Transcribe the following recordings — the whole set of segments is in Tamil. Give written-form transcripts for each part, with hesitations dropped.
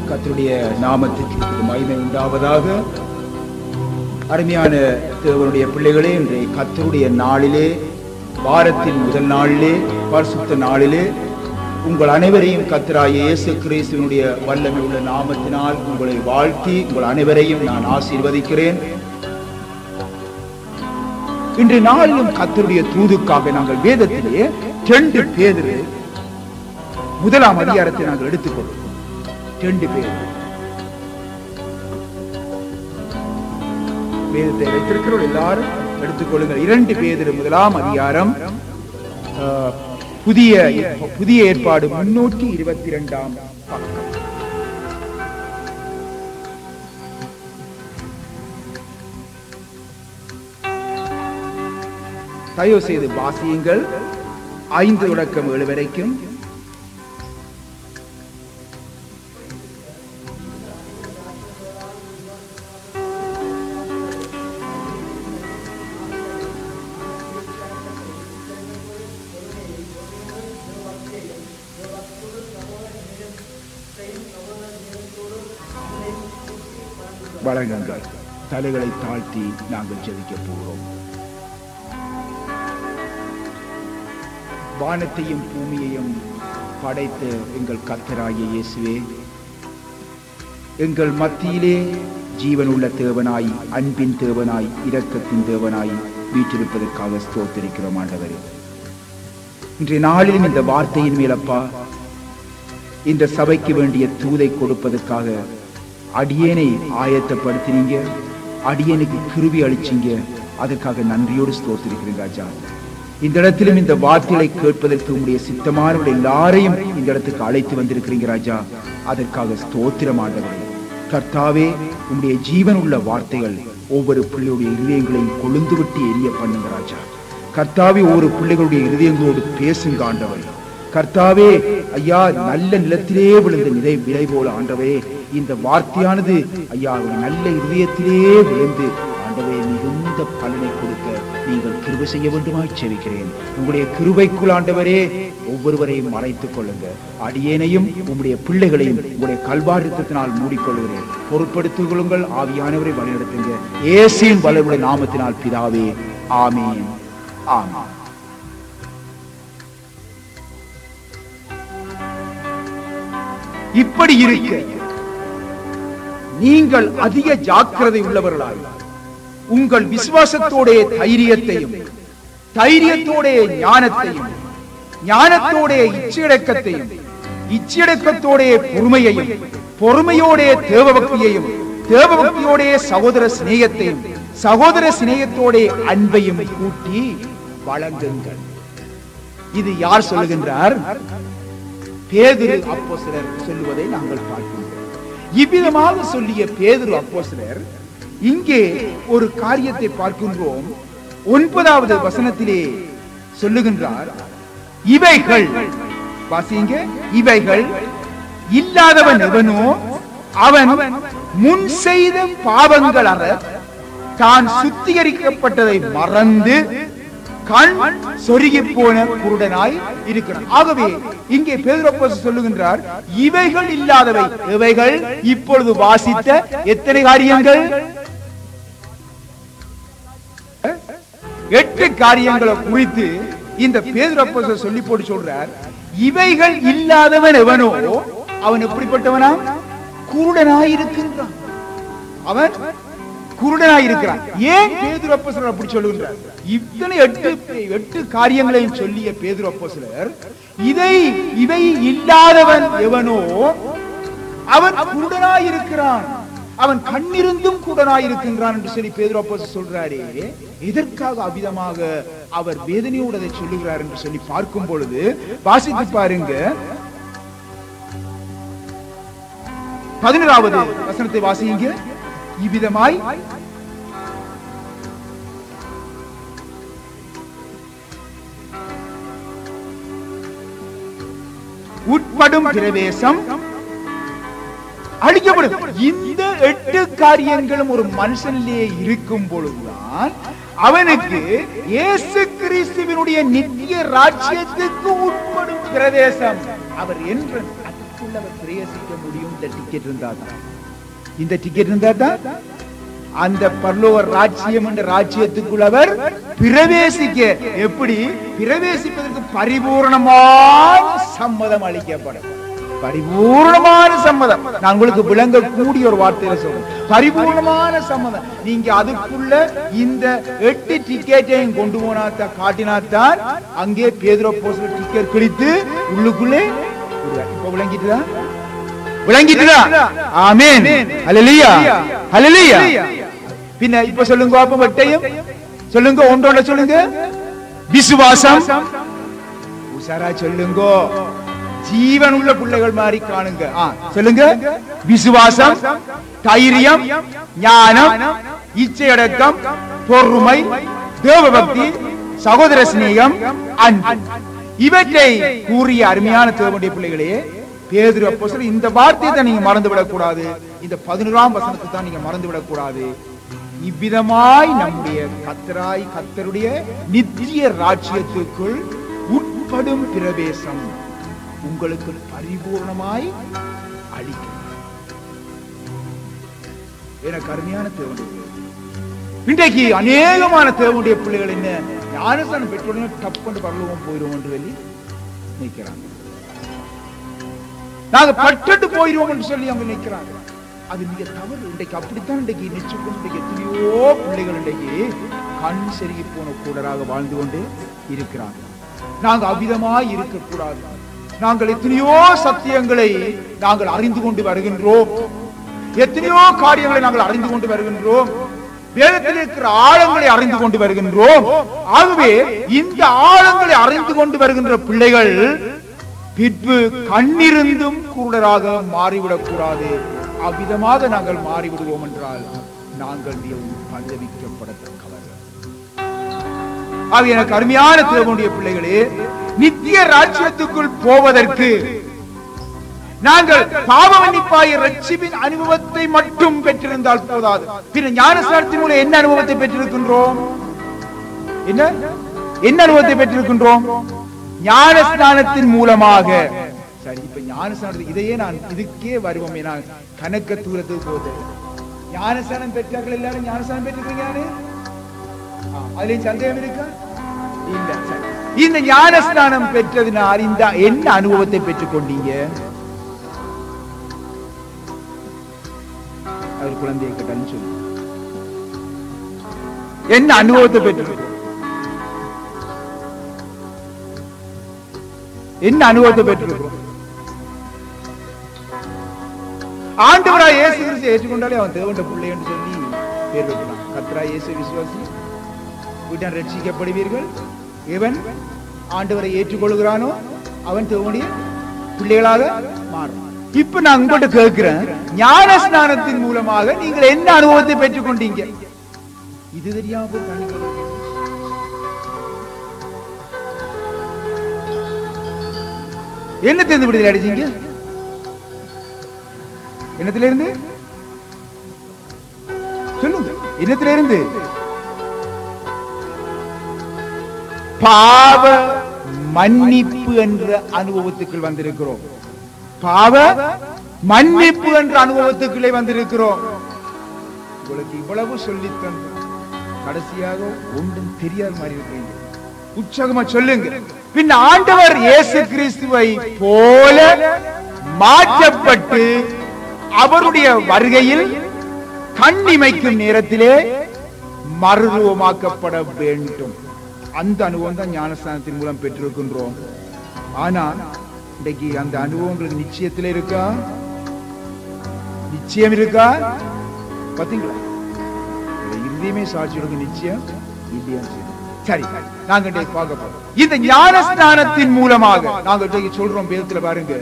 கர்த்தருடைய நாமத்துக்கு மகிமை உண்டாவதாக. அருமையான தேவனுடைய பிள்ளைகளே, இன்றைய கர்த்தருடைய நாளிலே, வாரத்தின் முதல் நாளிலே, பரிசுத்த நாளிலே உங்கள் அனைவரையும் கர்த்தராகிய இயேசு கிறிஸ்துவினுடைய வல்லமை உள்ள நாமத்தினால் உங்களை வாழ்த்தி உங்கள் அனைவரையும் நான் ஆசீர்வதிக்கிறேன். இன்றைய நாளிலும் கர்த்தருடைய தூதுக்காக நாங்கள் வேதத்திலே 2 பேதுரு முதலாம் அதிகாரத்தை நாங்கள் எடுத்துக்கொள்வோம். 2 பேர் வேதத்தை வைத்திருக்கிறோம், எல்லாரும் எடுத்துக்கொள்ளுங்கள். 2 பேதுரு முதலாம் அதிகாரம், புதிய ஏற்பாடு 322ஆம் பக்கம். தயவு செய்து வாசியுங்கள் 5 தொடக்கம் 7 வரைக்கும். வழங்குங்கள். தலைகளை தாழ்த்தி நாங்கள் ஜெபிக்க போகிறோம். வானத்தையும் பூமியையும் படைத்த எங்கள் கர்த்தராகிய இயேசுவே, எங்கள் மத்தியிலே ஜீவனுள்ள தேவனாய், அன்பின் தேவனாய், இரக்கத்தின் தேவனாய் வீற்றிருப்பதற்காக ஸ்தோத்திரிக்கிறோம் ஆண்டவரே. இன்றைய நாளிலும் இந்த வார்த்தையின் மேலப்பா, இந்த சபைக்கு வேண்டிய தூதை கொடுப்பதற்காக அடியேனை ஆயத்தப்படுத்தினீங்க, அடியேனுக்கு கிருபை அளிச்சீங்க. அதற்காக நன்றியோடு ஸ்தோத்திரிக்கிறேன் ராஜா. இந்த இடத்திலும் இந்த வார்த்தைகளை கேட்பதற்கு உங்களுடைய சித்தமானவர்கள் எல்லாரையும் இந்த இடத்துக்கு அழைத்து வந்திருக்கிறீங்க ராஜா. அதற்காக ஸ்தோத்திரம் ஆண்டவரே. கர்த்தாவே, உங்களுடைய ஜீவன் உள்ள வார்த்தைகள் ஒவ்வொரு பிள்ளையுடைய இருதயங்களையும் கொழுந்து விட்டு எரிய பண்ணுங்க ராஜா. கர்த்தாவே, ஒவ்வொரு பிள்ளைகளுடைய இருதயங்களோடு பேசுங்க ஆண்டவரே. கர்த்தாவே ஐயா, நல்ல நிலத்திலே விழுந்த விதை போல ஆண்டவே, இந்த வார்த்தையானது ஐயா நல்ல இதயத்திலே விழுந்து ஆண்டவே மிகுந்த பலனை கொடுக்க நீங்கள் கிருபை செய்ய வேண்டுமாய் செபிக்கிறேன். உங்களுடைய கிருபைக்குள் ஆண்டவரே ஒவ்வொருவரையும் மறைத்துக் கொள்ளுங்க. அடியேனையும் உங்களுடைய பிள்ளைகளையும் உங்களுடைய கல்வாரித்தத்தினால் மூடிக்கொள்கிறேன். பொறுப்படுத்திக் கொள்ளுங்கள். ஆவியானவரை வழிநடத்துங்க. இயேசுவின் வல்லமையுள்ள நாமத்தினால் பிதாவே, ஆமென், ஆமென். இப்படி இருக்க நீங்கள் அதிக ஜாக்கிரதை உள்ளவர்களாய் உங்கள் விசுவாசத்தோடைய தைரியத்தையும், தைரியத்தோடைய ஞானத்தையும், ஞானத்தோடைய இச்சையடக்கத்தையும், இச்சையடக்கத்தோடைய பொறுமையையும், பொறுமையோடைய தேவபக்தியையும், தேவபக்தியோடைய சகோதர சிநேகத்தையும், சகோதர சிநேகத்தோடைய அன்பையும் கூட்டி வழங்குங்கள். இது யார் சொல்லுகின்றார்? பேதுரு அப்போஸ்தலர் சொல்லுவதை நாங்கள் பார்க்கிறோம். இவ்விதமாக சொல்லிய பேதுரு அப்போஸ்தலர் இங்கே ஒரு காரியத்தை பார்க்கின்றோம். 9வது வசனத்திலே சொல்லுகின்றார், இவைகள் வாசிங்க, இவைகள் இல்லாதவன் எவனோ அவன் முன் செய்த பாவங்கள் அற தான் சுத்திகரிக்கப்பட்டதை மறந்து கண் சொருகி போன குருடனாய் இருக்கிறான். ஆகவே இங்கே பேதுரு அப்போஸ்தலர் சொல்லுகின்றார், இவைகள் இல்லாதவை. இவைகள் இப்பொழுது வாசித்த எத்தனை காரியங்கள்? 8 காரியங்களை குறித்து இந்த பேதுரு அப்போஸ்தலர் சொல்லி போட்டு சொல்றார். இவைகள் இல்லாதவன் எவனோ அவன் எப்படிப்பட்டவனா? குருடனாய் இருக்கின்றான். அவன் குருடனாய் இருக்கிறான். ஏன் பேதுரு அப்போஸ்தலர் அப்படி சொல்லுகின்றார்? இத்தனை 8 காரியங்களையும் சொல்லிய பேதுரு அப்போஸ்தலர் இவை இல்லாதவன் எவனோ அவன் குருடனாய் இருக்கிறான், அவன் கண்ணிருந்தும் குருடனாய் இருக்கின்றான் என்று சொல்லி பேதுரு அப்போஸ்தலர் சொல்றாரே, எதற்காக அவ்விதமாக அவர் வேதனையோடு அதை சொல்லுகிறார் என்று சொல்லி பார்க்கும் பொழுது வாசித்து பாருங்க. 11வது வசனத்தை வாசிங்க. இவ்விதமாய் உட்படும் பிரவேசம் அழிக்கப்படும். இந்த 8 காரியங்களும் ஒரு மனுஷனிலே இருக்கும் பொழுதுதான் அவனுக்கு இயேசு கிறிஸ்துவினுடைய நித்திய ராஜ்யத்துக்கு உட்படும் பிரவேசம். அவர் என்ற அவர் பிரவேசிக்க முடியும். இந்த டிக்கெட் இருந்தா தான், இந்த டிக்கெட் இருந்தா தான் அந்த பரலோக ராஜ்யம் என்ற ராஜ்யத்துக்குள் அவர் பிரவேசிக்க. எப்படி பிரவேசிப்பதற்கு பரிபூர்ணமான சம்மதம் அளிக்கப்படும். பரிபூர்ணமான சம்மதம். நான் உங்களுக்கு விளங்கக்கூடிய ஒரு வார்த்தையில சொல்றேன், பரிபூர்ணமான சம்மதம். நீங்க அதுக்குள்ள இந்த 8 டிக்கெட்டையும் கொண்டு போனாத்தான், காட்டினாத்தான் அங்கே பேதுரு அப்போஸ்தலர் டிக்கெட் கிழித்து உள்ளுக்குள்ளே இப்ப விளங்கிட்டுதா? விளங்கிட்டுதா? ஆமென். ஹல்லேலூயா, ஹல்லேலூயா. பின்ன இப்ப சொல்லுங்க, அப்ப வட்டையும் சொல்லுங்க, ஒன்றோட சொல்லுங்க. விசுவாசம், உசாரா சொல்லுங்க. ஜீவன் உள்ள பிள்ளைகள் மாதிரி காணுங்க. சொல்லுங்க. விசுவாசம், தைரியம், ஞானம், இச்சையடக்கம், பொறுமை, தேவபக்தி, சகோதர சிநேகம், அன்பு. இவற்றை கூறிய அருமையான தேவனுடைய பிள்ளைகளே, பேதுரு அப்போஸ்தலர் இந்த வார்த்தையை தான் நீங்க மறந்து விடக்கூடாது. இந்த 11ஆம் வசனத்தை தான் நீங்க மறந்து விடக்கூடாது. இவ்விதமாய் நம்முடைய கர்த்தருடைய நித்திய ராஜ்யத்துக்குள் உட்படும் பிரவேசம் உங்களுக்கு பரிபூர்ணமாய் அளிக்கும். எனக்கு அருமையான தேவனுடைய இன்றைக்கு அநேகமான தேவனுடைய பிள்ளைகள் என்ன ஞானஸ்நானம் பெற்றோடனே டப்புன்னு பரலோகம் போயிடுவோம் என்று சொல்லி நினைக்கிறாங்க. நாங்க பட்டு போயிடுவோம் என்று சொல்லி அவங்க நினைக்கிறாங்க. அது மிக தவறு. இன்றைக்கு அப்படித்தான் இன்றைக்கு நிச்சயம் எத்தனையோ பிள்ளைகள் இன்றைக்கு கண் செருகி போன கூடராக வாழ்ந்து கொண்டு இருக்கிறாங்க. நாங்க அவ்விதமாய் இருக்கக்கூடாது. நாங்கள் எத்தனையோ சத்தியங்களை நாங்கள் அறிந்து கொண்டு வருகின்றோம். எத்தனையோ காரியங்களை நாங்கள் அறிந்து கொண்டு வருகின்றோம். வேதத்தில் இருக்கிற ஆழங்களை அறிந்து கொண்டு வருகின்றோம். ஆகவே இந்த ஆழங்களை அறிந்து கொண்டு வருகின்ற பிள்ளைகள் பின்பு கண்ணிருந்தும் குருடராக மாறிவிடக் கூடாது. அவ்விதமாக நாங்கள் மாறிவிடுவோம் என்றால் நாங்கள் பதவிக்கப்படத்தக்கவர்கள். ஆக எனக்கு அருமையான தேவனுடைய பிள்ளைகளே, நித்திய ராஜ்யத்துக்குள் போவதற்கு நாங்கள் பாவ மன்னிப்பாகிய ரட்சிப்பின் அனுபவத்தை மட்டும் பெற்றிருந்தால் போதாது. பின்ன ஞானஸ்நானத்தின் மூலம் என்ன அனுபவத்தை பெற்றிருக்கின்றோம்? என்ன அனுபவத்தை பெற்றிருக்கின்றோம்? ஞானஸ்நானத்தின் மூலமாக. சரி, இப்ப ஞானஸ்நானத்துக்கு இதையே நான் இதுக்கே வருவோம். நான் கணக்க தூரத்துக்கு போகுது. ஞானஸ்நானம் பெற்றார்கள் எல்லாரும் ஞானஸ்நானம் பெற்றிருக்கீங்க. அதுலயும் சந்தேகம் இருக்கா? இல்ல. இந்த ஞானஸ்நானம் பெற்றதினால் இந்த என்ன அனுபவத்தை பெற்றுக் கொண்டீங்க? அவர் குழந்தையை கேட்டாலும் சொல்லு, என்ன அனுபவத்தை பெற்றிருக்கோம்? என்ன அனுபவத்தை பெற்றிருக்கிறோம்? ஆண்டவராய் இயேசு கிறிஸ்துவை ஏற்றுக்கொண்டாலே அவன் தேவனுடைய பிள்ளை என்று சொல்லி பேர் வைக்கிறான். கர்த்தராய் இயேசு விசுவாசி வீட்டான் ரட்சிக்கப்படுவீர்கள். எவன் ஆண்டவரை ஏற்றுக்கொள்கிறானோ அவன் தேவனுடைய பிள்ளைகளாக மாறும். இப்ப நான் உங்கள்கிட்ட கேட்கிறேன், ஞானஸ்நானத்தின் மூலமாக நீங்கள் என்ன அனுபவத்தை பெற்றுக் கொண்டீங்க? இது தெரியாம என்ன தெரிந்து விடுதலை அடைச்சீங்க? என்னத்தில இருந்து சொல்லுங்க. என்னத்தில இருந்து? பாவ மன்னிப்பு என்ற அனுபவத்துக்குள் வந்திருக்கிறோம். பாவ மன்னிப்பு என்ற அனுபவத்துக்குள்ளே வந்திருக்கிறோம். உங்களுக்கு இவ்வளவு சொல்லித்தன் கடைசியாக ஒன்றும் தெரியாத மாதிரி இருக்கீங்க. உற்சாகமா சொல்லுங்க. பின் ஆண்டவர் இயேசு கிறிஸ்துவை போல மாற்றப்பட்டு அவருடைய வருகையில் கண்ணிமைக்கும் நேரத்திலே மறுரூபமாக்கப்பட வேண்டும். அந்த அனுபவம் தான் ஞானஸ்நானத்தின் மூலம் பெற்றிருக்கின்றோம். ஆனா இன்றைக்கு அந்த அனுபவங்களுக்கு நிச்சயத்திலே இருக்கா? நிச்சயம் இருக்கா? பாத்தீங்களா? இறுதியுமே சாட்சியோட நிச்சயம் இல்லையா? சரி, நாங்க பார்க்க போறோம். இந்த ஞானஸ்நானத்தின் மூலமாக நாங்க சொல்றோம், வேதத்துல பாருங்க,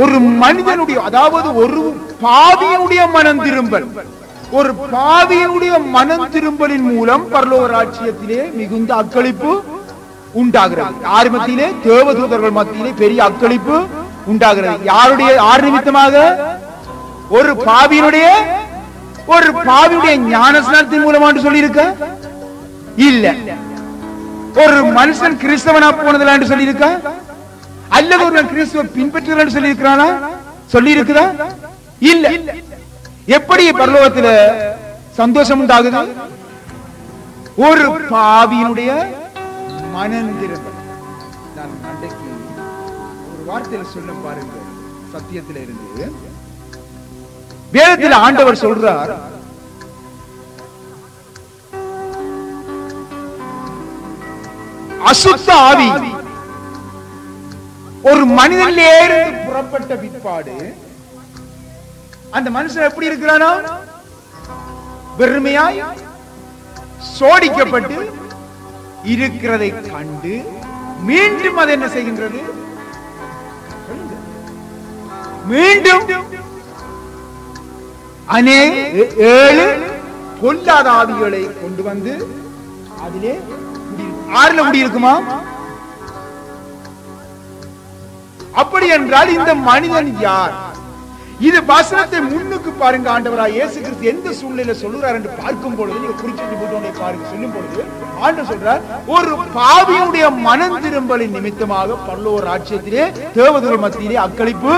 ஒரு மனிதனுடைய, அதாவது ஒரு பாவியுடைய மனம் திரும்பல், ஒரு பாவியுடைய மனம் திரும்பலின் மூலம் பரலோக ராஜ்யத்திலே மிகுந்த அக்களிப்பு உண்டாகிறது. யார் மத்தியிலே? தேவதூதர்கள் மத்தியிலே பெரிய அக்களிப்பு உண்டாகிறது. யாருடைய? யார் நிமித்தமாக? ஒரு பாவியுடைய ஞானஸ்நானத்தின் மூலமாக சொல்லி இருக்க இல்ல. ஒரு மனுஷன் கிறிஸ்தவனா போனதுல சொல்லி இருக்க ஒருவன் கிறிஸ்துவை பின்பற்றுகிறான்னு சொல்லி இருக்கிறானா? சொல்லி இருக்குதா? இல்ல. எப்படி பரலோகத்தில் சந்தோஷம் உண்டாகுது? ஒரு பாவியினுடைய மனந்திரும்பல். நான் அன்றைக்கு ஒரு வார்த்தையில சொல்ல பாருங்க, சத்தியத்தில் இருந்து வேதத்தில் ஆண்டவர் சொல்றார், அசுத்த ஆவி ஒரு மனிதனிலிருந்து புறப்பட்ட பிற்பாடு அந்த மனுஷன் எப்படி இருக்கிறானா? வெறுமையாய் சோடிக்கப்பட்டு இருக்கிறதை கண்டு மீண்டும் அது என்ன செய்கின்றது? மீண்டும் 7 பொல்லாத ஆவிகளை கொண்டு வந்து அதிலே ஆறுல குடியிருக்குமா? அப்படி என்றால் இந்த மனிதன் யார்? இது வசனத்தை முன்னுக்கு பாருங்க. ஆண்டவராய் இயேசு கிறிஸ்து எந்த சூழ்நிலையில சொல்லுறார் என்று பார்க்கும் பொழுது, நீங்க குறிப்பிட்டு போட்டோனே பாருங்க, சொல்லும் பொழுது ஆண்டவர் சொல்றார், ஒரு பாவியுடைய மனம் திரும்பலின் நிமித்தமாக பரலோக ராஜ்யத்திலே தேவதூதர்கள் மத்தியிலே அக்களிப்பு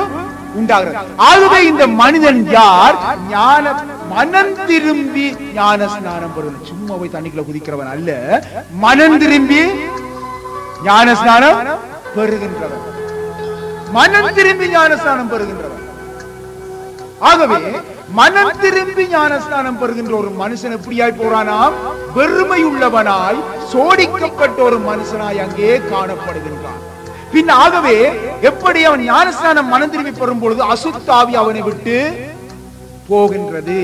உண்டாகிறது. ஆகவே இந்த மனிதன் யார்? மனம் திரும்பி ஞான ஸ்நானம் பெறுவன். சும்மா போய் தண்ணிக்குள்ள குதிக்கிறவன் அல்ல, மனம் திரும்பி ஞான ஸ்நானம் பெறுகின்றவன். மனம் திரும்பி ஞான ஸ்நானம் பெறுகின்றவன். ஆகவே மனம் திரும்பி ஞானஸ்நானம் பெறுகின்ற ஒரு மனுஷன் எப்படியாய் போறானாம்? வெறுமை உள்ளவனாய் சோடிக்கப்பட்ட ஒரு மனுஷனாய் அங்கே காணப்படுகின்றான். பின் ஆகவே எப்படி அவன் ஞானஸ்நானம் மனம் திரும்பி பெறும் பொழுது அசுத்த ஆவி அவனை விட்டு போகின்றது.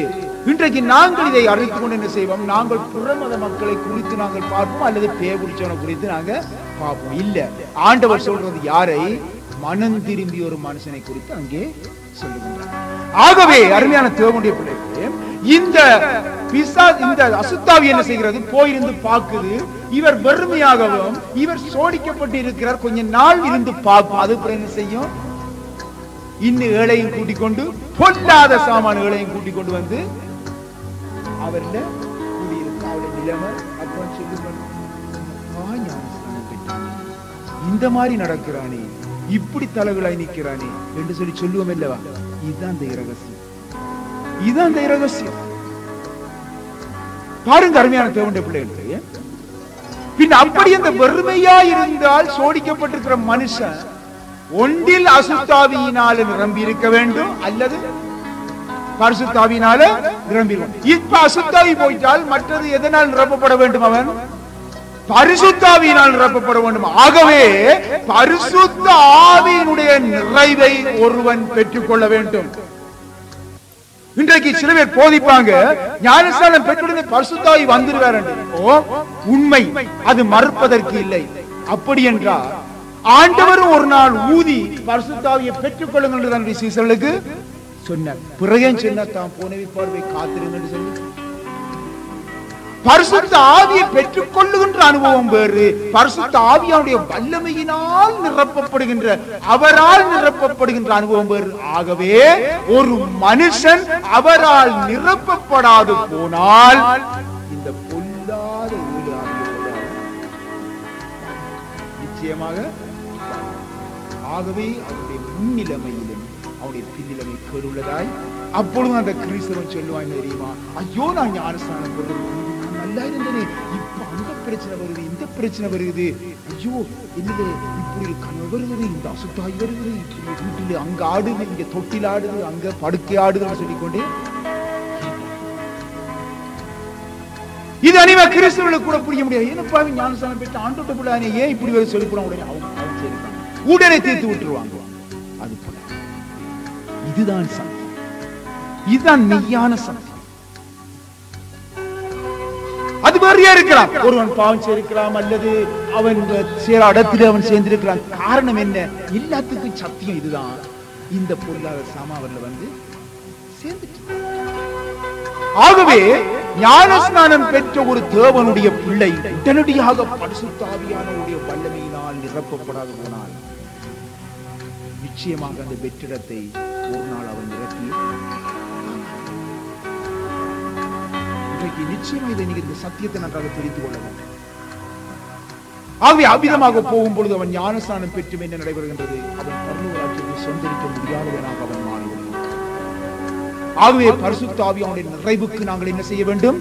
இன்றைக்கு நாங்கள் இதை அறிந்து கொண்டு என்ன செய்வோம்? நாங்கள் புறமத மக்களை குறித்து நாங்கள் பார்ப்போம், அல்லது பேய் பிடிச்சவனை குறித்து நாங்க பார்ப்போம். இல்ல, ஆண்டவர் சொல்றது யாரை? மனம் திரும்பி ஒரு மனுஷனை குறித்து அங்கே சொல்லுகின்றார். ஆகவே அருமையான தேவனுடைய பிள்ளைகளே, இந்த அசுத்தாவி என்ன செய்கிறது? போயிருந்து பார்க்குது, இவர் வெறுமையாகவும் இவர் சோடிக்கப்பட்டு இருக்கிறார், கொஞ்ச நாள் இருந்து பார்க்கும். அது என்ன செய்யும்? இன்னும் ஏழையும் கூட்டிக் கொண்டு, பொல்லாத சாமான்களையும் கூட்டிக் கொண்டு வந்து அவர்ல கூடியிருக்க அவருடைய நிலைமை அப்புறம் சொல்லுவாங்க, இந்த மாதிரி நடக்கிறானே, இப்படி தலைகளாய் நிற்கிறானே என்று சொல்லி சொல்லுவோம் இல்லவா? இதுதான் அந்த இரகசியம். இதுதான் அந்த இரகசியம். பாருங்க அருமையான தேவனுடைய பிள்ளைகளே, பின் அப்படி அந்த வெறுமையா இருந்தால் சோடிக்கப்பட்டிருக்கிற மனுஷன் ஒன்றில் அசுத்தாவியினால நிரம்பி இருக்க வேண்டும், அல்லது பரிசுத்தாவியினால நிரம்பி. இப்ப அசுத்தாவி போயிட்டால் மற்றது எதனால் நிரப்பப்பட வேண்டும்? அவன் பரிசுத்தாவியினால் நிரப்பப்பட வேண்டும். ஆகவே பரிசுத்த ஆவியினுடைய நிறைவை ஒருவன் பெற்றுக் கொள்ள வேண்டும். இன்றைக்கு சில பேர் போதிப்பாங்க, ஞானஸ்நானம் பெற்றுடனே பரிசுத்தாவி வந்துடுவார். உண்மை, அது மறுப்பதற்கு இல்லை. அப்படி என்றால் ஆண்டவரும் ஒரு நாள் ஊதி பரிசுத்தாவியை பெற்றுக் கொள்ளுங்கள் என்று தன்னுடைய சீசர்களுக்கு சொன்னார். பிறகு சொன்ன தான் போனவை பார்வை காத்திருங்க என்று சொல்லி பரிசுத்த ஆவியை பெற்றுக் கொள்ளுகின்ற அனுபவம் வேறு, பரிசுத்த ஆவியானுடைய வல்லமையினால் நிரப்பப்படுகின்ற, அவரால் நிரப்பப்படுகின்ற அனுபவம் வேறு. ஆகவே ஒரு மனுஷன் அவரால் நிரப்பப்படாது போனால் இந்த பொல்லாத நிச்சயமாக. ஆகவே அவருடைய முன்னிலைமையிலும் அவருடைய பின்னிலைமை கேடுள்ளதாய். அப்பொழுது அந்த கிறிஸ்தவன் சொல்லுவான் தெரியுமா, ஐயோ நான் ஞானஸ்நானம் பெறுகிறேன், நல்லா இருந்தேனே, இப்ப அந்த பிரச்சனை வருது, இந்த பிரச்சனை வருது, ஐயோ என்னது இப்படி கனவு வருது, இந்த அசுத்தாய் வருது, இப்படி வீட்டில் அங்க ஆடுது, இங்க தொட்டில் ஆடுது, அங்க படுக்கை ஆடுதுன்னு சொல்லிக்கொண்டே. இது அனைவா கிறிஸ்தவர்களுக்கு கூட புரிய முடியாது. என்னப்பா ஞானஸ்நானம் பெற்று ஆண்டோட்ட பிள்ளைனே ஏன் இப்படி வரை சொல்லி போன உடனே உடனே தீர்த்து விட்டுருவாங்க. அது போல இதுதான் சத்தியம், இதுதான் மெய்யான சத்தியம். அது வேறையா இருக்கலாம், ஒருவன் பாவம் செய்திருக்கலாம், அல்லது அவன் இடத்தில் அவன் சேர்ந்திருக்கலாம். காரணம் என்ன? எல்லாத்துக்கும் சத்தியம் இதுதான். இந்த பொருளாதார சாமாவர்ல வந்து சேர்ந்துட்டு. ஆகவே ஞானஸ்நானம் பெற்ற ஒரு தேவனுடைய பிள்ளை உடனடியாக பரிசுத்த ஆவியானவருடைய வல்லமையினால் நிரப்பப்படாது போனால் நிச்சயமாக அந்த வெற்றிடத்தை ஒரு நாள் அவன் நிரப்பி. இன்றைக்கு நிச்சயமா இதை நீங்க இந்த சத்தியத்தை நன்றாக தெரிந்து கொள்ள வேண்டும். ஆகவே அவ்விதமாக போகும் பொழுது அவன் ஞானஸ்நானம் பெற்றும் என்ன நடைபெறுகின்றது? அவன் பரலோக ராஜ்யத்தை சொந்தரிக்க முடியாதவனாக அவன் மாறுகிறான். ஆகவே பரிசுத்த ஆவியானுடைய நிறைவுக்கு நாங்கள் என்ன செய்ய வேண்டும்?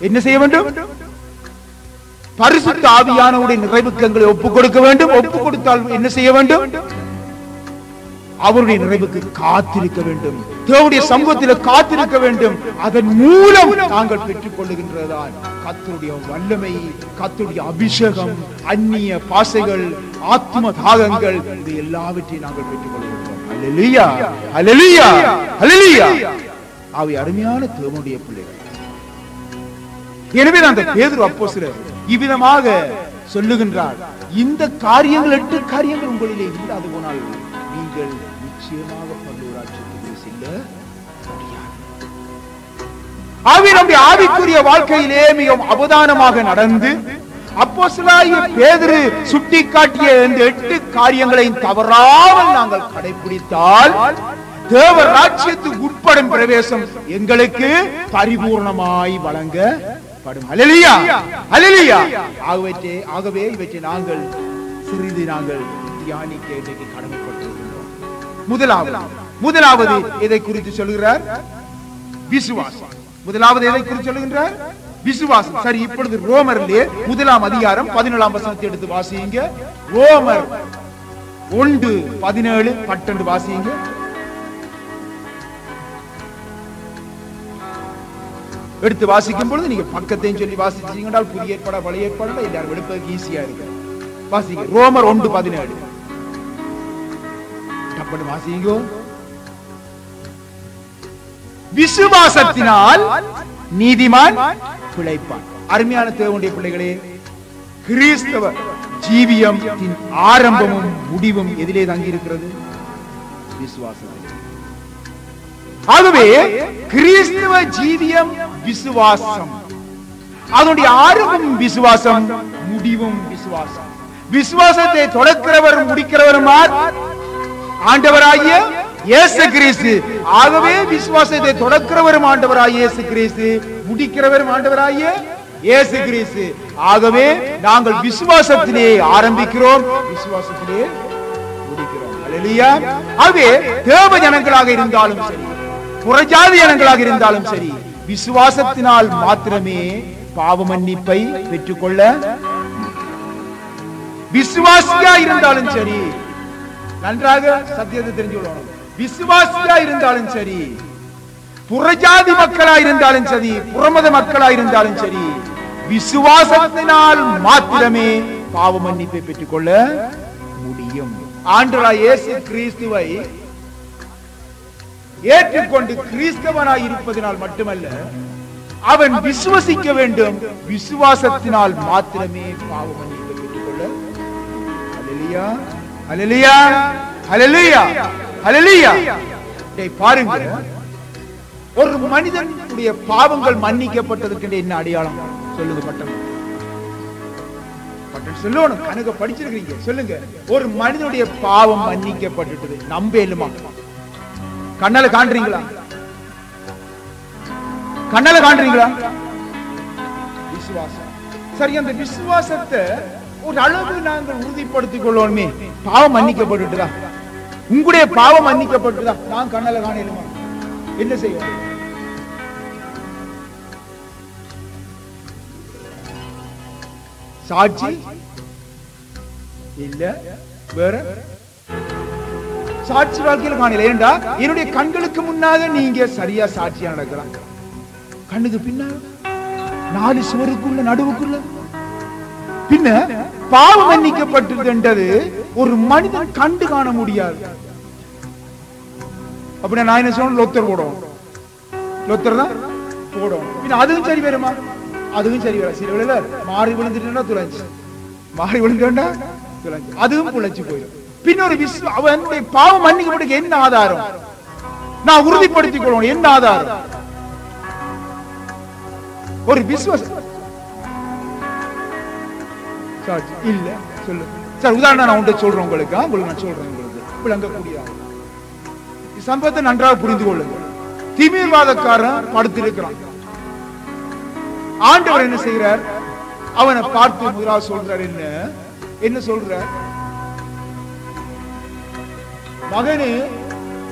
என்ன செய்ய வேண்டும்? பரிசுத்த ஆவியானவருடைய நிறைவுக்கு எங்களை ஒப்புக் கொடுக்க வேண்டும். ஒப்புக் கொடுத்தால் என்ன செய்ய வேண்டும்? அவருடைய நிறைவுக்கு காத்திருக்க வேண்டும். தேவனுடைய சமூகத்தில் காத்திருக்க வேண்டும். அதன் மூலம் நாங்கள் பெற்றுக் கொள்ளுகின்றதான் கர்த்தருடைய வல்லமை, கர்த்தருடைய அபிஷேகம், அந்நிய பாசைகள், ஆத்ம தாகங்கள், இது எல்லாவற்றையும் நாங்கள் பெற்றுக் கொள்கின்றோம். அல்லேலூயா, அல்லேலூயா, அல்லேலூயா. அவை அருமையான தேவனுடைய பிள்ளைகள். எனவே அந்த பேதுரு அப்போஸ்தலர் இவ்விதமாக சொல்லுகின்றார், இந்த காரியங்கள் 8 காரியங்கள் உங்களிலே இல்லாது போனால் நீங்கள் நிச்சயமாக பரலோக ராஜ்யத்துக்கு செல்ல முடியாது. ஆகவே நம்முடைய ஆவிக்குரிய வாழ்க்கையிலே மிகவும் அவதானமாக நடந்து அப்போஸ்தலனாகிய பேதுரு சுட்டிக்காட்டிய இந்த 8 காரியங்களையும் தவறாமல் நாங்கள் கடைபிடித்தால் தேவ ராஜ்யத்துக்கு உட்படும் பிரவேசம் எங்களுக்கு பரிபூர்ணமாய் வழங்கப்படும். அல்லேலூயா, அல்லேலூயா. ஆகவே இவற்றை நாங்கள் சிறிது நாங்கள் தியானிக்க இன்றைக்கு கடமைப்பட்டிருக்கின்றோம். முதலாவது எதை குறித்து சொல்கிறார்? விசுவாசம். முதலாவது எதை குறித்து சொல்லுகின்றார்? விசுவாசம். சரி, இப்பொழுது ரோமரிலே 1 அதிகாரம் 17 வசனத்தை எடுத்து வாசியுங்க. ரோமர் 1:17 பட்டென்று வாசியுங்க. எடுத்து வாசிக்கும் பொழுது நீங்க பக்கத்தையும் சொல்லி வாசிச்சீங்கன்னா புதிய ஏற்பாடா பழைய ஏற்பாடா எல்லாரும் எடுப்பதற்கு ஈஸியா இருக்கு. வாசிங்க ரோமர் 1:17. டப்படு வாசிங்க. விசுவாசத்தினால் நீதிமான் பிழைப்பான். அருமையான தேவனுடைய பிள்ளைகளே, கிறிஸ்தவ ஜீவியத்தின் ஆரம்பமும் முடிவும் எதிலே தங்கி இருக்கிறது? விசுவாசம். ஆகவே கிறிஸ்தவ ஜீவியம் விசுவாசம். அதனுடைய ஆரம்பம் விசுவாசம், முடிவும் விசுவாசம். விசுவாசத்தை தொடக்கிறவர் முடிக்கிறவரும் ஆண்டவராகிய இயேசு கிறிஸ்து. ஆகவே விசுவாசத்தை தொடக்கிறவரும் ஆண்டவராகிய இயேசு கிறிஸ்து, முடிக்கிறவரும் ஆண்டவராகிய இயேசு கிறிஸ்து. ஆகவே நாங்கள் விசுவாசத்திலே ஆரம்பிக்கிறோம், விசுவாசத்திலே முடிக்கிறோம். அல்லேலூயா. ஆகவே தேவ ஜனங்களாக இருந்தாலும் சரி, புறஜாதி ஜனங்களாக இருந்தாலும் சரி, விசுவாசத்தினால் மாத்திரமே பாவ மன்னிப்பை பெற்றுக்கொள்ள. விசுவாசியா இருந்தாலும் சரி, நன்றாக சத்தியத்தை தெரிஞ்சு கொள்ளணும். விசுவாசியா இருந்தாலும் சரி, புறஜாதி மக்களா இருந்தாலும் சரி, புறமத மக்களா இருந்தாலும் சரி, விசுவாசத்தினால் மாத்திரமே பாவ மன்னிப்பை பெற்றுக்கொள்ள முடியும். ஆண்டவராகிய இயேசு கிறிஸ்துவை ஏற்றுக்கொண்டு கிறிஸ்தவனாய் இருப்பதனால் மட்டுமல்ல, அவன் விசுவசிக்க வேண்டும். விசுவாசத்தினால் மாத்திரமே பாவ மன்னிப்பை பெற்றுக்கொள்ள. அல்லேலூயா, அல்லேலூயா, அல்லேலூயா, அல்லேலூயா. பாருங்க, ஒரு மனிதனுடைய பாவங்கள் மன்னிக்கப்பட்டதற்கு என்ன அடையாளம் சொல்லுங்க? பட்டம் சொல்லணும். கணக்க படிச்சிருக்கீங்க, சொல்லுங்க. ஒரு மனிதனுடைய பாவம் மன்னிக்கப்பட்டுட்டது நம்பேலுமா? கண்ணால காண்றீங்களா? கண்ணால காண்றீங்களா? விசுவாசம். சரி, அந்த விசுவாசத்தை ஒரு அளவு நாங்கள் உறுதிப்படுத்திக் கொள்ளணுமே. பாவம் மன்னிக்கப்பட்டுதா? உங்களுடைய பாவம் மன்னிக்கப்பட்டுதா? நான் கண்ணால காணலுமா? என்ன செய்வோம்? சாட்சி இல்ல, வேற சாட்சி வாழ்க்கையில் காணல. ஏண்டா என்னுடைய கண்களுக்கு முன்னாக நீங்க சரியா சாட்சியா நடக்கலாம், கண்ணுக்கு பின்னால 4 சுவருக்குள்ள நடுவுக்குள்ள. பின்ன பாவம் மன்னிக்கப்பட்டது ஒரு மனிதன் கண்டு காண முடியாது. அப்படின்னா நான் என்ன சொல்றேன்? லொத்தர் போடுவோம், லொத்தர் தான் போடுவோம். பின்ன அதுவும் சரி வருமா? அதுவும் சரி வர. சில வேளையில மாறி விழுந்துட்டா துளைச்சு, மாறி விழுந்துட்டா துளைச்சு, அதுவும் புழைச்சு போயிடும். பின்னொரு அவனுடைய பாவம் மன்னிக்கப்பட்ட என்ன ஆதாரம்? நான் உறுதிப்படுத்திக் கொள்ளணும். என்ன ஆதாரம்? ஒரு விசுவாசம் இல்ல. சொல்லு சார், உதாரணம் நான் உண்ட சொல்றேன் உங்களுக்கு. நான் சொல்றேன் உங்களுக்கு விளங்கக்கூடியதாக சம்பவத்தை நன்றாக புரிந்து கொள்ளுங்க. திமிர்வாதக்காரன் படுத்திருக்கிறான். ஆண்டவர் என்ன செய்கிறார்? அவனை பார்த்து முதலாவது சொல்றார், என்ன சொல்றார்? மகனே,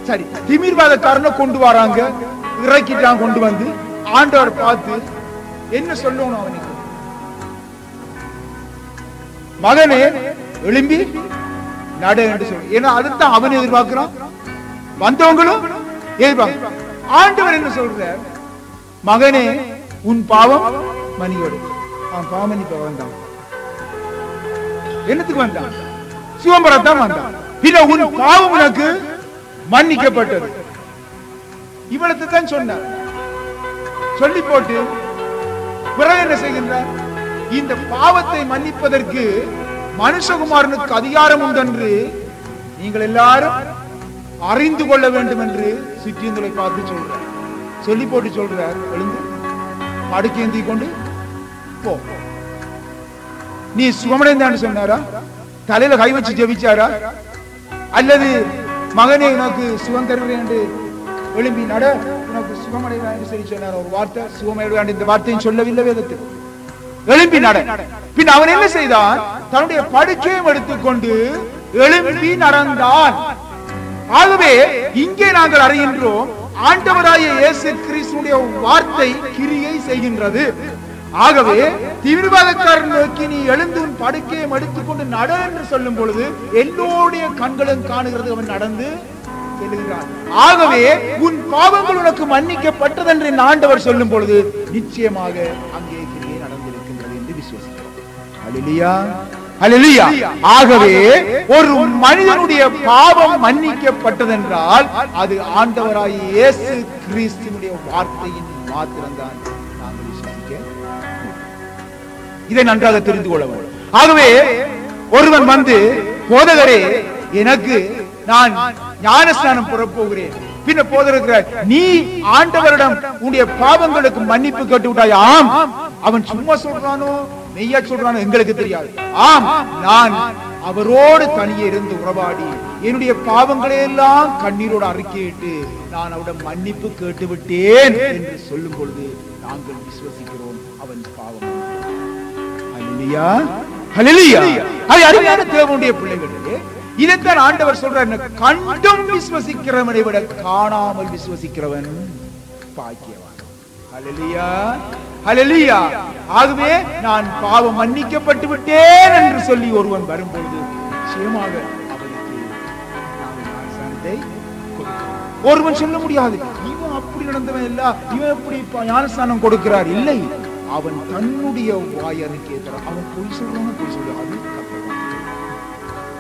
சரி, திமிர்வாதக்காரனை கொண்டு வராங்க, இறக்கிட்டான். கொண்டு வந்து ஆண்டவர் பார்த்து என்ன சொல்லணும் அவனுக்கு? மகனே எழும்பி நடு என்று சொல்லு. ஏன்னா அதுதான் அவன் எதிர்பார்க்கிறான், வந்தவங்களும் எதிர்பார்க்கிறான். ஆண்டவர் என்ன சொல்றார்? மகனே, உன் பாவம் மன்னியோடு. அவன் பாவம் மன்னிப்ப வந்தான். என்னத்துக்கு வந்தான்? சிவம்பரத்தான் வந்தான். பின்ன உன் பாவம் உனக்கு மன்னிக்கப்பட்டது. இவ்வளவு தான் சொன்னார். சொல்லி போட்டு பிறகு என்ன செய்கின்றார்? இந்த பாவத்தை மன்னிப்பதற்கு மனுஷகுமாரனுக்கு அதிகாரம் உண்டு என்று நீங்கள் எல்லாரும் அறிந்து கொள்ள வேண்டும் என்று சிற்றியங்களை பார்த்து சொல்றார். சொல்லி போட்டு சொல்றார், எழுந்து படுக்கேந்தி கொண்டு போ. நீ சுகமடைந்தான்னு சொன்னாரா? தலையில கை வச்சு ஜெபிச்சாரா? அல்லது மகனே உனக்கு சுகம் தருவேன் என்று எழும்பி நட, உனக்கு சுகமடைவேன் என்று சொல்லி சொன்னார். ஒரு வார்த்தை சுகமடைவேன் இந்த வார்த்தையும் சொல்லவில்லை வேதத்தில். எழும்பி நட. பின் அவன் என்ன செய்தான்? தன்னுடைய படுக்கையும் எடுத்துக்கொண்டு எழும்பி நடந்தான். ஆகவே இங்கே நாங்கள் அறிகின்றோம், ஆண்டவராகிய இயேசு கிறிஸ்துவினுடைய வார்த்தை கிரியை செய்கின்றது. ஆகவே தீவிரவாதக்காரன் நோக்கி நீ எழுந்து உன் படுக்கையை எடுத்துக்கொண்டு நட என்று சொல்லும் பொழுது எல்லோருடைய கண்களும் காணுகிறது, அவன் நடந்து செல்கிறான். ஆகவே உன் பாவங்கள் உனக்கு மன்னிக்கப்பட்டது என்று ஆண்டவர் சொல்லும் பொழுது நிச்சயமாக அங்கே கிரியை நடந்திருக்கின்றது என்று விசுவாசிக்கிறோம். ஹல்லேலூயா, ஹல்லேலூயா. ஆகவே ஒரு மனிதனுடைய பாவம் மன்னிக்கப்பட்டதென்றால் அது ஆண்டவராகிய இயேசு கிறிஸ்துவினுடைய வார்த்தையின் மாத்திரம்தான் நாங்கள் விசுவாசிக்க. இதை நன்றாக தெரிந்து கொள்ள வேண்டும். ஆகவே ஒருவன் வந்து, போதகரே, எனக்கு நான் ஞானஸ்நானம் புறப்போகிறேன். பின்ன போதகர், நீ ஆண்டவரிடம் உன்னுடைய பாவங்களுக்கு மன்னிப்பு கேட்டு விட்டாய். ஆம். அவன் சும்மா சொல்றானோ மெய்யா சொல்றானோ எங்களுக்கு தெரியாது. ஆம், நான் அவரோடு தனியே இருந்து உறவாடி என்னுடைய பாவங்களை எல்லாம் கண்ணீரோடு அறிக்கையிட்டு நான் அவரிடம் மன்னிப்பு கேட்டு விட்டேன் என்று சொல்லும் பொழுது நாங்கள் விசுவசிக்கிறோம் அவன் பாவம். ஹல்லேலூயா, ஹல்லேலூயா. அருமையான தேவனுடைய பிள்ளைகளே, இதைத்தான் ஆண்டவர் சொல்றார், கண்டும் விசுவசிக்கிறவனை விட காணாமல் விசுவசிக்கிறவன் பாக்கியவான். ஹல்லேலூயா, ஹல்லேலூயா. ஆகவே நான் பாவம் மன்னிக்கப்பட்டு விட்டேன் என்று சொல்லி ஒருவன் வரும்பொழுது நிச்சயமாக அவனுக்கு ஞானஸ்நானத்தை கொடுக்கிறார். ஒருவன் சொல்ல முடியாது, இவன் அப்படி நடந்தவன் இல்ல, இவன் எப்படி ஞானஸ்நானம் கொடுக்கிறார். இல்லை, அவன் தன்னுடைய வாயறிக்கை தர. அவன் பொய் சொல்றான், பொய் சொல்றான்,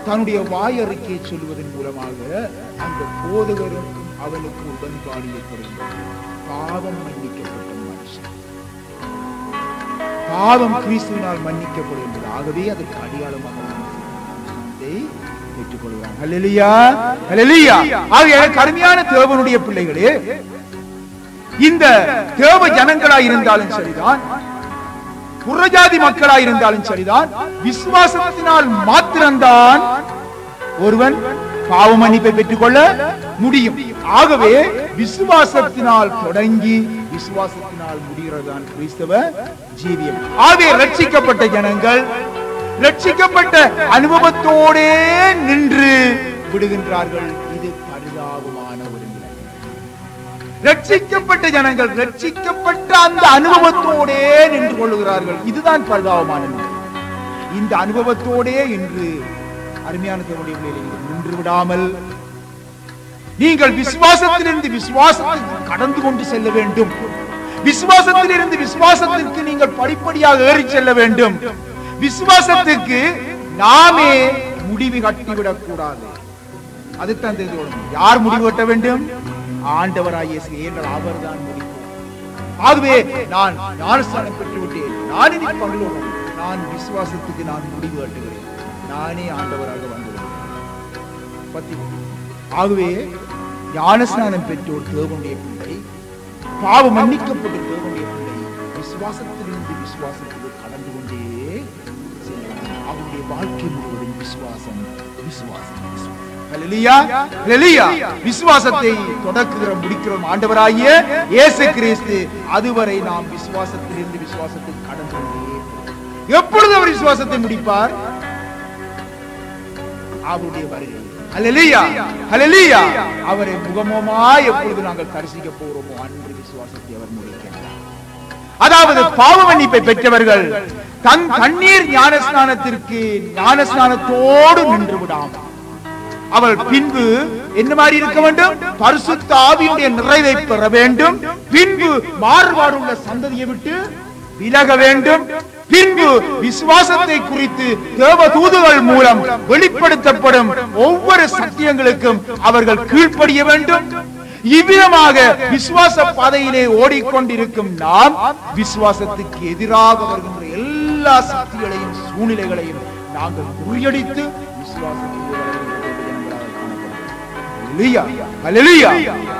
தன்னுடைய வாயறிக்கையை சொல்வதன் மூலமாக அந்த போதகருக்கும் அவனுக்கு உடன்பாடு ஏற்படுகிறது. பாவம் மன்னிக்கப்பட்ட மனுஷன், பாவம் கிறிஸ்துவினால் மன்னிக்கப்படுகிறது. ஆகவே அதற்கு அடையாளமாக பெற்றுக் கொள்கிறான். ஹல்லேலூயா, ஹல்லேலூயா. ஆகவே கருமையான தேவனுடைய பிள்ளைகளே, இந்த தேவ ஜனங்களாய் இருந்தாலும் சரிதான், புறஜாதி மக்களாய் இருந்தாலும் சரிதான், விசுவாசத்தினால் மாத்திரம்தான் ஒருவன் பாவ மன்னிப்பை பெற்றுக் கொள்ள முடியும். ஆகவே விசுவாசத்தினால் தொடங்கி விசுவாசத்தினால் முடிகிறதான் கிறிஸ்தவ ஜீவியம். ஆகவே ரட்சிக்கப்பட்ட ஜனங்கள் ரட்சிக்கப்பட்ட அனுபவத்தோடே நின்று விடுகின்றார்கள். இது பரிதாபமான ஒரு நிலை. ரட்சிக்கப்பட்ட ஜனங்கள் ரட்சிக்கப்பட்ட அந்த அனுபவத்தோடே நின்று கொள்ளுகிறார்கள். இதுதான் பரிதாபமான நிலை. இந்த அனுபவத்தோடே இன்று அருமையான தேவனுடைய பிள்ளைகளை நின்று விடாமல் நீங்கள் விசுவாசத்திலிருந்து விசுவாசத்திற்கு கடந்து கொண்டு செல்ல வேண்டும். விசுவாசத்திலிருந்து விசுவாசத்திற்கு நீங்கள் படிப்படியாக ஏறி செல்ல வேண்டும். விசுவாசத்துக்கு நாமே முடிவு கட்டிவிடக் கூடாது. அதுதான் தெரிந்து கொள்ளணும். யார் முடிவு கட்ட வேண்டும்? ஆண்டவராகிய இயேசு. ஏனென்றால் அவர்தான் முடிவு. ஆகவே நான் ஞானஸ்நானம் பெற்றுவிட்டேன், நான் இனி பரலோகம், நான் விசுவாசத்துக்கு நான் முடிவு கட்டுகிறேன், நானே ஆண்டவராக வந்துள்ளேன். ஆகவே ஞானஸ்நானம் பெற்றோர் தேவனுடைய பிள்ளை, பாவ மன்னிக்கப்பட்ட தேவனுடைய பிள்ளை விசுவாசத்திலிருந்து விசுவாசத்துக்கு கடந்து கொண்டே செல்கிறார். அவருடைய வாழ்க்கை முழுவதும் விசுவாசம், விசுவாசம், விசுவாசம். ஹல்லேலூயா, ஹல்லேலூயா. விசுவாசத்தை தொடக்குகிற முடிக்கிறோம் ஆண்டவராகிய இயேசு கிறிஸ்து. அதுவரை நாம் விசுவாசத்திலிருந்து விசுவாசத்துக்கு கடந்து கொண்டே எப்பொழுது அவர் விசுவாசத்தை முடிப்பார்? அவருடைய வருகை. ஹல்லேலூயா, ஹல்லேலூயா. அவரை முகமுகமாய் எப்பொழுது நாங்கள் தரிசிக்க போகிறோமோ அன்று விசுவாசத்தை அவர் முடிக்கின்றார். அதாவது பாவ மன்னிப்பை பெற்றவர்கள் தன் கண்ணீர் ஞானஸ்நானத்திற்கு ஞானஸ்நானத்தோடு நின்று விடாமல் அவள் பின்பு என்ன மாதிரி இருக்க வேண்டும்? பரிசுத்த ஆவியுடைய நிறைவை பெற வேண்டும். பின்பு மாறுபாடுள்ள சந்ததியை விட்டு விலக வேண்டும். பின்பு விசுவாசத்தை குறித்து தேவதூதர்கள் மூலம் வெளிப்படுத்தப்படும் ஒவ்வொரு சத்தியங்களுக்கும் அவர்கள் கீழ்ப்படிய வேண்டும். இவ்விதமாக விசுவாச பாதையிலே ஓடிக்கொண்டிருக்கும் நாம் விசுவாசத்துக்கு எதிராக வருகின்ற எல்லா சக்திகளையும் சூழ்நிலைகளையும் நாங்கள் முறியடித்து விசுவாசத்தை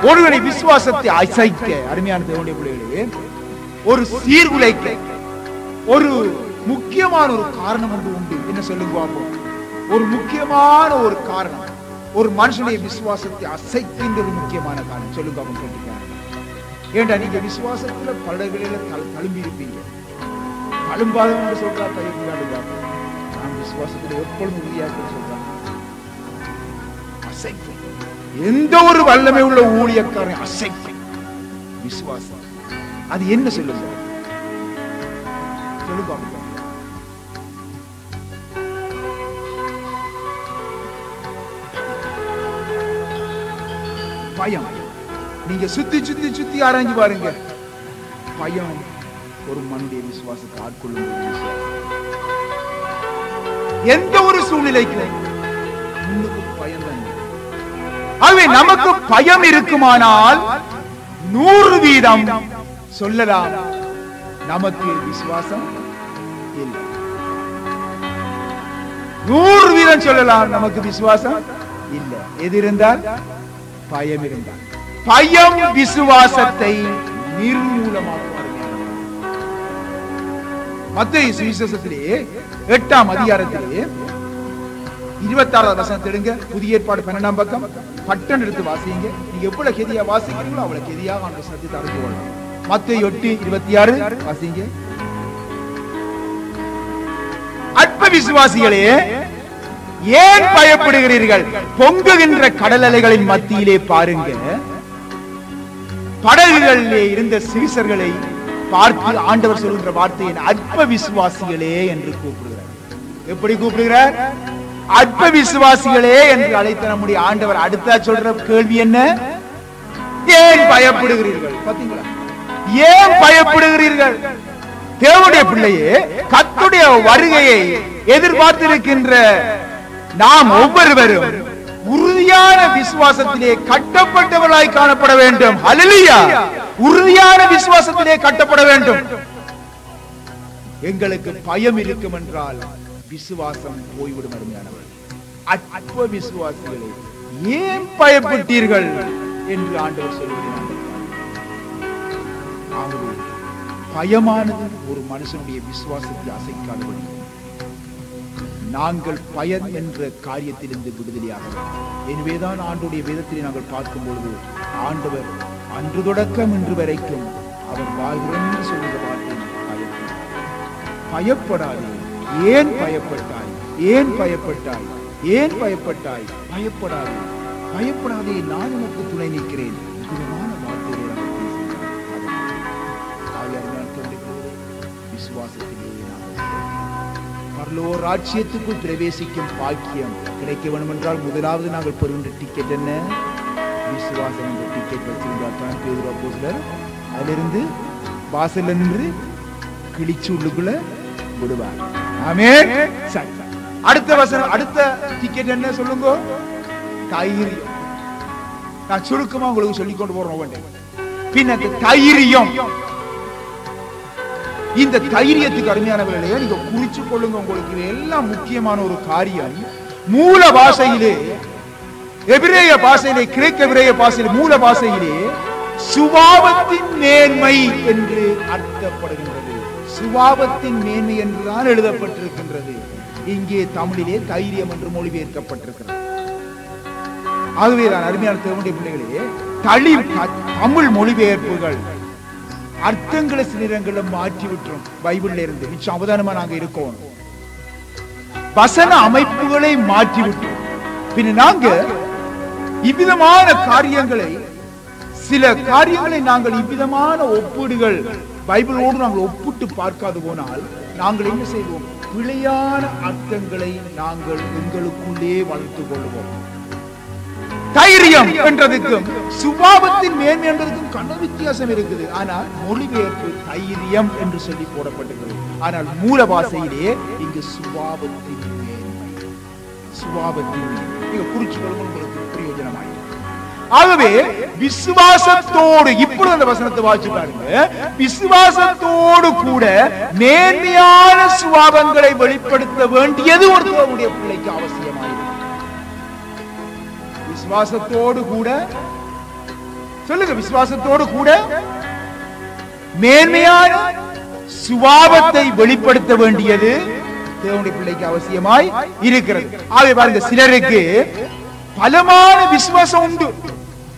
ஒருவனை விசுவாசத்தை அசைக்க, அருமையான தேவனுடைய பிள்ளைகளே, ஒரு சீர்குலைக்க ஒரு முக்கியமான ஒரு காரணம் ஒன்று உண்டு. என்ன சொல்லுங்க பார்ப்போம். ஒரு முக்கியமான ஒரு காரணம், ஒரு மனுஷனுடைய விசுவாசத்தை அசைக்கின்ற ஒரு முக்கியமான காரணம் சொல்லுங்க பார்ப்போம். ஏண்டா நீங்க விசுவாசத்துல பலகையில தழும்பி இருப்பீங்க. தழும்பாதவன் என்று சொல்றா கையாண்டு நான் விசுவாசத்துல எப்பொழுதும் உறுதியாக சொல்றேன். அசைக்கும் எந்த ஒரு வல்லமை உள்ள ஊழியக்காரன் அசைக்கும் விசுவாசம். அது என்ன சொல்லுங்க சொல்லுங்க. பயம். நீங்க சுத்தி சுத்தி சுத்தி ஆராய்ஞ்சு பாருங்க. பயம் ஒரு மனுடைய விசுவாசத்தை ஆட்கொள்ளும். எந்த ஒரு சூழ்நிலைக்கு முன்னுக்கு பயம் தான். ஆகவே நமக்கு பயம் இருக்குமானால் 100% சொல்லலாம் நமக்கு விசுவாசம் இல்லை. 100% சொல்லலாம் நமக்கு விசுவாசம் இல்லை. எது இருந்தால்? பயம் இருந்தால். பயம் விசுவாசத்தை நிர்மூலமாக்குவார். மத்தேயு சுவிசேஷத்திலே 8ஆம் அதிகாரத்திலே 26ஆம் வசனத்தை எடுங்க. புதிய ஏற்பாடு 12ஆம் பக்கம் பட்டன் எடுத்து வாசிங்க. நீங்க எவ்வளவு கெதியா வாசிக்கிறீங்களோ அவ்வளவு கெதியாக அந்த சத்தியத்தை அறிந்து கொள்ளலாம். மத்தேயு 8:26 வாசிங்க. அற்ப விசுவாசிகளே, ஏன் பயப்படுகிறீர்கள்? பொங்குகின்ற கடல் அலைகளின் மத்தியிலே பாருங்க, படகுகளிலே இருந்த சீசர்களை பார்த்து ஆண்டவர் சொல்கின்ற வார்த்தையின் அற்ப விசுவாசிகளே என்று கூப்பிடுகிறார். எப்படி கூப்பிடுகிறார்? அற்ப விசுவாசிகளே என்று அழைத்த நம்முடைய ஆண்டவர் அடுத்த சொல்ற கேள்வி என்ன? ஏன் பயப்படுகிறீர்கள்? பாத்தீங்களா? ஏன் பயப்படுகிறீர்கள்? தேவனுடைய பிள்ளையே, கர்த்தருடைய வருகையை எதிர்பார்த்திருக்கின்ற நாம் ஒவ்வொருவரும் உறுதியான விசுவாசத்திலே கட்டப்பட்டவர்களாய் காணப்பட வேண்டும். ஹல்லேலூயா! உறுதியான விசுவாசத்திலே கட்டப்பட வேண்டும். எங்களுக்கு பயம் இருக்கும் என்றால் விசுவாசம் போய்விடும். அருமையானவர், அற்ப விசுவாசிகளே, ஏன் பயப்பட்டீர்கள் என்று ஆண்டவர் சொல்கிறார். பயமானது ஒரு மனுஷனுடைய விசுவாசத்தை அசைக்காதபடி நாங்கள் பயன் என்ற காரியத்திலிருந்து விடுதலையாக. எனவேதான் ஆண்டவருடைய வேதத்திலே நாங்கள் பார்க்கும் பொழுது ஆண்டவர் அன்று தொடக்கம் இன்று வரைக்கும் அவர் வாழ்கிறேன் சொல்கிற வார்த்தை பயப்படாதே. ஏன் பயப்பட்டாய்? ஏன் பயப்பட்டாய்? ஏன் பயப்பட்டாய்? பயப்படாதே, பயப்படாதே, நான் உனக்கு துணை நிற்கிறேன். பரலோக ராஜ்யத்துக்குள் பிரவேசிக்கும் பாக்கியம் கிடைக்க வேண்டும் என்றால் முதலாவது நாங்கள் பெறுகின்ற டிக்கெட் என்ன? விசுவாசம் என்ற டிக்கெட் வச்சிருந்தாத்தான் பேதுரு அப்போஸ்தலர் அதிலிருந்து வாசல்ல நின்று கிழிச்சு உள்ளுக்குள்ள விடுவார். ஆமென். அடுத்த வசனம், அடுத்த டிக்கெட் என்ன சொல்லுங்க? தைரியம். நான் சுருக்கமா உங்களுக்கு சொல்லிக் கொண்டு போறோம். பின்ன தைரியம். இந்த தைரியத்துக்கு அருமையானவர்களே நீங்க குறிச்சு கொள்ளுங்க. உங்களுக்கு எல்லாம் முக்கியமான ஒரு காரியம். மூல பாஷையிலே, எபிரேய பாஷையிலே, கிரேக்க எபிரேய பாஷையிலே, மூல பாஷையிலே சுபாவத்தின் மேன்மை என்று அர்த்தப்படுகின்றது. சுபாவத்தின் மேன்மை என்றுதான் எழுதப்பட்டிருக்கின்றது. இங்கே தமிழிலே தைரியம் என்று மொழிபெயர்க்கப்பட்டிருக்கிறது. ஆகவேதான் அருமையான தேவனுடைய பிள்ளைகளே, தமிழ் மொழிபெயர்ப்புகள் அர்த்தங்களை சில நேரங்களில் மாற்றி விட்டுரும். பைபிள்ல இருந்து மிச்சம் அவதானமா நாங்க இருக்கோம். வசன அமைப்புகளை மாற்றி விட்டோம். பின்ன நாங்க இவ்விதமான காரியங்களை, சில காரியங்களை நாங்கள் இவ்விதமான ஒப்பீடுகள் பைபிளோடு நாங்கள் ஒப்பிட்டு பார்க்காது போனால் நாங்கள் என்ன செய்வோம்? பிழையான அர்த்தங்களை நாங்கள் எங்களுக்குள்ளே வளர்த்துக் கொள்வோம். தைரியம் என்றதுக்கும் சுபாவத்தின் மேன்மை என்றதுக்கும் கண்ண வித்தியாசம் இருக்குது. ஆனால் மொழிபெயர்ப்பு தைரியம் என்று சொல்லி போடப்பட்டிருக்கிறது. ஆனால் மூல பாஷையிலே இங்கு சுபாவத்தின் மேன்மை, சுபாவத்தின் நீங்க குறிச்சு கொள்ளும் பிரயோஜனமாய். ஆகவே விசுவாசத்தோடு, இப்பொழுது அந்த வசனத்தை வாசிச்சு பாருங்க, விசுவாசத்தோடு கூட மேன்மையான சுபாவங்களை வெளிப்படுத்த வேண்டியது ஒருத்தருடைய பிள்ளைக்கு அவசியமாயிருக்கு. விசுவாசத்தோடு கூட சொல்லுங்க, விசுவாசத்தோடு கூட மேன்மையான சுபாவத்தை வெளிப்படுத்த வேண்டியது தேவனுடைய பிள்ளைக்கு அவசியமாய் இருக்கிறது. ஆகவே பாருங்க, சிலருக்கு பலமான விசுவாசம் உண்டு,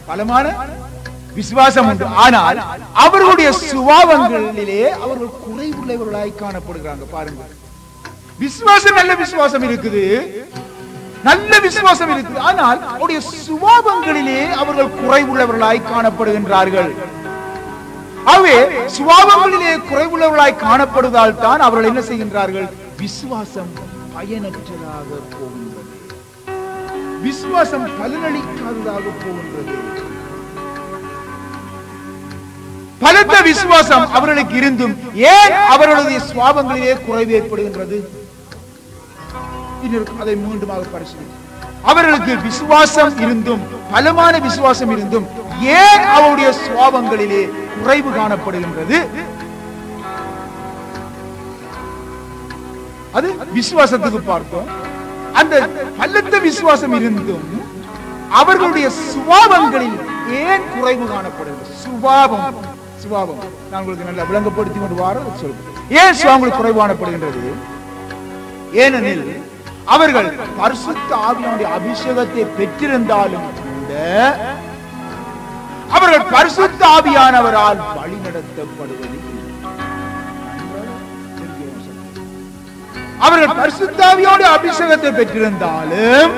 பலமான விசுவாசம் உண்டு. ஆனால் அவர்களுடைய சுபாவங்களிலே அவர்கள் குறைவுள்ளவர்களாய் காணப்படுகிறாங்க. பாருங்க, விசுவாசம் நல்ல விசுவாசம் இருக்குது, நல்ல விசுவாசம் இருக்குது. ஆனால் அவருடைய சுபாவங்களிலே அவர்கள் குறைவுள்ளவர்களாய் காணப்படுகின்றார்கள். ஆகவே சுபாவங்களிலே குறைவுள்ளவர்களாய் காணப்படுவதால் தான் அவர்கள் என்ன செய்கின்றார்கள்? விசுவாசம் பயனற்றதாக போகின்றது, விசுவாசம் பலனளிக்காததாக போகின்றது. பலத்த விசுவாசம் அவர்களுக்கு இருந்தும் ஏன் அவர்களுடைய சுபாவங்களிலே குறைவு ஏற்படுகின்றது? அதை மீண்டுமாக பரிசீலிக்க, அவர்களுக்கு விசுவாசம் இருந்தும், பலமான விசுவாசம் இருந்தும் ஏன் அவருடைய சுபாவங்களிலே குறைவு காணப்படுகின்றது? அது விசுவாசத்துக்கு பார்த்தோம். அந்த பலத்த விசுவாசம் இருந்தும் அவர்களுடைய சுபாவங்களில் ஏன் குறைவு காணப்படுகிறது? சுபாவம், சுபாவம் நான் உங்களுக்கு நல்லா விளங்கப்படுத்தி கொண்டு வார சொல்றேன். ஏன் சுபாவங்கள் குறைவு காணப்படுகின்றது? ஏனெனில் அவர்கள் பரிசுத்த ஆவியானுடைய அபிஷேகத்தை பெற்றிருந்தாலும் கூட அவர்கள் பரிசுத்த ஆவியானவரால் வழி நடத்தப்படுவது. அவர்கள் பரிசுத்த ஆவியானுடைய அபிஷேகத்தை பெற்றிருந்தாலும்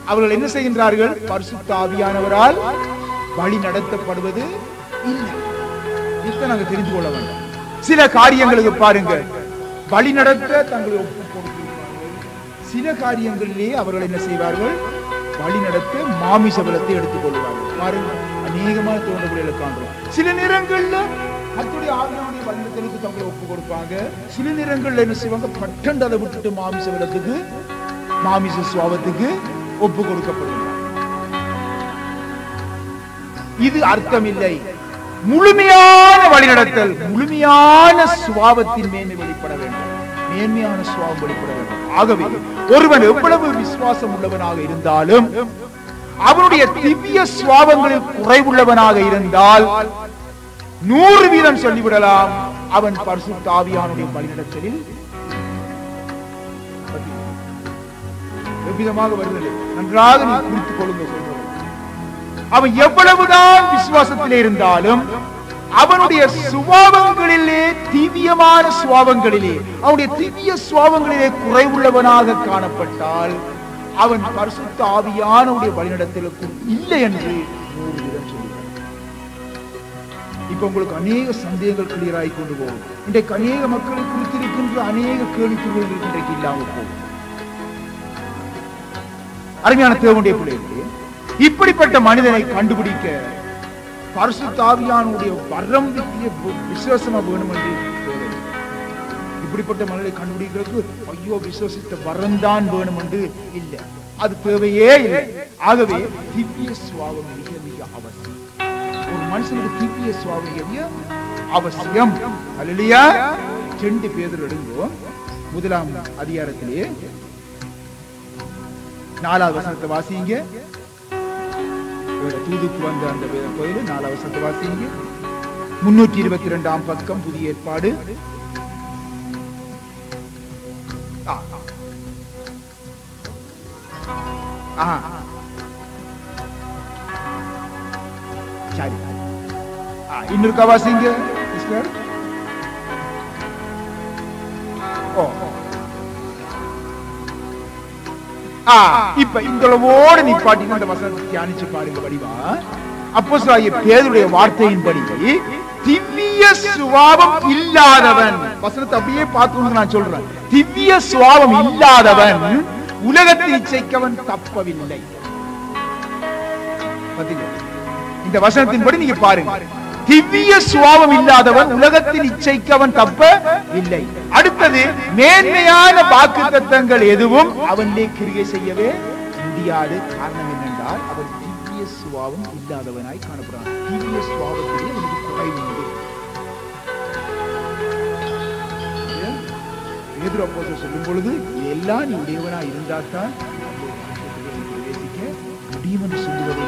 அவர்கள் என்ன செய்கின்றார்கள்? பரிசுத்த ஆவியானவரால் வழி நடத்தப்படுவது இல்லை. இதை நாங்க தெரிந்து கொள்ள வேண்டும். சில காரியங்களுக்கு பாருங்க, வழி நடத்த தங்களை ஒப்புக் கொடுக்கிறார்கள். சில காரியங்களிலே அவர்கள் என்ன செய்வார்கள்? வழி நடத்த மாமிச பலத்தை எடுத்துக் கொள்வார்கள். பாருங்க, அநேகமான தோன்றல்களை காண்றோம். சில நேரங்கள்ல அத்துடைய ஆவியானுடைய வழிநடத்தலுக்கு தங்களை ஒப்பு கொடுப்பாங்க. சில நேரங்கள்ல என்ன செய்வாங்க? பட்டண்டு அதை விட்டுட்டு மாமிச பலத்துக்கு, மாமிச சுபாவத்துக்கு ஒப்பு கொடுக்கப்படுகிறார். இது அர்த்தம் இல்லை. முழுமையான வழிநடத்தல், முழுமையான சுபாவத்தின் மேன்மை வெளிப்பட வேண்டும், மேன்மையான சுபாவம் வெளிப்பட வேண்டும். ஆகவே ஒருவன் எவ்வளவு விசுவாசம் உள்ளவனாக இருந்தாலும் அவனுடைய திவ்ய சுபாவங்களில் குறைவுள்ளவனாக இருந்தால் 100% சொல்லிவிடலாம், அவன் பரிசுத்த ஆவியானுடைய வழிநடத்தலில் எவ்விதமாக வருவதில்லை. நன்றாக நீ குறித்துக் கொள்ளுங்க சொல்றது. அவன் எவ்வளவுதான் விசுவாசத்திலே இருந்தாலும் அவனுடைய சுபாவங்களிலே, திவ்யமான சுபாவங்களிலே, அவனுடைய திவ்ய சுபாவங்களிலே குறைவுள்ளவனாக காணப்பட்டால் அவன் பரிசுத்த ஆவியானுடைய வழிநடத்தலுக்கும் இல்லை என்று 100% சொல்கிறார். இப்ப உங்களுக்கு அநேக சந்தேகங்கள் கிளியராகி கொண்டு போகும். இன்றைக்கு அநேக மக்களை குறித்திருக்கின்ற அநேக கேள்விக்குறிகள் இன்றைக்கு இல்லாமல் போகும். அருமையான தேவனுடைய பிள்ளைகளே, இப்படிப்பட்ட மனிதனை கண்டுபிடிக்க பரிசுத்த ஆவியானுடைய வரம் விசுவாசமா வேணும் என்று இப்படிப்பட்ட மனிதனை கண்டுபிடிக்கிறதுக்கு ஐயோ விசுவாசித்த வரம் தான் வேணும் என்று இல்லை, அது தேவையே இல்லை. ஆகவே திவ்ய சுபாவம் மிக மிக அவசியம். ஒரு மனுஷனுக்கு திவ்ய சுபாவம் மிக அவசியம். அல்லேலூயா. 2 பேதுரு எடுங்கோ, 1ஆம் அதிகாரத்திலே 4வது வசனத்தை வாசிங்க. தூதுக்கு வந்த அந்த கோயில் 4வது வசனத்தை வாசிங்க. 322ஆம் பக்கம், புதிய ஏற்பாடு. இன்னொரு வாசிங்க. சிஸ்டர்? இப்ப இந்தளவோடு நிப்பாட்டி அந்த வசனத்தை தியானிச்சு பாருங்க வடிவா. அப்போஸ்தலனாகிய பேதுருடைய வார்த்தையின்படி திவ்ய சுபாவம் இல்லாதவன், வசனத்தை அப்படியே பார்த்து நான் சொல்றேன், திவ்ய சுபாவம் இல்லாதவன் உலகத்தில் இச்சைக்கவன் தப்பவில்லை. இந்த வசனத்தின்படி நீங்க பாருங்க, திவ்ய சுபாவம் இல்லாதவன் உலகத்தில் இச்சைக்கவன் தப்ப இல்லை. அடுத்தது, மேன்மையான வாக்குத்தத்தங்கள் எதுவும் அவனிலே கிரியை செய்யவே முடியாது. காரணம் என்னென்றால் அவன் திவ்ய சுபாவம் இல்லாதவனாய் காணப்படுறான். திவ்ய சுபாவத்திலே அவனுக்கு குறைவு உண்டு. பேதுரு அப்போஸ்தலன் சொல்லும் பொழுது எல்லாம் நீ உடையவனா இருந்தால்தான் முடியும் சொல்லுவதை.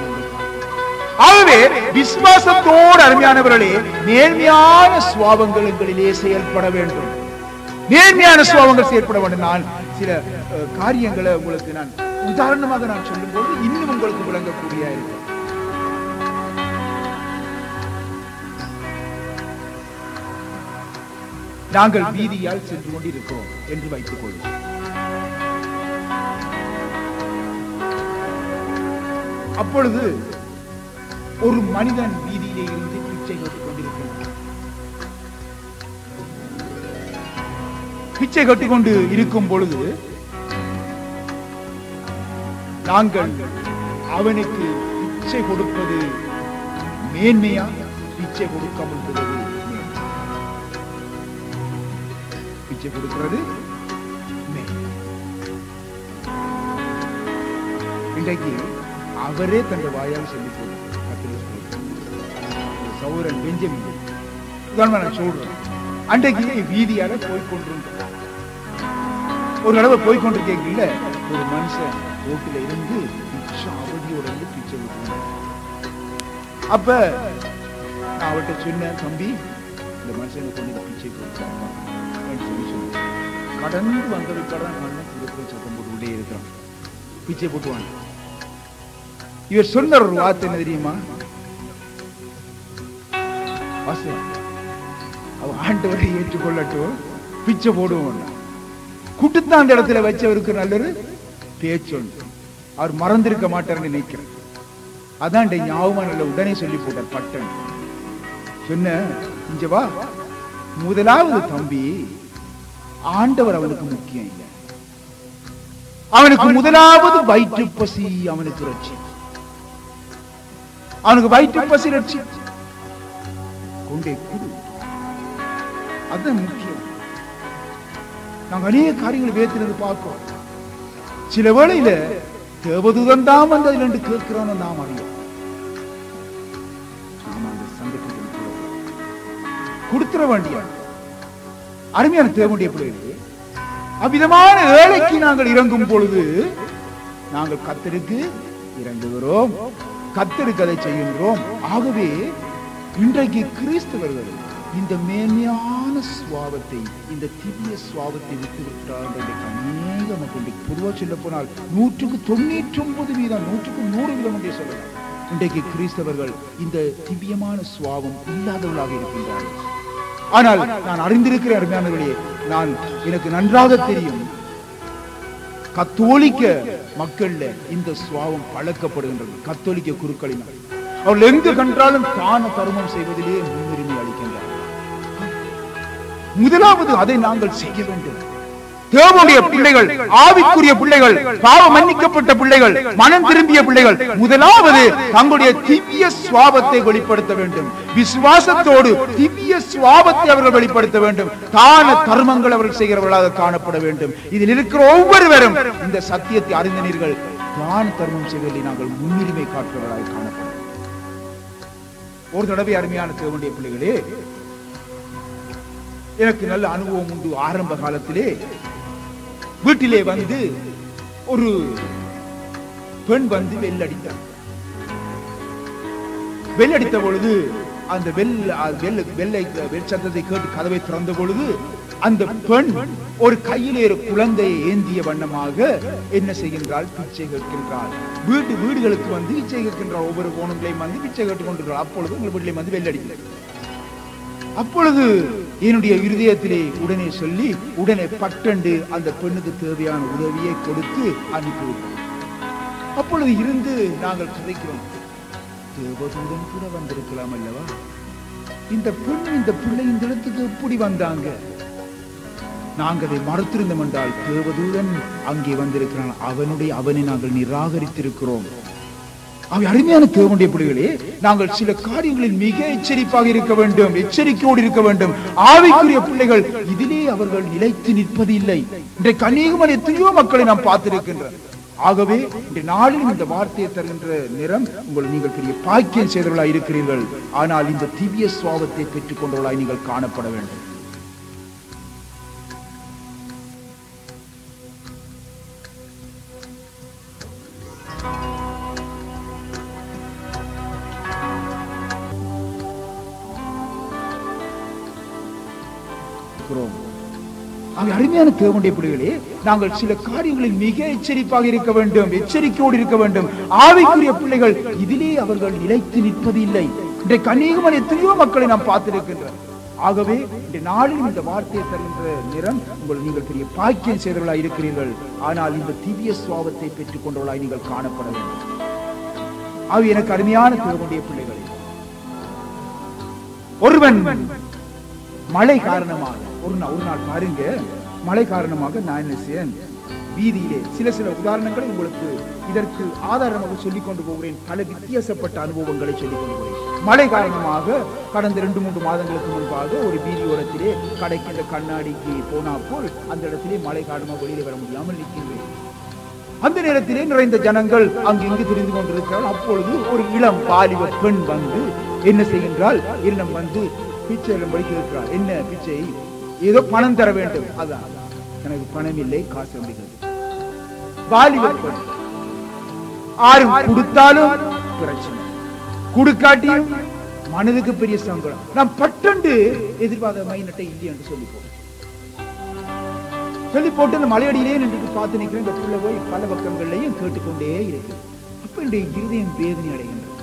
ஆகவே விசுவாசத்தோடு அருமையானவர்களே, நேர்மையான சுபாவங்களிலே செயல்பட வேண்டும். நேர்மையான சுபாவங்கள் செயல்பட வேண்டும். நான் சில காரியங்களை உங்களுக்கு நான் உதாரணமாக நான் சொல்லும் போது இன்னும் உங்களுக்கு விளங்கக்கூடிய இருக்கும். நாங்கள் வீதியால் சென்று கொண்டிருக்கிறோம் என்று வைத்துக் கொள்வோம். அப்பொழுது ஒரு மனிதன் வீதியிலே இருந்து பிச்சை கட்டிக் கொண்டிருக்கிறார். பிச்சை கட்டிக்கொண்டு இருக்கும் பொழுது நாங்கள் அவனுக்கு பிச்சை கொடுப்பது மேன்மையா, பிச்சை கொடுக்காமல் விடுவது மேன்மை? பிச்சை கொடுக்கிறது இன்றைக்கு அவரே தன் வாயால் சொல்லிக் சௌரன் பெஞ்சமின் நான் சொல்றேன். அன்றைக்கு வீதியால போய்கொண்டிருந்த ஒரு தடவை போய்கொண்டிருக்கீங்கல்ல, ஒரு மனுஷன் ரோட்டில இருந்து அவதியோட இருந்து பிச்சை கொடுத்தாங்க. அப்ப நான் அவர்கிட்ட சொன்னேன், தம்பி இந்த மனுஷனை கொண்டு பிச்சை கொடுத்தாங்க சொல்லி சொன்னேன். கடந்து வந்ததுக்காரன் சத்தம் போட்டு இருக்கிறான், பிச்சை போட்டுவாங்க. இவர் சொன்ன ஒரு வார்த்தை என்ன தெரியுமா? அவன் ஆண்டவரை ஏற்றுக்கொள்ளட்டும், பிச்சை போடுவோம். குட்டுத்தான் அந்த இடத்துல வச்சவருக்கு நல்லொரு பேச்சு. அவர் மறந்திருக்க மாட்டார்னு நினைக்கிறேன். அதான் ஞாபகம் நல்ல உடனே சொல்லி போட்டார். பட்டன் சொன்ன, இங்க வா, முதலாவது தம்பி, ஆண்டவர் அவனுக்கு முக்கியம் இல்லை. அவனுக்கு முதலாவது வயிற்று பசி அவனுக்கு ரட்சி. அவனுக்கு வயிற்று பசி ரட்சி கொண்டே கொடு, அதுதான் முக்கியம். நாங்கள் அநேக காரியங்களை வேத்தினது பார்க்கிறோம். சில வேளையில தேவதூதன் தான் வந்து அதுல இருந்து கேட்கிறான்னு நாம் அறியோம். நாம அந்த சந்தர்ப்பத்தில் கொடுத்துட வேண்டிய அருமையான தேவனுடைய பிள்ளைகளே, அவ்விதமான ஏழைக்கு நாங்கள் இறங்கும் பொழுது நாங்கள் கர்த்தருக்கு இறங்குகிறோம், கர்த்தருக்கு அதை செய்கின்றோம். ஆகவே இன்றைக்கு கிறிஸ்தவர்கள் இந்த மேன்மையான சுவாபத்தை, இந்த திவ்ய சுவாபத்தை விட்டுவிட்டால் அநேக மக்கள், பொதுவாக சொல்ல போனால் 99% 100% என்றே சொல்லலாம், இன்றைக்கு கிறிஸ்தவர்கள் இந்த திவ்யமான சுவாபம் இல்லாதவர்களாக இருக்கின்றார்கள். ஆனால் நான் அறிந்திருக்கிற அருமையானவர்களே, எனக்கு நன்றாக தெரியும், கத்தோலிக்க மக்கள்ல இந்த சுவாபம் பழக்கப்படுகின்றது. கத்தோலிக்க குருக்களினால் அவர்கள் எங்கு கண்டாலும் தான தர்மம் செய்வதிலே முன்னுரிமை அளிக்கின்றார். முதலாவது அதை நாங்கள் செய்ய வேண்டும். தேவனுடைய பிள்ளைகள், ஆவிக்குரிய பிள்ளைகள், பாவ மன்னிக்கப்பட்ட பிள்ளைகள், மனம் திரும்பிய பிள்ளைகள் முதலாவது தங்களுடைய திவ்ய சுவாபத்தை வெளிப்படுத்த வேண்டும். விசுவாசத்தோடு திவ்ய சுவாபத்தை அவர்கள் வெளிப்படுத்த வேண்டும். தான தர்மங்கள் அவர்கள் செய்கிறவர்களாக காணப்பட வேண்டும். இதில் இருக்கிற ஒவ்வொருவரும் இந்த சத்தியத்தை அறிந்தனீர்கள். தான தர்மம் செய்வதில் நாங்கள் முன்னுரிமை காட்டுபவர்களாக காணப்படும். ஒரு தடவை அருமையான தேவனுடைய பிள்ளைகளே, எனக்கு நல்ல அனுபவம் உண்டு. ஆரம்ப காலத்திலே வீட்டிலே வந்து ஒரு பெண் வந்து வெள்ளடித்தார். வெள்ளடித்த பொழுது அந்த வெள்ளை சத்தத்தை கேட்டு கதவை திறந்த பொழுது அந்த பெண் ஒரு கையிலே ஒரு குழந்தையை ஏந்திய வண்ணமாக என்ன செய்கின்றாள்? பிச்சை கேட்கின்றாள். வீடுகளுக்கு வந்து பிச்சை கேட்கின்றாள். ஒவ்வொரு கோணங்களையும் வந்து பிச்சை கேட்டுக் கொண்டிருக்கிறாள். அப்பொழுது உங்கள் வீட்டிலே வந்து வெள்ளடிக்கிறார். அப்பொழுது என்னுடைய இருதயத்திலே உடனே சொல்லி உடனே பட்டண்டு அந்த பெண்ணுக்கு தேவையான உதவியை கொடுத்து அனுப்பிவிட்டோம். அப்பொழுது இருந்து நாங்கள் கதைக்கிறோம், தேவதூதன் கூட வந்திருக்கலாம் அல்லவா, இந்த பெண் இந்த பிள்ளை இந்த இடத்துக்கு எப்படி வந்தாங்க? நாங்கள் அதை மறுத்திருந்தோம் என்றால் தேவதூதன் அங்கே வந்திருக்கிறான், அவனை நாங்கள் நிராகரித்திருக்கிறோம். அவை அருமையான தேவனுடைய பிள்ளைகளே, நாங்கள் சில காரியங்களில் மிக எச்சரிப்பாக இருக்க வேண்டும், எச்சரிக்கையோடு இருக்க வேண்டும். ஆவிக்குரிய பிள்ளைகள் இதிலே அவர்கள் நிலைத்து நிற்பதில்லை. இன்றைக்கு அநேகமான எத்தனையோ மக்களை நாம் பார்த்திருக்கின்றோம். ஆகவே இந்த நாளில் இந்த வார்த்தையை தருகின்ற நேரம் நீங்கள் பெரிய பாக்கியம் செய்தவர்களாய் இருக்கிறீர்கள். ஆனால் இந்த திவ்ய சுவாபத்தை பெற்றுக் கொண்டவர்களாய் நீங்கள் காணப்பட வேண்டும். அருமையான தேவனுடைய பிள்ளைகளே, நாங்கள் சில காரியங்களில் மிக எச்சரிப்பாக இருக்க வேண்டும், எச்சரிக்கையோடு இருக்க வேண்டும். ஆவிக்குரிய பிள்ளைகள் இதிலே அவர்கள் நிலைத்து நிற்பதில்லை. இன்றைக்கு அநேகமான எத்தனையோ மக்களை நாம் பார்த்திருக்கின்றோம். ஆகவே இந்த நாளில் இந்த வார்த்தையை தருகின்ற நேரம் நீங்கள் பெரிய பாக்கியம் செய்தவர்களாய் இருக்கிறீர்கள். ஆனால் இந்த திவ்ய சுவாபத்தை பெற்றுக் கொண்டவர்களாய் நீங்கள் காணப்பட வேண்டும். ஆக எனக்கு அருமையான தேவனுடைய பிள்ளைகளே, ஒருவன் மழை காரணமாக ஒரு நாள் பாருங்க, மழை காரணமாக நான் என்ன செய்யேன், வீதியிலே சில உதாரணங்களை உங்களுக்கு இதற்கு ஆதாரமாக சொல்லிக் கொண்டு போகிறேன். பல வித்தியாசப்பட்ட அனுபவங்களை சொல்லிக் கொண்டு போகிறேன். மழை காரணமாக கடந்த 2-3 மாதங்களுக்கு முன்பாக ஒரு வீதியோரத்திலே கடைக்கின்ற கண்ணாடிக்கு போனா போல் அந்த இடத்திலே மழை காரணமாக வெளியே வர முடியாமல் நிற்கின்றேன். அந்த நேரத்திலே நிறைந்த ஜனங்கள் அங்கு இங்கு தெரிந்து கொண்டிருக்கிறார். அப்பொழுது ஒரு இளம் வாலிப பெண் வந்து என்ன செய்கின்றால், என்னிடம் வந்து பிச்சை படிக்கிறார். என்ன பிச்சை? ஏதோ பணம் தர வேண்டும். அதான், எனக்கு பணம் இல்லை, காசு அப்படிங்கிறது. வாலிப பெண், ஆரும் கொடுத்தாலும் பிரச்சனை, கொடுக்காட்டியும் மனதுக்கு பெரிய சங்கடம். நாம் பட்டண்டு எதிர்பார்த்த மைனட்டை இல்லை என்று சொல்லி போட்டு அந்த மலையடியிலே நின்று பார்த்து நிற்கிறேன். இந்த புள்ள போய் பல பக்கங்கள்லையும் கேட்டுக்கொண்டே இருக்கு. அப்ப என்னுடைய இருதயம் வேதனை அடைகின்றது.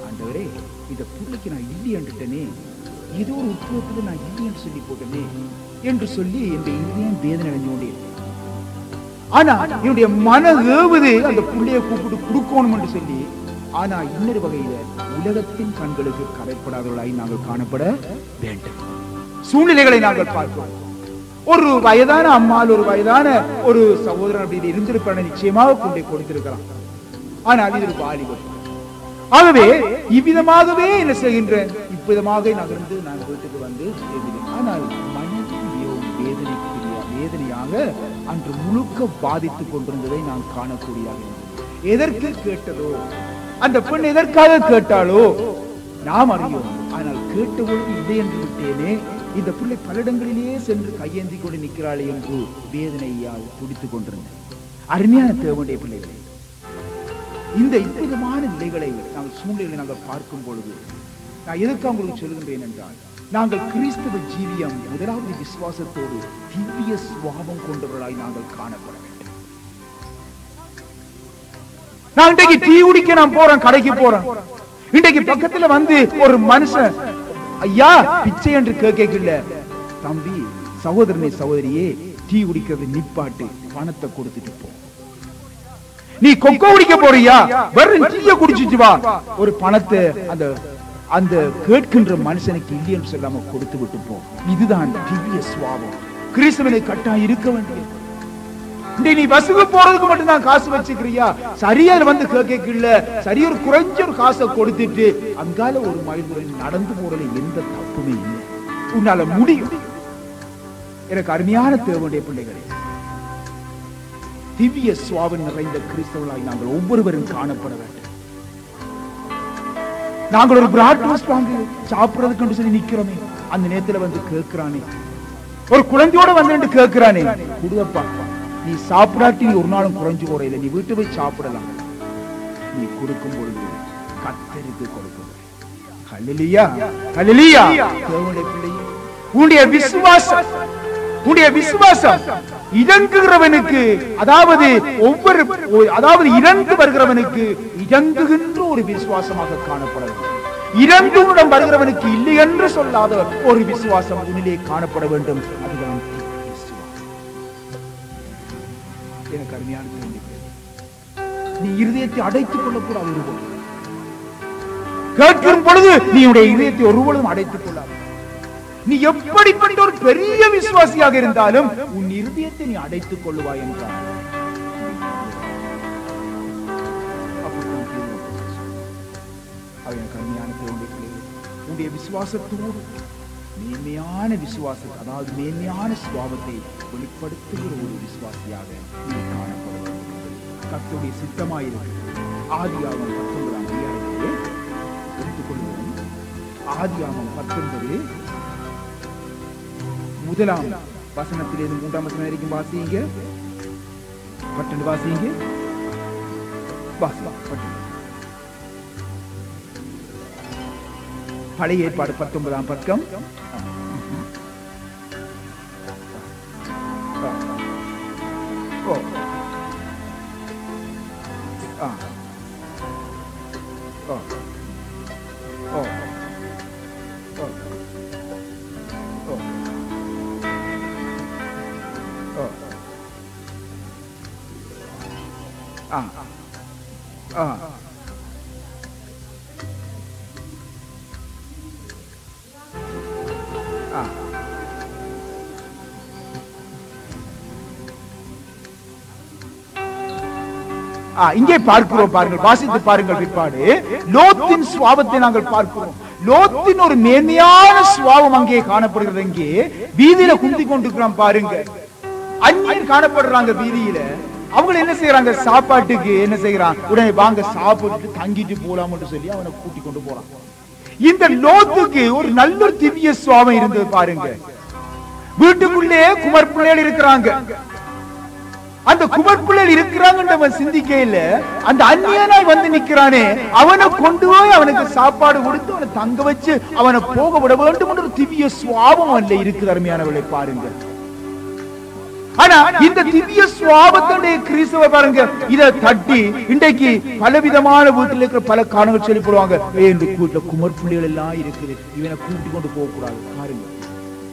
ஆண்டவரே, இந்த புள்ளைக்கு நான் இல்லை என்றுட்டனே, ஏதோ ஒரு உட்புறத்துல நான் இல்லை என்று சொல்லி போட்டனே என்று சொல்லி என்னுடைய இருதயம் வேதனை அடைஞ்சு கொண்டே. ஆனா என்னுடைய மன ஏவுது அந்த புள்ளையை கூப்பிட்டு கொடுக்கணும் என்று சொல்லி. ஆனா இன்னொரு வகையில உலகத்தின் கண்களுக்கு கரைப்படாதவர்களாய் நாங்கள் காணப்பட வேண்டும். சூழ்நிலைகளை நாங்கள் பார்க்கிறோம். ஒரு வயதான அம்மாள், ஒரு வயதான ஒரு சகோதரன் அப்படி இருந்திருப்பான நிச்சயமாக கொண்டே கொடுத்திருக்கலாம். ஆனால் இது ஒரு வாலிபம். ஆகவே இவ்விதமாகவே என்ன செய்கின்றேன், இவ்விதமாக நகர்ந்து நான் வீட்டுக்கு வந்து சேர்ந்தேன். ஆனால் மனதில் வேதனையாக அன்று முழுக்க பாதித்துக் கொண்டிருந்ததை நான் காணக்கூடியதாக இருந்தது. எதற்கு கேட்டதோ, அந்த பெண் எதற்காக கேட்டாலோ நாம் அறியோம். ஆனால் கேட்டபொழுது இல்லை என்று விட்டேனே, இந்த பிள்ளை பல இடங்களிலேயே சென்று கையேந்தி கொண்டு நிற்கிறாளே என்று வேதனையால் துடித்துக் கொண்டிருந்தேன். அருமையான தேவனுடைய பிள்ளைகளை, இந்த விதமான நிலைகளை நாங்கள் சூழ்நிலைகளை நாங்கள் பார்க்கும் பொழுது நான் எதற்காக உங்களுக்கு சொல்கின்றேன் என்றால், நாங்கள் கிறிஸ்தவ ஜீவியம் முதலாவது விசுவாசத்தோடு திவ்ய சுவாபம் கொண்டவர்களாய் நாங்கள் காணப்பட வேண்டும். நான் இன்றைக்கு டீ குடிக்க நான் போறேன், கடைக்கு போறேன். இன்றைக்கு பக்கத்துல வந்து ஒரு மனுஷன் ஐயா பிச்சை என்று கேட்கல, தம்பி சகோதரனே சகோதரியே டீ குடிக்கிறது நிப்பாட்டு, பணத்தை கொடுத்துட்டு போ. நீ கொக்கோ குடிக்க போறியா, வெறும் டீயை குடிச்சிட்டு வா, ஒரு பணத்தை அந்த அந்த கேட்கின்ற மனுஷனுக்கு இல்லைன்னு சொல்லாம கொடுத்து விட்டு போ. இதுதான் திவ்ய சுவாபம். கிறிஸ்தவனை கட்டாயம் இருக்க வேண்டியது. நீ பஸ்ஸுக்கு போறதுக்கு மட்டும் தான் காசு வச்சுக்கிறியா, சரியா வந்து கேட்கல, சரியா ஒரு குறைஞ்ச ஒரு காசை கொடுத்துட்டு அங்கால ஒரு மைல் நடந்து போறதுல எந்த தப்புமே இல்லை. உன்னால முடியும். எனக்கு அருமையான தேவனுடைய பிள்ளைகளே, திவ்ய சுவாபம் நிறைந்த கிறிஸ்தவர்களாய் நாங்கள் ஒவ்வொருவரும் காணப்பட வேண்டும். நாங்கள் ஒரு பிராட்பாஸ்ட் வாங்கி சாப்பிடுறதுக்கு சொல்லி நிக்கிறோமே, அந்த நேரத்துல வந்து கேட்கிறானே, ஒரு குழந்தையோட வந்து கேட்கிறானே, குடுப்பா நீ சாப்பிடாட்டி ஒரு நாளும் குறைஞ்சு போறையில, நீ வீட்டு போய் சாப்பிடலாம். நீ கொடுக்கும் பொழுது கர்த்தருக்கு கொடுக்கும். ஹல்லேலூயா, ஹல்லேலூயா. தேவனுடைய பிள்ளையே, உன்னுடைய விசுவாசம் இறங்குகிறவனுக்கு, அதாவது இறந்து வருகிறவனுக்கு இறங்குகின்ற ஒரு விசுவாசமாக காணப்பட வேண்டும். இரண்டும் வருகிறவனுக்கு இல்லை என்று சொல்லாத ஒரு விசுவாசம் உன்னிலே காணப்பட வேண்டும். அதுதான் எனக்கு அருமையான நீ இருதயத்தை அடைத்துக் கொள்ளக்கூடாது. ஒருபோது கேட்கும் பொழுது நீ உடைய இதயத்தை ஒருபொழுதும் அடைத்துக் கொள்ளாது. நீ எப்படிப்பட்ட ஒரு பெரிய விசுவாசியாக இருந்தாலும் உன் இருதயத்தை நீ அடைத்துக் கொள்ளுவாய் என்றார். உன்னுடைய விசுவாசத்தோடு மேன்மையான விசுவாசம், அதாவது மேன்மையான சுபாவத்தை வெளிப்படுத்துகிற ஒரு விசுவாசியாக நீ காணப்படுவது கர்த்தருடைய சித்தமாயிருக்கிறது. ஆதியாகமம் 19ஆம் அதிகாரத்திலே எடுத்துக்கொள்வோம். ஆதியாகமம் 19 முதலாம் வசனத்திலிருந்து 3ஆம் வசனம் வரைக்கும் வாசிங்க. பட்டண வாசிங்க. பழைய ஏற்பாடு 19ஆம் பக்கம். இங்கே பார்க்கிறோம், பாருங்கள், வாசித்து பாருங்கள். பிற்பாடு லோத்தின் சுவாபத்தை நாங்கள் பார்க்கிறோம். லோத்தின் ஒரு மேன்மையான சுவாபம் அங்கே காணப்படுகிறது. இங்கே வீதியில குந்தி கொண்டிருக்கிறோம் பாருங்க. அந்நியர் காணப்படுறாங்க வீதியில. அவங்க என்ன செய்யறாங்க? சாப்பாட்டுக்கு என்ன செய்யறான்? உடனே வாங்க சாப்பிட்டு தங்கிட்டு போலாம்னு சொல்லி அவனை கூட்டி கொண்டு போறான். இந்த லோத்துக்கு ஒரு நல்ல திவ்ய சுவாபம் இருந்தது பாருங்க. வீட்டுக்குள்ளே குமர் பிள்ளைகள் இருக்கிறாங்க. அந்த குமர் பிள்ளைகள் இருக்கிறாங்க சிந்திக்க இல்ல. அந்த அந்நியனாய் வந்து நிக்கிறானே, அவனை கொண்டு போய் அவனுக்கு சாப்பாடு கொடுத்து அவனை தங்க வச்சு அவனை போக விட வேண்டும் என்ற திவ்ய சுவாபம் அல்ல இருக்குது. அருமையானவர்களை பாருங்க. ஆனா இந்த திவ்ய சுவாபத்துடைய கிறிஸ்தவ பாருங்க, இத தட்டி இன்றைக்கு பலவிதமான வீட்டில் இருக்கிற பல காரணங்கள் சொல்லி போடுவாங்க. வீட்டுல குமர் பிள்ளைகள் எல்லாம் இருக்குது, இவனை கூட்டி கொண்டு போக கூடாது. பாருங்க,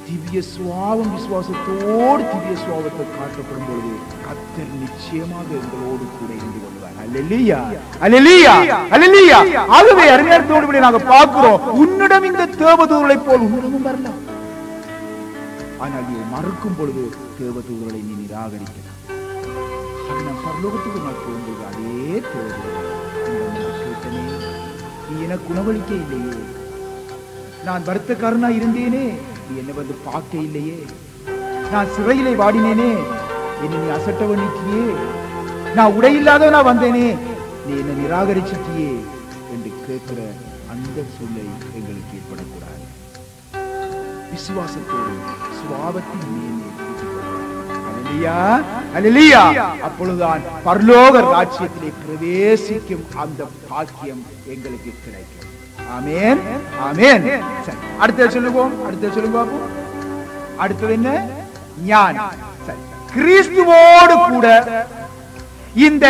திவ்ய சுவாபம் விசுவாசத்தோடு திவ்ய சுவாபத்தை காட்டப்படும் பொழுது கர்த்தர் நிச்சயமாக எங்களோடு கூட இருந்து கொள்வார். அல்லேலூயா, அல்லேலூயா, அல்லேலூயா. ஆகவே அருமையானவர்களே நாங்க பார்க்கிறோம், உன்னிடம் இந்த தேவதூதரை போல் உன்னிடமும் வரலாம். ஆனால் நீ மறுக்கும் பொழுது தேவதூதரை நீ நிராகரிக்கலாம். நான் பரலோகத்துக்கு நான் போகும்போது அதே தேவதூதரை கேட்டனே, நீ எனக்கு உணவளிக்க இல்லையே. நான் வருத்தக்காரனா இருந்தேனே, நீ என்ன வந்து பார்க்க இல்லையே. நான் சிறையிலே வாடினேனே, என்ன நீ அசட்ட பண்ணிட்டியே. நான் உடையில்லாதவனா வந்தேனே, நீ என்ன நிராகரிச்சிட்டியே என்று கேட்கிற அந்த சொல்லை எங்களுக்கு ஏற்படக்கூடாது. விசுவாசத்தோடு சுவாபத்தின் மேலே அப்பொழுதுதான் பரலோக ராஜ்யத்திலே பிரவேசிக்கும் அந்த பாக்கியம் எங்களுக்கு கிடைக்கும். ஆமென், ஆமென். சரி, அடுத்து சொல்லுவோம். அடுத்தது என்ன? ஞானம். சரி, கிறிஸ்துவோடு கூட இந்த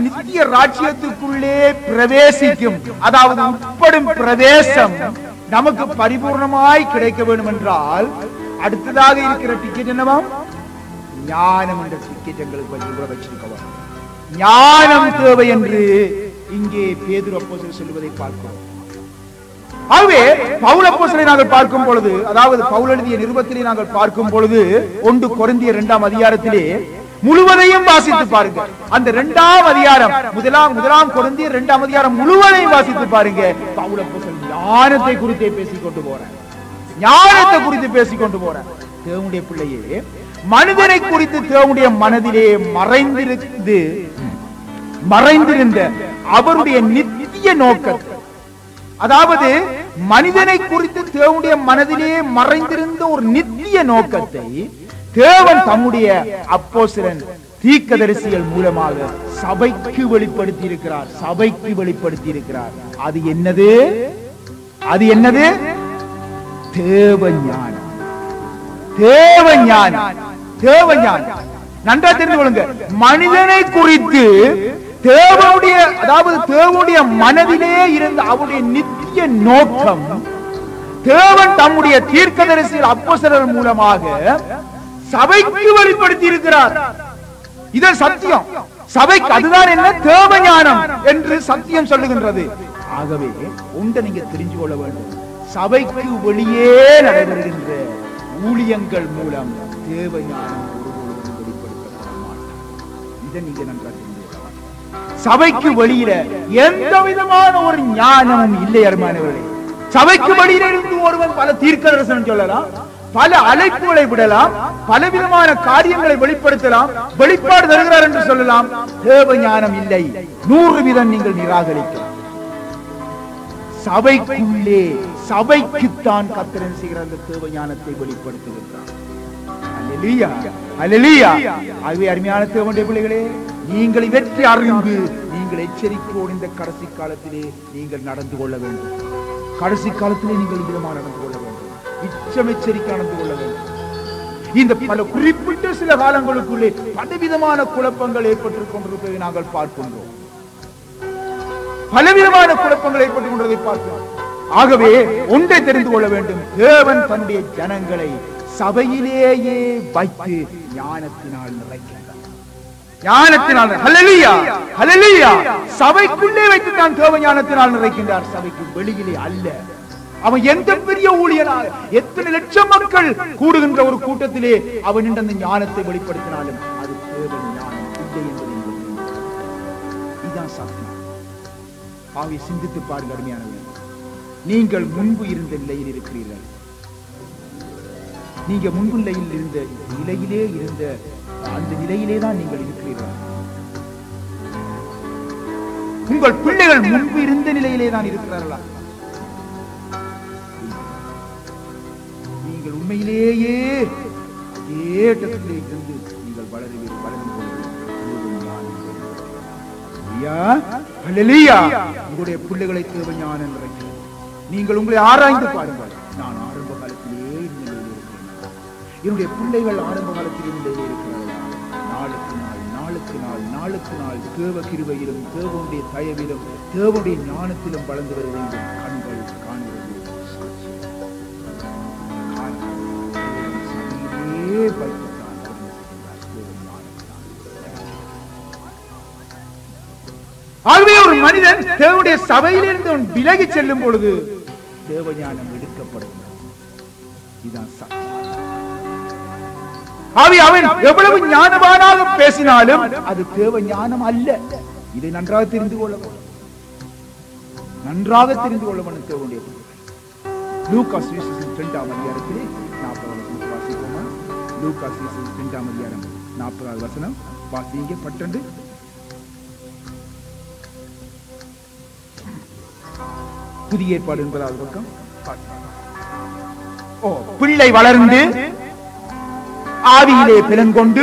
நித்திய ராஜ்யத்துக்குள்ளே பிரவேசிக்கும், அதாவது உட்படும் பிரவேசம் நமக்கு பரிபூர்ணமாய் கிடைக்க வேண்டும் என்றால் அடுத்ததாக இருக்கிற டிக்கெட் என்னவா? ஞானம் என்ற டிக்கெட் எங்களுக்கு வச்சிருக்கோம். ஞானம் தேவை என்று இங்கே பேதுரு அப்போஸ்தலர் சொல்வதை பார்க்கிறோம். ஆகவே பவுல் அப்போஸ்தலரை நாங்கள் பார்க்கும் பொழுது, அதாவது பவுல் எழுதிய நிருபத்திலே நாங்கள் பார்க்கும் பொழுது 1 கொரிந்தியர் 2ஆம் அதிகாரத்திலே முழுவதையும் வாசித்து பாருங்க. அந்த 2ஆம் அதிகாரம் முதலாம் கொரிந்தியர் 2ஆம் அதிகாரம் முழுவதையும் வாசித்து பாருங்க. பவுல் அப்போஸ்தலர் ஞானத்தை குறித்தே பேசிக்கொண்டு போறார். ஞானத்தை குறித்து பேசிக்கொண்டு போறார். தேவனுடைய பிள்ளையே, மனிதனை குறித்து தேவனுடைய மனதிலே மறைந்திருந்த அவருடைய நித்திய நோக்கம், அதாவது மனிதனை குறித்து தேவனுடைய மனதிலே மறைந்திருந்த ஒரு நித்திய நோக்கத்தை தேவன் தம்முடைய அப்போஸ்தலன் தீர்க்கதரிசிகள் மூலமாக சபைக்கு வெளிப்படுத்தி இருக்கிறார். அது என்னது? தேவஞானம். நன்றா தெரிந்து கொள்ளுங்க. மனிதனை குறித்து தேவனுடைய, அதாவது தேவனுடைய மனதிலே இருந்த அவருடைய நித்திய நோக்கம், தேவன் தம்முடைய தீர்க்கதரிசிகள் அப்போஸ்தலர்கள் மூலமாக சபைக்கு வெளிப்படுத்தி இருக்கிறார். இது சத்தியம். சபைக்கு அதுதான் என்ன? தேவ ஞானம் என்று சத்தியம் சொல்லுகின்றது. ஆகவே ஒன்றை நீங்க தெரிஞ்சு கொள்ள வேண்டும். சபைக்கு வெளியே நடைபெறுகின்ற ஊழியங்கள் மூலம் தேவ ஞானம் வெளிப்படுத்தப்பட மாட்டார். இதை நீங்க நன்றாக தெரிந்து கொள்ள வேண்டும். சபைக்கு வெளியில எந்த விதமான ஒரு ஞானமும் இல்லை அருமையானவர்களே. சபைக்கு வெளியில இருந்து ஒருவன் பல தீர்க்கதரிசனம் சொல்லலாம், பல அழைப்புகளை விடலாம், பலவிதமான காரியங்களை வெளிப்படுத்தலாம், வெளிப்பாடு தருகிறார் என்று சொல்லலாம். தேவ ஞானம் இல்லை. 100% நீங்கள் நிராகரிக்கலாம். சபைக்குள்ளே சபைக்குத்தான் கர்த்தர் செய்கிற அந்த தேவ ஞானத்தை வெளிப்படுத்துகிறார். அல்லேலூயா, அல்லேலூயா. ஆகவே அருமையான தேவனுடைய பிள்ளைகளே, நீங்கள் வெற்றி அறிந்து நீங்கள் எச்சரிக்கையோடு இந்த கடைசி காலத்திலே நீங்கள் நடந்து கொள்ள வேண்டும். கடைசி காலத்திலே நீங்கள் விதமாக நடந்து கொள்ள வேண்டும். எச்சரிக்கை நடந்து கொள்ள வேண்டும். இந்த பல குறிப்பிட்ட சில காலங்களுக்குள்ளே பலவிதமான குழப்பங்கள் ஏற்பட்டுக் கொண்டிருப்பதை நாங்கள் பார்க்கின்றோம். பலவிதமான குழப்பங்கள் ஏற்பட்டுக் கொண்டதை பார்க்கிறோம். ஆகவே ஒன்றை தெரிந்து கொள்ள வேண்டும். தேவன் தன்னுடைய ஜனங்களை சபையிலேயே வைத்து ஞானத்தினால் நிறைக்கின்றார். ஞானத்தினால், ஹல்லேலூயா, ஹல்லேலூயா. சபைக்குள்ளே வைத்து தான் தேவ ஞானத்தினால் நிறைக்கின்றார், சபைக்கு வெளியிலே அல்ல. அவன் எந்த பெரிய ஊழியனாக எத்தனை லட்சம் மக்கள் கூடுகின்ற ஒரு கூட்டத்திலே அவன் அந்த ஞானத்தை வெளிப்படுத்தினாலும் அது தேவ ஞானம் இல்லை என்பதை இதுதான் சத்தியம். ஆகவே சிந்தித்து பாருங்கள் அருமையானவர்களே. நீங்கள் முன்பு இருந்த நிலையில் இருக்கிறீர்கள். நீங்க முன்பு நிலையில் இருந்த நிலையிலே இருந்த அந்த நிலையிலே தான் நீங்கள் இருக்கிறீர்கள். உங்கள் பிள்ளைகள் முன்பு இருந்த நிலையிலே தான் இருக்கிறார்களா? நீங்கள் உண்மையிலேயே ஏற்றத்திலே இருந்து நீங்கள் வளரும் உங்களுடைய பிள்ளைகளை தேவ ஞானம் நிறைக்கிறது. நீங்கள் உங்களை ஆராய்ந்து பாருங்கள். நான் ஆரம்ப காலத்திலே இந்த நிலையில் இருக்கிறேன். என்னுடைய பிள்ளைகள் ஆரம்ப காலத்தில் இந்த நிலையில் இருக்கிறார்கள். நாளுக்கு நாள் நாளுக்கு நாள் நாளுக்கு நாள் தேவ கிருபையிலும் தேவனுடைய தயவிலும் தேவனுடைய ஞானத்திலும் வளர்ந்து வர வேண்டும். கண்கள் காண்கிறது. ஆகவே ஒரு மனிதன் தேவனுடைய சபையிலிருந்து அவன் விலகி செல்லும் பொழுது தேவ ஞானம் எடுக்கப்படுகிறது. இதுதான் சத்தியம். ஆகவே அவன் எவ்வளவு ஞானவானாக பேசினாலும் அது தேவ ஞானம் அல்ல. இதை நன்றாக தெரிந்து கொள்ள வேண்டும். நன்றாக தெரிந்து கொள்ள வேண்டும். தேவனுடைய லூக்கா சுவிசேஷம் 2ஆம் அதிகாரத்திலே 40 வாசிப்போமா? லூக்கா சுவிசேஷம் 2ஆம் அதிகாரம் 40வது வசனம் வாசிங்க பட்டண்டு. புதிய ஏற்பாடு என்பதாவது பக்கம். பிள்ளை வளர்ந்து ஆவியிலே பிளங்கொண்டு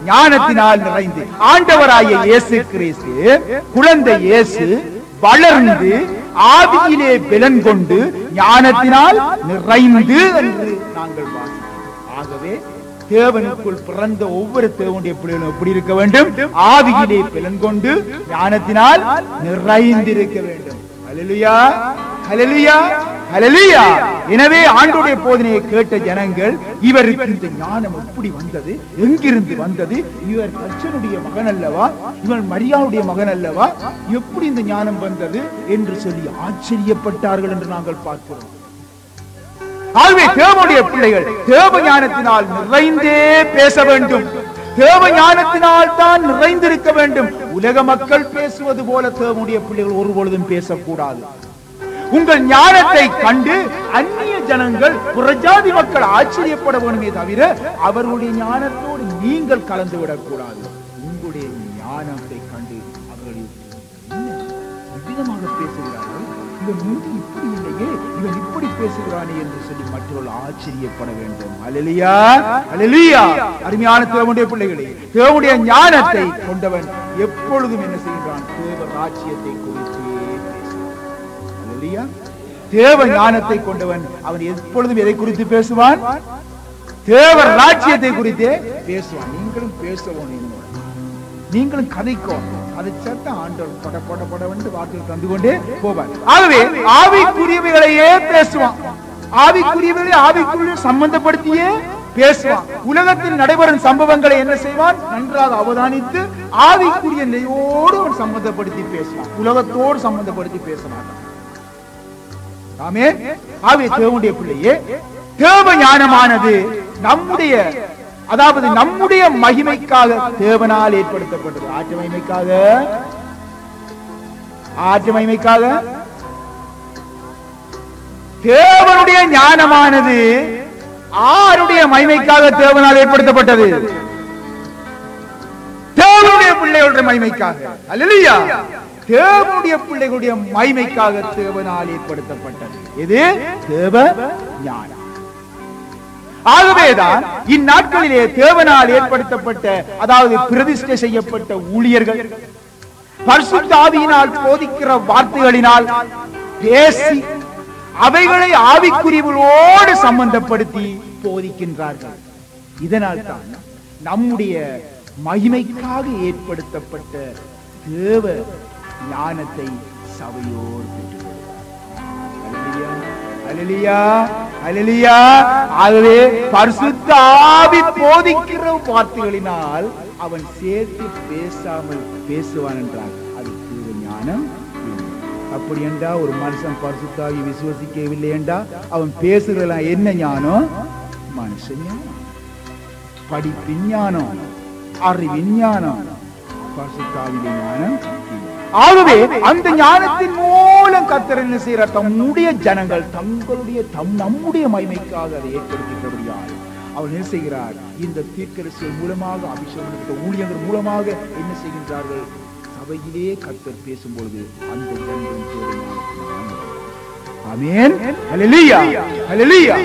ஞானத்தினால் நிறைந்து ஆண்டவராகிய இயேசு கிறிஸ்து குழந்தை இயேசு வளர்ந்து ஆவியிலே பிளங்கொண்டு ஞானத்தினால் நிறைந்து என்று நாங்கள் வாசிக்கிறோம். ஆகவே தேவனுக்குள் பிறந்த ஒவ்வொரு தேவனுடைய பிள்ளைகளும் எப்படி இருக்க வேண்டும்? ஆவியிலே பிளங்கொண்டு ஞானத்தினால் நிறைந்திருக்க வேண்டும். ஹல்லேலூயா, ஹல்லேலூயா, ஹல்லேலூயா. எனவே ஆண்டவருடைய போதனையை கேட்ட ஜனங்கள், இவருக்கு இந்த ஞானம் எப்படி வந்தது? எங்கிருந்து வந்தது? இவர் தச்சனுடைய மகன் அல்லவா? இவன் மரியாவுடைய மகன் அல்லவா? எப்படி இந்த ஞானம் வந்தது என்று சொல்லி ஆச்சரியப்பட்டார்கள் என்று நாங்கள் பார்க்கிறோம். ஆகவே தேவனுடைய பிள்ளைகள் தேவ ஞானத்தினால் நிறைந்தே பேச வேண்டும். தேவ ஞானத்தினால் தான் நிறைந்திருக்க வேண்டும். உலக மக்கள் பேசுவது போல தேவனுடைய பிள்ளைகள் ஒருபொழுதும் பேசக்கூடாது. உங்கள் ஞானத்தை கண்டு அந்நிய ஜனங்கள் புறஜாதி மக்கள் ஆச்சரியப்பட வேண்டுமே தவிர அவர்களுடைய ஞானத்தோடு நீங்கள் கலந்து விடக்கூடாது. உங்களுடைய ஞானத்தை கண்டு அவர்கள் விதமாக பேசுகிறார்கள், இவன் முந்தி இப்படி இல்லையே, இவன் இப்படி பேசுகிறானே என்று சொல்லி மற்றவர்கள் ஆச்சரியப்பட வேண்டும். அல்லேலூயா, அல்லேலூயா. அருமையான தேவனுடைய பிள்ளைகளே, தேவனுடைய ஞானத்தை கொண்டவன் எப்பொழுதும் என்ன செய்கிறான்? தேவ ராஜ்யத்தை குறித்தே பேசுவான். அல்லேலூயா. தேவ ஞானத்தை கொண்டவன் அவன் எப்பொழுதும் எதை குறித்து பேசுவான்? தேவ ராஜ்யத்தை குறித்தே பேசுவான். நீங்களும் பேசவும், நீங்களும் அதை சத்த ஆண்டவர் பட பட பட வந்து வார்த்தைகள் தந்து கொண்டே போவார். ஆகவே ஆவிக்குரியவைகளையே பேசுவான். ஆவிக்குரியவைகளை ஆவிக்குரிய சம்பந்தப்படுத்தியே பேசுவான். உலகத்தில் நடைபெறும் சம்பவங்களை என்ன செய்வான்? நன்றாக அவதானித்து ஆவிக்குரிய நிலையோடு அவன் சம்பந்தப்படுத்தி பேசுவான். உலகத்தோடு சம்பந்தப்படுத்தி பேச மாட்டான். ஆமென். ஆகவே தேவனுடைய பிள்ளையே, தேவ ஞானமானது நம்முடைய, அதாவது நம்முடைய மகிமைக்காக தேவனால் ஏற்படுத்தப்பட்டது. ஆற்று மகிமைக்காக, ஆற்று மகிமைக்காக. தேவனுடைய ஞானமானது ஆருடைய மகிமைக்காக தேவனால் ஏற்படுத்தப்பட்டது? தேவனுடைய பிள்ளைகளுடைய மகிமைக்காக. அல்லேலூயா. தேவனுடைய பிள்ளைகளுடைய மகிமைக்காக தேவனால் ஏற்படுத்தப்பட்டது. இது தேவ ஞானம். ஆகவேதான் இந்நாட்களிலே தேவனால் ஏற்படுத்தப்பட்ட, அதாவது பிரதிஷ்டை செய்யப்பட்ட ஊழியர்கள் பரிசுத்த ஆவியினால் போதிக்கிற வார்த்தைகளினால் பேசி அவைகளை ஆவிக்குரியவர்களோடு சம்பந்தப்படுத்தி போதிக்கின்றார்கள். இதனால் தான் நம்முடைய மகிமைக்காக ஏற்படுத்தப்பட்ட தேவ ஞானத்தை சபையோடு பெற்றுக்கொள்கிறார். ஆகவே பரிசுத்த ஆவி போதிக்கிற வார்த்தைகளினால் அவன் சேர்த்து பேசாமல் பேசுவான் என்றால் அது தேவ ஞானம். அப்படி என்றா ஒரு மனுஷன் பரிசுத்த ஆவியை விசுவசிக்கவில்லை என்றா அவன் பேசுகிறலாம் என்ன ஞானம்? மனுஷ ஞானம், படிப்பின் ஞானம், அறிவின் ஞானம், பரிசுத்த ஆவியின் ஞானம். ஆகவே அந்த ஞானத்தின் மூலம் கர்த்தர் என்ன செய்கிறார்? தம்முடைய ஜனங்கள் நம்முடைய மகிமைக்காக அதை ஏற்படுத்திக்கிறபடியால் அவர் என்ன செய்கிறார்? இந்த தீர்க்கதரிசிகள் மூலமாக, அபிஷேகம் ஊழியர்கள் மூலமாக என்ன செய்கின்றார்கள்? சபையிலே கர்த்தர் பேசும்பொழுது அந்த ஜனங்கள். ஆமென். ஹல்லேலூயா, ஹல்லேலூயா.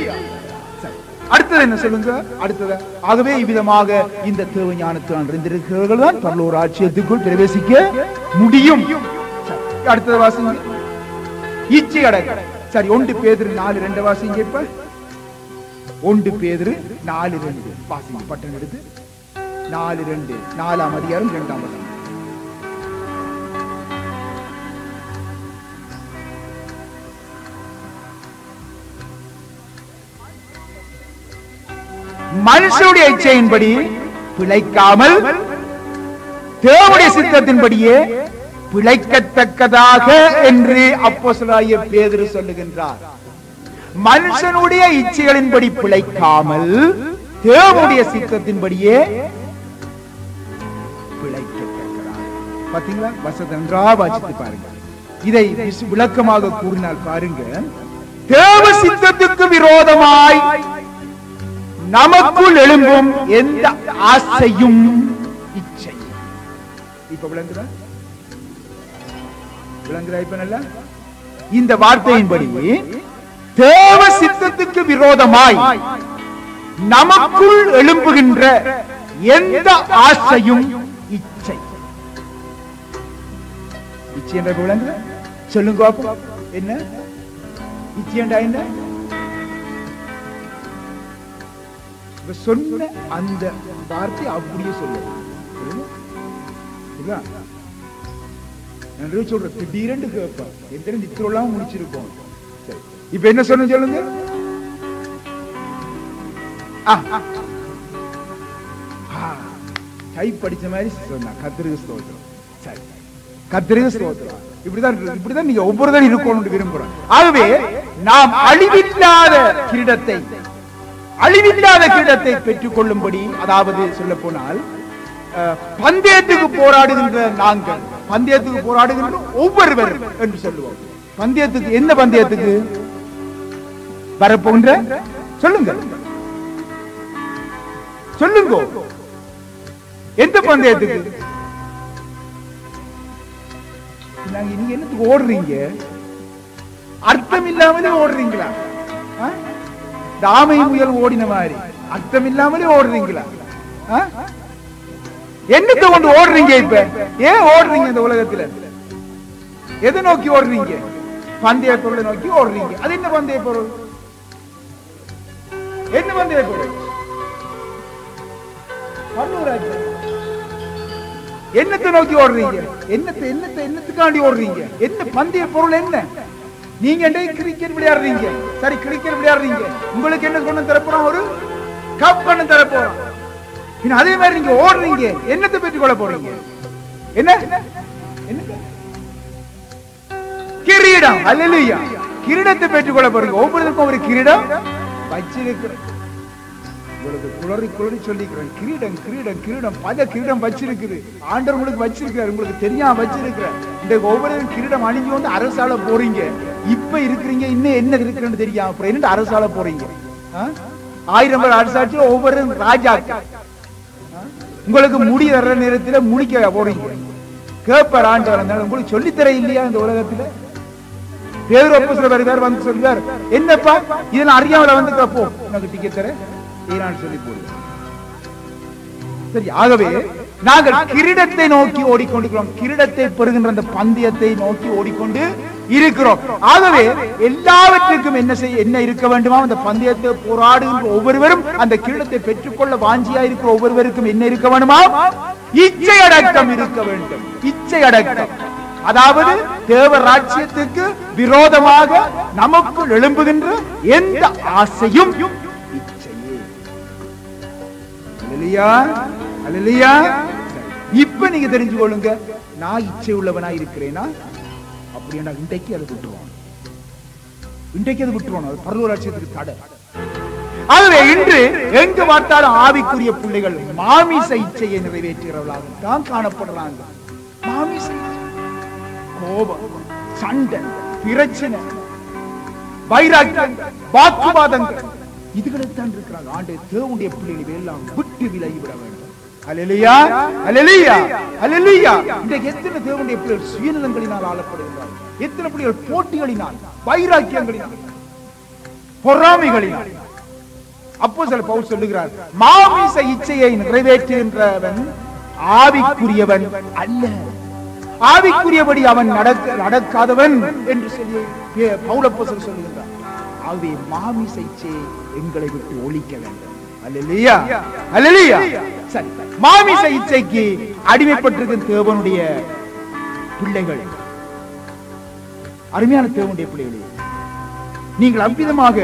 அடுத்தது என்ன சொல்லுங்க? அடுத்தது, ஆகவே இவ்விதமாக இந்த தேவ ஞானத்தை அறிந்திருக்கிறவர்கள் தான் பரலோக ராஜ்யத்துக்குள் பிரவேசிக்க முடியும். அடுத்தது வாசிங்க. இச்சை அடக்க. சரி, 1 பேதுரு 4:2 வாசிங்க. இப்ப 1 பேதுரு 4:2 வாசிங்க. பட்டன் எடுத்து 4:2, 4ஆம் அதிகாரம் 2ஆம் வசனம். மனுஷனுடைய இச்சையின்படி பிழைக்காமல் தேவனுடைய சித்தத்தின்படியே பிழைக்கத்தக்கதாக என்று அப்போஸ்தலனாகிய பேதுரு சொல்லுகின்றார். மனுஷனுடைய இச்சைகளின்படி பிழைக்காமல் தேவனுடைய சித்தத்தின்படியே பிழைக்கத்தக்கதாக. பாத்தீங்களா? வசனத்தை நன்றாக வாசித்து பாருங்க. இதை விளக்கமாக கூறினால் பாருங்க. தேவ சித்தத்துக்கு விரோதமாய் நமக்குள் எழும்பும் எந்த ஆசையும் இச்சை. இப்ப விளங்குதா? இப்ப நல்ல இந்த வார்த்தையின்படி தேவ சித்தத்துக்கு விரோதமாய் நமக்குள் எழும்புகின்ற எந்த ஆசையும் இச்சை. இச்சை என்ற விளங்குதா? சொல்லுங்க என்ன இச்சை என்றா? என்ன சொன்ன அந்த வார்த்தை அப்படியே சொல்லுங்க. சொல்ற திடீரென்று கேட்பா எத்தனை நித்திரெல்லாம் முடிச்சிருக்கோம். இப்ப என்ன சொன்ன சொல்லுங்க. டைப் படிச்ச மாதிரி சொன்னா கர்த்தருக்கு ஸ்தோத்திரம். சரி, கர்த்தருக்கு ஸ்தோத்திரம். இப்படிதான் நீங்க ஒவ்வொருதான் இருக்கணும் விரும்புறோம். ஆகவே நாம் அழிவில்லாத கிரீடத்தை பெற்றுக் கொள்ளும்படி, அதாவது சொல்ல போனால் பந்தயத்துக்கு போராடுகின்ற நாங்கள், பந்தயத்துக்கு போராடுகின்ற ஒவ்வொருவர் என்று சொல்லுவோம். பந்தயத்துக்கு, என்ன பந்தயத்துக்கு வரப்போன்ற சொல்லுங்க, சொல்லுங்க, எந்த பந்தயத்துக்கு? நீங்க என்னத்துக்கு ஓடுறீங்க? அர்த்தம் இல்லாமலே ஓடுறீங்களா? தாமை முயல் ஓடின மாதிரி அர்த்தம் இல்லாமலே ஓடுறீங்களா? என்னத்தை கொண்டு ஓடுறீங்க? இப்ப ஏன் ஓடுறீங்க? இந்த உலகத்துல எதை நோக்கி ஓடுறீங்க? பந்தய பொருளை நோக்கி ஓடுறீங்க. அது என்ன பந்தய பொருள்? என்ன பந்தய பொருள்? என்னத்தை நோக்கி ஓடுறீங்க? என்னத்துக்காண்டி ஓடுறீங்க? என்ன பந்தய பொருள் என்ன? நீங்க கிரிக்கெட் விளையாடுறீங்க, சரி கிரிக்கெட் விளையாடுறீங்க, உங்களுக்கு என்ன கொண்டு தரப்போறோம்? ஒரு கப் கொண்டு தரப்போறோம். அதே மாதிரி நீங்க ஓடுறீங்க, என்னத்தை பெற்றுக் கொள்ள போறீங்க? என்ன? கிரீடம். அல்லேலூயா. கிரீடத்தை பெற்றுக் கொள்ள போறீங்க. ஒவ்வொருத்தருக்கும் ஒரு கிரீடம் வச்சிருக்கிறேன். உங்களுக்கு குளறி சொல்லிக்கிறேன். கிரீடம் கிரீடம் கிரீடம் பல கிரீடம் வச்சிருக்குது. ஆண்டவர் உங்களுக்கு வச்சிருக்கிறார், உங்களுக்கு தெரியாம வச்சிருக்கிறார். இந்த ஒவ்வொரு கிரீடம் அணிஞ்சு வந்து அரசால போறீங்க. இப்ப இருக்கிறீங்க, இன்னும் என்ன இருக்குன்னு தெரியாம அப்புறம் என்ன அரசால போறீங்க? 1000 பேர் அரசாட்சி, ஒவ்வொரு ராஜா. உங்களுக்கு முடி வர்ற நேரத்தில் முடிக்க போறீங்க. கேப்பர் ஆண்டவர் உங்களுக்கு சொல்லித்தர இல்லையா? இந்த உலகத்துல பேதுரு அப்போஸ்தலர் வருவார், வந்து சொல்வார், என்னப்பா இதெல்லாம் அறியாமல வந்து கேப்போ உனக்கு டிக்கெட் தர ஈரான் சொல்லி போடுவோம். சரி, ஆகவே நாங்கள் கிரீடத்தை நோக்கி ஓடிக்கொண்டிருக்கிறோம். கிரீடத்தை பெறுகின்ற அந்த பந்தயத்தை நோக்கி ஓடிக்கொண்டு இருக்கிறோம். ஆகவே எல்லாவற்றுக்கும் என்ன இருக்க வேண்டுமா? அந்த பந்தயத்தை போராடுகின்ற ஒவ்வொருவரும், அந்த கிரீடத்தை பெற்றுக்கொள்ள வாஞ்சியா இருக்கிற ஒவ்வொருவருக்கும் என்ன இருக்க வேண்டுமா? இச்சை அடக்கம் இருக்க வேண்டும். இச்சை அடக்கம், அதாவது தேவ ராஜ்யத்துக்கு விரோதமாக நமக்குள் எழும்புகின்ற எந்த ஆசையும் இச்சையே. அல்லேலூயா, அல்லேலூயா. இப்ப நீங்க தெரிஞ்சு கொள்ளுங்க, நான் இச்சை உள்ளவனா இருக்கிறேனா? அப்படின்னா இன்றைக்கு அதை விட்டுருவான். அது பரலோக ராஜ்யத்துக்கு தடை. ஆகவே இன்று எங்கு பார்த்தாலும் ஆவிக்குரிய பிள்ளைகள் மாமிச இச்சையை நிறைவேற்றுகிறவர்களாக தான் காணப்படுறாங்க. மாமிச கோபம், சண்டை, பிரச்சனை, வைராக்கியம், வாக்குவாதங்கள், இதுகளைத்தான் இருக்கிறாங்க. ஆண்டவர் தேவனுடைய பிள்ளைகளை எல்லாம் விட்டு விலகிவிட வேண்டும். அல்லேலூயா, அல்லேலூயா, அல்லேலூயா. இன்றைக்கு எத்தனை தேவனுடைய பிள்ளைகள் சுயநலங்களினால் ஆளப்படுகிறார்கள்? எத்தனை பிள்ளைகள் போட்டிகளினால், வைராக்கியங்களினால், பொறாமைகளினால். அப்போஸ்தலர் பவுல் சொல்லுகிறார், மாமிச இச்சையை நிறைவேற்றுகின்றவன் ஆவிக்குரியவன் அல்ல, ஆவிக்குரியபடி அவன் நடக்காதவன் என்று சொல்லி பவுல் அப்போஸ்தலர் சொல்லுகிறார். ஆகவே மாமிச இச்சையை எங்களை விட்டு ஒழிக்க வேண்டும். அல்லேலூயா, அல்லேலூயா. சரி, மாமிச இச்சைக்கு அடிமைப்பட்டிருக்கும் தேவனுடைய பிள்ளைகள், அருமையான தேவனுடைய பிள்ளைகளே, நீங்கள் அவ்விதமாக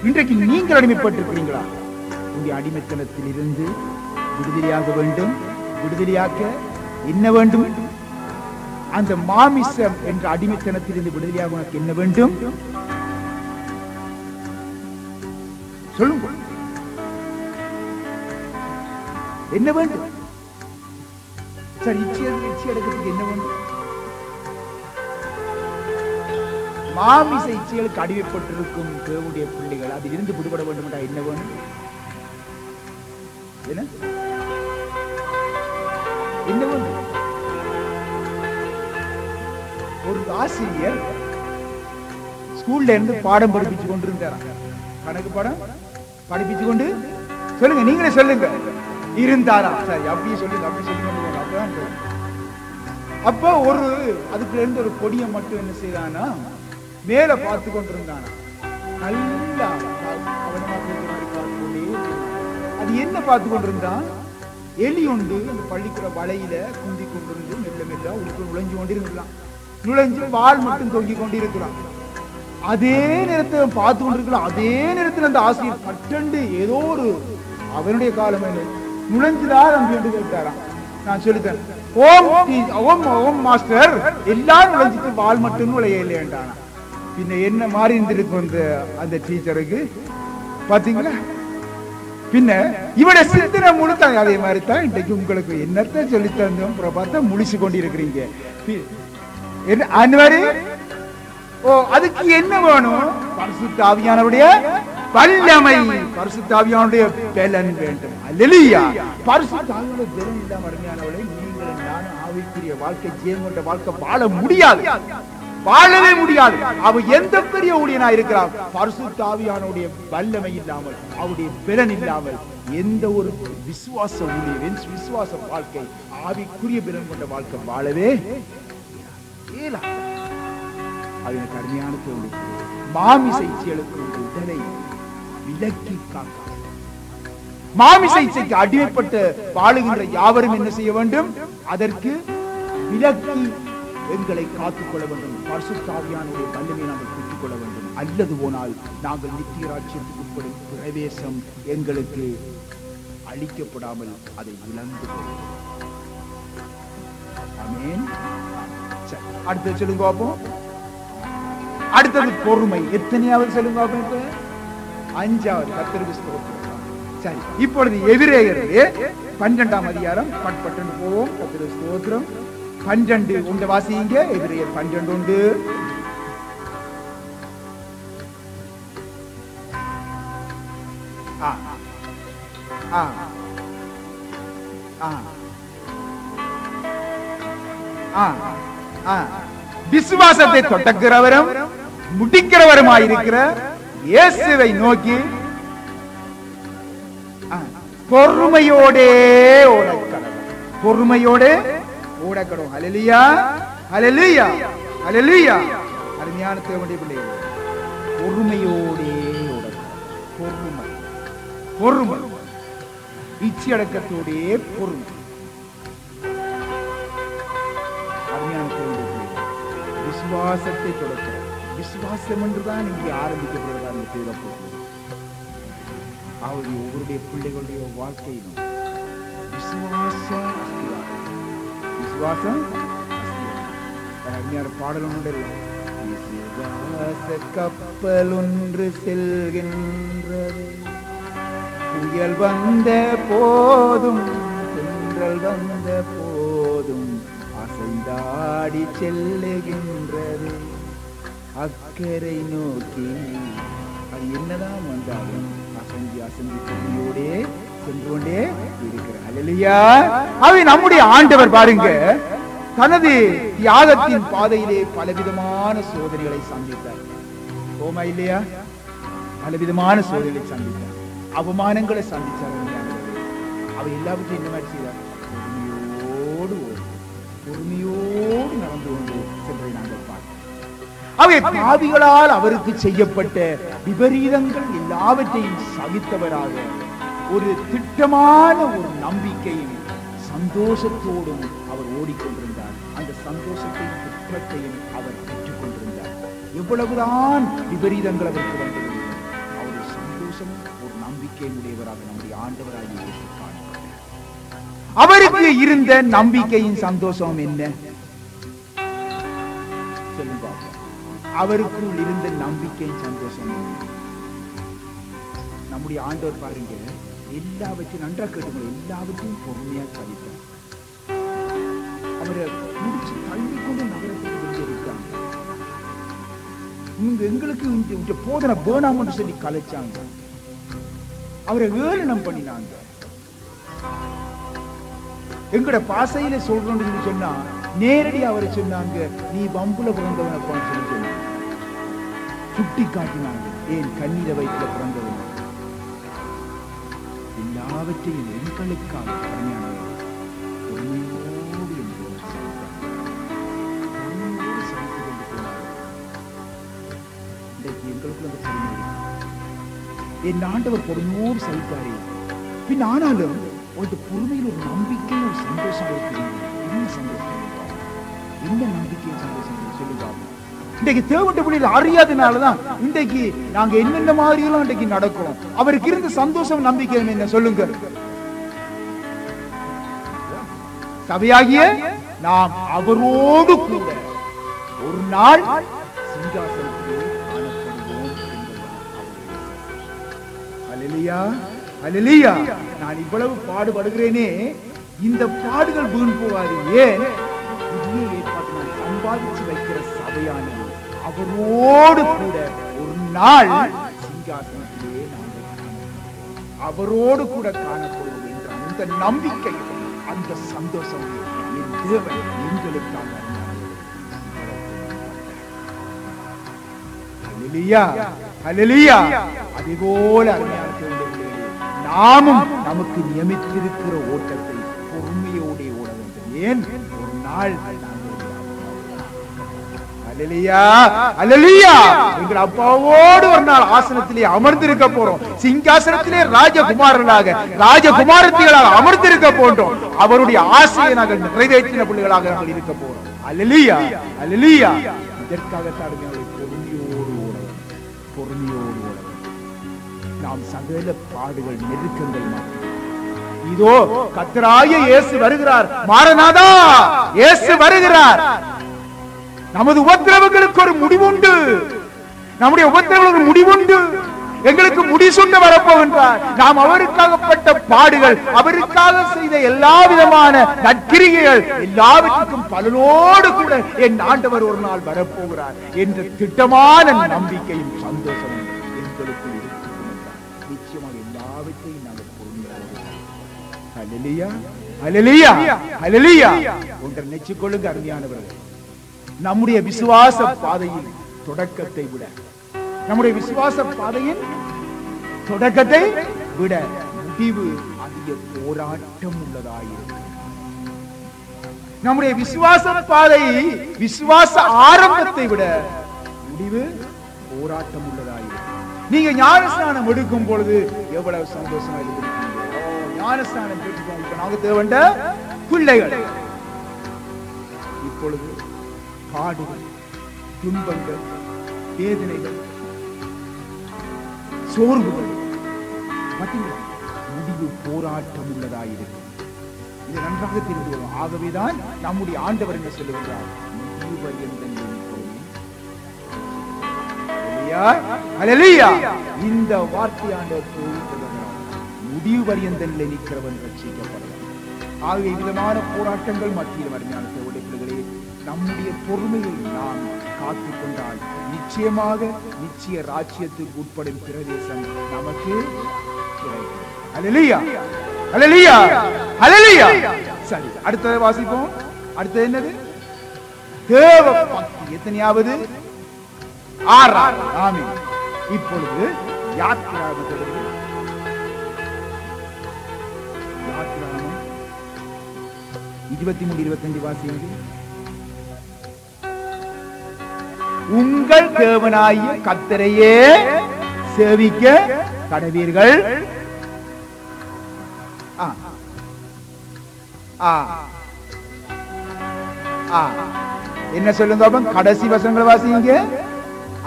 இன்றைக்கு நீங்கள் அடிமைப்பட்டிருக்கிறீங்களா? உங்களுடைய அடிமைத்தனத்தில் இருந்து விடுதலையாக வேண்டும். விடுதலையாக்க என்ன வேண்டும்? அந்த மாமிசம் என்ற அடிமைத்தனத்தில் இருந்து விடுதலையாக உனக்கு என்ன வேண்டும்? சொல்லுங்க, என்ன வேண்டும்? சரி, இச்சை அடக்கத்துக்கு என்ன வேண்டும்? மாமிச இச்சைகளுக்கு அடிமைப்பட்டிருக்கும் தேவனுடைய பிள்ளைகள் அதிலிருந்து விடுபட வேண்டும் என்றால் என்ன வேணும்? என்ன வேண்டும்? ஒரு ஆசிரியர் ஸ்கூல்ல இருந்து பாடம் படிப்பிச்சு கொண்டிருந்தார். கணக்கு பாடம் படிப்பிச்சு கொண்டு, சொல்லுங்க, நீங்களே சொல்லுங்க, இருந்தாரா? சரி, அப்படியே சொல்லுங்க, அப்படி சொல்லி. அப்ப ஒரு அதுக்குள்ள இருந்து ஒரு கொடியை மட்டும் என்ன செய்தானா, மேல பார்த்து கொண்டிருந்தானா. நல்லா அது என்ன பார்த்து கொண்டிருந்தான்? எலி உண்டு அந்த பள்ளிக்கூட வலையில குந்தி கொண்டிருந்து மெல்ல மெல்ல உள்ள நுழைஞ்சு கொண்டிருந்தான். நுழைஞ்சு வால் மட்டும் தொங்கிக் கொண்டிருக்கிறான். அதே நேரத்தில் பார்த்து கொண்டிருக்கலாம். அதே நேரத்தில் அந்த ஆசிரியர் கட்டண்டு ஏதோ ஒரு அவனுடைய காலம் நுழைஞ்சுதான் நம்பி கொண்டு கேட்டாராம். நான் சொல்லித்தேன், ஓம் மாஸ்டர், எல்லாரும் நுழைஞ்சிட்டு வால் மட்டும் நுழைய இல்லையாண்டானா. பின்ன என்ன மாறி இருந்திருக்கும் அந்த டீச்சருக்கு பாத்தீங்களா? பின்ன இவட சிந்தனை முழுத்தாங்க. அதே மாதிரி தான் இன்றைக்கு உங்களுக்கு என்னத்தை சொல்லி தந்தோம் பார்த்தா முழிச்சு கொண்டு இருக்கிறீங்க. அதுக்கு என்ன வேணும்? பரிசுத்த ஆவியானவருடைய வல்லமை, பரிசுத்த ஆவியானுடைய பலன் வேண்டும். அல்லேலூயா. பரிசுத்த ஆவியானுடைய பலன் இல்லாம அருமையானவளை நீங்கள் நானும் ஆவிக்குரிய வாழ்க்கை, ஜெயம் கொண்ட வாழ்க்கை வாழ முடியாது, வாழவே முடியாது. அவ எந்த பெரிய ஊழியனா இருக்கிறார், பரிசுத்த ஆவியானுடைய வல்லமை இல்லாமல், அவருடைய பலன் இல்லாமல் எந்த ஒரு விசுவாச ஊழியர், விசுவாச வாழ்க்கை, ஆவிக்குரிய பலன் கொண்ட வாழ்க்கை வாழவே இயலாது. அதற்கு அருமையான தேவை மாமிச இச்சைகளுக்கு உடலை விலக்கி காக்க. மாமிச இச்சைக்கு அடிமைப்பட்டு வாழுகின்ற யாவரும் என்ன செய்ய வேண்டும்? அதற்கு விலக்கி எங்களை காத்துக்கொள்ள வேண்டும். பரிசுத்த ஆவியானவருடைய வல்லமையை நாங்கள் பெற்றுக் கொள்ள வேண்டும். அல்லது போனால் நாங்கள் நித்திய ராஜ்யத்துக்கு உட்படும் பிரவேசம் எங்களுக்கு அளிக்கப்படாமல் அதை இழந்து போகும். ஆமென். அடுத்தது சொல்லுங்க பாப்போம். அடுத்தது பொறுமை. எத்தனையாவது சொல்லுங்க பாப்போம்? 5வது. கர்த்தருக்கு ஸ்தோத்திரம். சரி, இப்பொழுது எபிரேயர் 12ஆம் அதிகாரம் பட்பட்டு போவோம். கர்த்தருக்கு ஸ்தோத்திரம். 12 உண்ட வாசிங்க. எபிரேயர் 12 உண்டு. விசுவாசத்தை தொடக்கிறவரும் முடிக்கிறவருமாயிருக்கிற இயேசுவை நோக்கி பொறுமையோடே ஓடக்கடவும். பொறுமையோடே ஓடக்கடவும். ஹல்லேலூயா, ஹல்லேலூயா, ஹல்லேலூயா. அருமையான தேவனுடைய பிள்ளைகளே, பொறுமையோடே ஓடக்கடவும். பொறுமை, பொறுமை, இச்சையடக்கத்தோடே பொறுமை. அருமையான தேவனுடைய பிள்ளைகளே, விசுவாசத்தை தொடக்க விசுவாசம் என்றுதான் இங்கே ஆரம்பிக்கப்படுவதா அந்த தேவைப்படுகிறது. அவருடைய ஒவ்வொருடைய பிள்ளைகளுடைய வாழ்க்கையிலும் விசுவாசம் விசுவாசம் அருமையான பாடல் ஒன்று. விசுவாச கப்பல் ஒன்று செல்கின்றது, புயல் வந்த போதும் தென்றல் வந்த போதும் அசைந்தாடி செல்லுகின்றது அக்கறை நோக்கி. அது என்னதான் வந்தாலும் அசந்தி அசந்தி பொறுமையோடே சென்று கொண்டே இருக்கிறார். ஹல்லேலூயா. அவை நம்முடைய ஆண்டவர் பாருங்க, தனது தியாகத்தின் பாதையிலே பலவிதமான சோதனைகளை சந்தித்தார். ஓமா இல்லையா? பலவிதமான சோதனைகளை சந்தித்தார், அவமானங்களை சந்தித்தார். அவை எல்லாவற்றையும் என்ன மாதிரி செய்தார்? பொறுமையோடு நடந்து கொண்டு சென்றதை நாங்கள் பார்க்கிறோம். அவை பாவிகளால் அவருக்கு செய்யப்பட்ட விபரீதங்கள் எல்லாவற்றையும் சகித்தவராக ஒரு திட்டமான ஒரு நம்பிக்கையும் சந்தோஷத்தோடும் அவர் ஓடிக்கொண்டிருந்தார். அந்த சந்தோஷத்தையும் திட்டத்தையும் அவர் பெற்றுக் கொண்டிருந்தார். எவ்வளவுதான் விபரீதங்கள் அவருக்கு வந்திருந்தது, அவருடைய சந்தோஷமும் ஒரு நம்பிக்கையும் உடையவராக நம்முடைய ஆண்டவராக இயேசு காணப்பட்டார். அவருக்கு இருந்த நம்பிக்கையின் சந்தோஷம் என்ன சொல்லுங்க? அவருக்குள் இருந்த நம்பிக்கையின் சந்தோஷம் நம்முடைய ஆண்டவர் பாருங்க, எல்லாவற்றையும் நன்றா கேட்டுக்கணும், எல்லாவற்றையும் பொறுமையா சதித்தார். அவரை முடிச்சு தள்ளிக்கொண்டு நகரத்துக்கு வெளியே இருக்காங்க. எங்களுக்கு போதனை வேணாம்னு சொல்லி கலைச்சாங்க, அவரை ஏளனம் பண்ணினாங்க. எங்கட பாசையில சொல்றோம்னு சொல்லி சொன்னா நேரடி அவரை சொன்னாங்க, நீ வம்புல பிறந்தவனப்பான்னு சொல்லி சொன்னாங்க. சுட்டி காட்டினாங்க, ஏன் கண்ணீர வயிற்றுல பிறந்தவன். எல்லாவற்றையும் எங்களுக்காக கருணையானவர் பொறுமையோடு என்று சமைத்து கொண்டு போனார். இன்றைக்கு எங்களுக்குள்ள அந்த பொறுமை, என் ஆண்டவர் பொறுமையோடு சமைப்பாரே. பின் ஆனாலும் ஒரு பொறுமையில் ஒரு நம்பிக்கை, ஒரு சந்தோஷம் இருக்கு. என்ன சந்தோஷம்? என்ன நம்பிக்கை சந்தோஷம் சொல்லுங்க. இன்றைக்கு தேவனுடைய பிள்ளைகள் அறியாதனாலதான் இன்றைக்கு நாங்க என்னென்ன மாதிரி எல்லாம் இன்றைக்கு நடக்கிறோம். அவருக்கு இருந்த சந்தோஷம் நம்பிக்கை என்ன சொல்லுங்க? சபையாகிய நாம் அவரோடு கூட ஒரு நாள் சிங்காசனத்தில் காணப்படுவோம். ஹல்லேலூயா, ஹல்லேலூயா. நான் இவ்வளவு பாடுபடுகிறேனே, இந்த பாடுகள் வீண் போகாது. ஏன்? புதிய ஏற்பாட்டை நான் சம்பாதிச்சு வைக்கிற சபையானது அவரோடு கூட ஒரு நாள் சிங்காசனத்திலே நாங்கள் அவரோடு கூட காணப்படுவோம் என்ற அந்த நம்பிக்கை, அந்த சந்தோஷம் என் தேவன் எங்களுக்காக. ஹல்லேலூயா, ஹல்லேலூயா. அதேபோல நாமும் நமக்கு நியமித்திருக்கிற ஓட்டத்தை பொறுமையோடு ஓட வேண்டும். ஏன்? ஒரு நாள் அல்லேலூயா அல்லேலூயா. எங்கள் அப்பாவோடு ஒரு நாள் ஆசனத்திலே அமர்ந்திருக்க போறோம். சிங்காசனத்திலே ராஜகுமாரர்களாக ராஜகுமாரத்திகளாக அமர்ந்திருக்க போன்றோம். அவருடைய ஆசையை நாங்கள் நிறைவேற்றின பிள்ளைகளாக நாங்கள் இருக்க போறோம். அல்லேலூயா அல்லேலூயா. இதற்காகத்தான் பொறுமையோடு நாம் சகல பாடுகள் நெருக்கங்கள் இதோ கர்த்தராகிய இயேசு வருகிறார். மாரநாதா, இயேசு வருகிறார். நமது உபத்திரவங்களுக்கு ஒரு முடிவுண்டு. நம்முடைய உபத்திரவங்களுக்கு முடிவுண்டு. எங்களுக்கு முடிசூட்ட வரப்போகின்றார். நாம் அவருக்காகப்பட்ட பாடுகள், அவருக்காக செய்த எல்லா விதமான நற்கிரிகைகள் எல்லாவற்றுக்கும் பலனோடு கூட என் ஆண்டவர் ஒரு நாள் வரப்போகிறார் என்ற திட்டமான நம்பிக்கையும் சந்தோஷமும் எங்களுக்கு நிச்சயமாக எல்லாவற்றையும் நாங்கள் அல்லேலூயா அல்லேலூயா அல்லேலூயா. ஒன்றை நினைச்சுக் கொள்ளுங்க அருமையானவர்களே, நம்முடைய விசுவாச பாதையில் தொடக்கத்தை விட நம்முடைய விசுவாச பாதையின் தொடக்கத்தை விட முடிவு அதிக போராட்டம் உள்ளதாயிருக்கும். நம்முடைய விசுவாச பாதை விசுவாச ஆரம்பத்தை விட முடிவு போராட்டம் உள்ளதாயிருக்கும். நீங்க ஞானஸ்நானம் எடுக்கும் பொழுது எவ்வளவு சந்தோஷமா இருந்திருக்கீங்க. ஞானஸ்நானம் பெற்றுக்கோங்க. நாங்க தேவண்ட பிள்ளைகள். இப்பொழுது பாடுகள், துன்பங்கள், வேதனைகள், சோர்வுகள் முடிவு போராட்டம் உள்ளதாயிருக்கும். இது நன்றாக தெரிந்து வரும். ஆகவேதான் நம்முடைய ஆண்டவர் என்ன சொல்லுகிறார்? இந்த வார்த்தையாண்டவர் முடிவு பரியந்தல்ல நிற்கிறவன் ரட்சிக்கப்படலாம். ஆகிய விதமான போராட்டங்கள் மத்தியில் வருமான பிள்ளைகளே, நம்முடைய பொறுமையை நாம் காத்துக் கொண்டால் நிச்சயமாக நிச்சய ராஜ்யத்துக்கு உட்படும் பிரதேசம் நமக்கு கிடைக்கும். அல்லேலூயா அல்லேலூயா அல்லேலூயா. சரி, அடுத்ததை வாசிப்போம். அடுத்தது என்னது? தேவ பக்தி. எத்தனையாவது? 6. ஆமென். இப்பொழுது யாத்திராகமம் 23-25 வாசியுங்கள். உங்கள் தேவனாகிய கர்த்தரையே சேவிக்க கடவீர்கள். என்ன சொல்லுங்க? கடைசி வசனங்கள் வாசிங்க.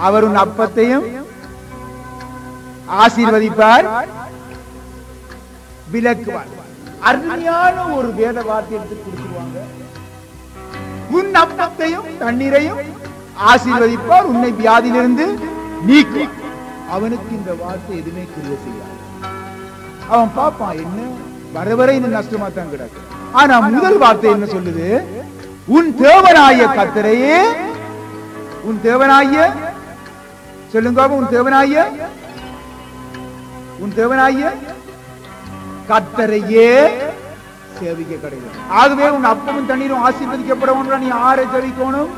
அவர் உன் அப்பத்தையும் ஆசீர்வதிப்பார், விலக்குவார். அருமையான ஒரு வேத வார்த்தை எடுத்து கொடுத்துருவாங்க. உன் அப்பத்தையும் தண்ணீரையும் ஆசீர்வதிப்பார், உன்னை வியாதியிலிருந்து நீக்குவார். அவனுக்கு இந்த வார்த்தை எதுவுமே கிரியை செய்யாது. அவன் பாப்பான், என்ன வர வர இன்னும் நஷ்டமா தான் கிடக்கு. ஆனா முதல் வார்த்தை என்ன சொல்லுது? உன் தேவனாகிய கர்த்தரையே. உன் தேவனாகிய சொல்லுங்க. உன் தேவனாகிய கர்த்தரையே சேவிக்க கிடையாது. ஆகவே உன் அப்பமும் தண்ணீரும் ஆசீர்வதிக்கப்பட நீ யாரை சேவிக்கணும்?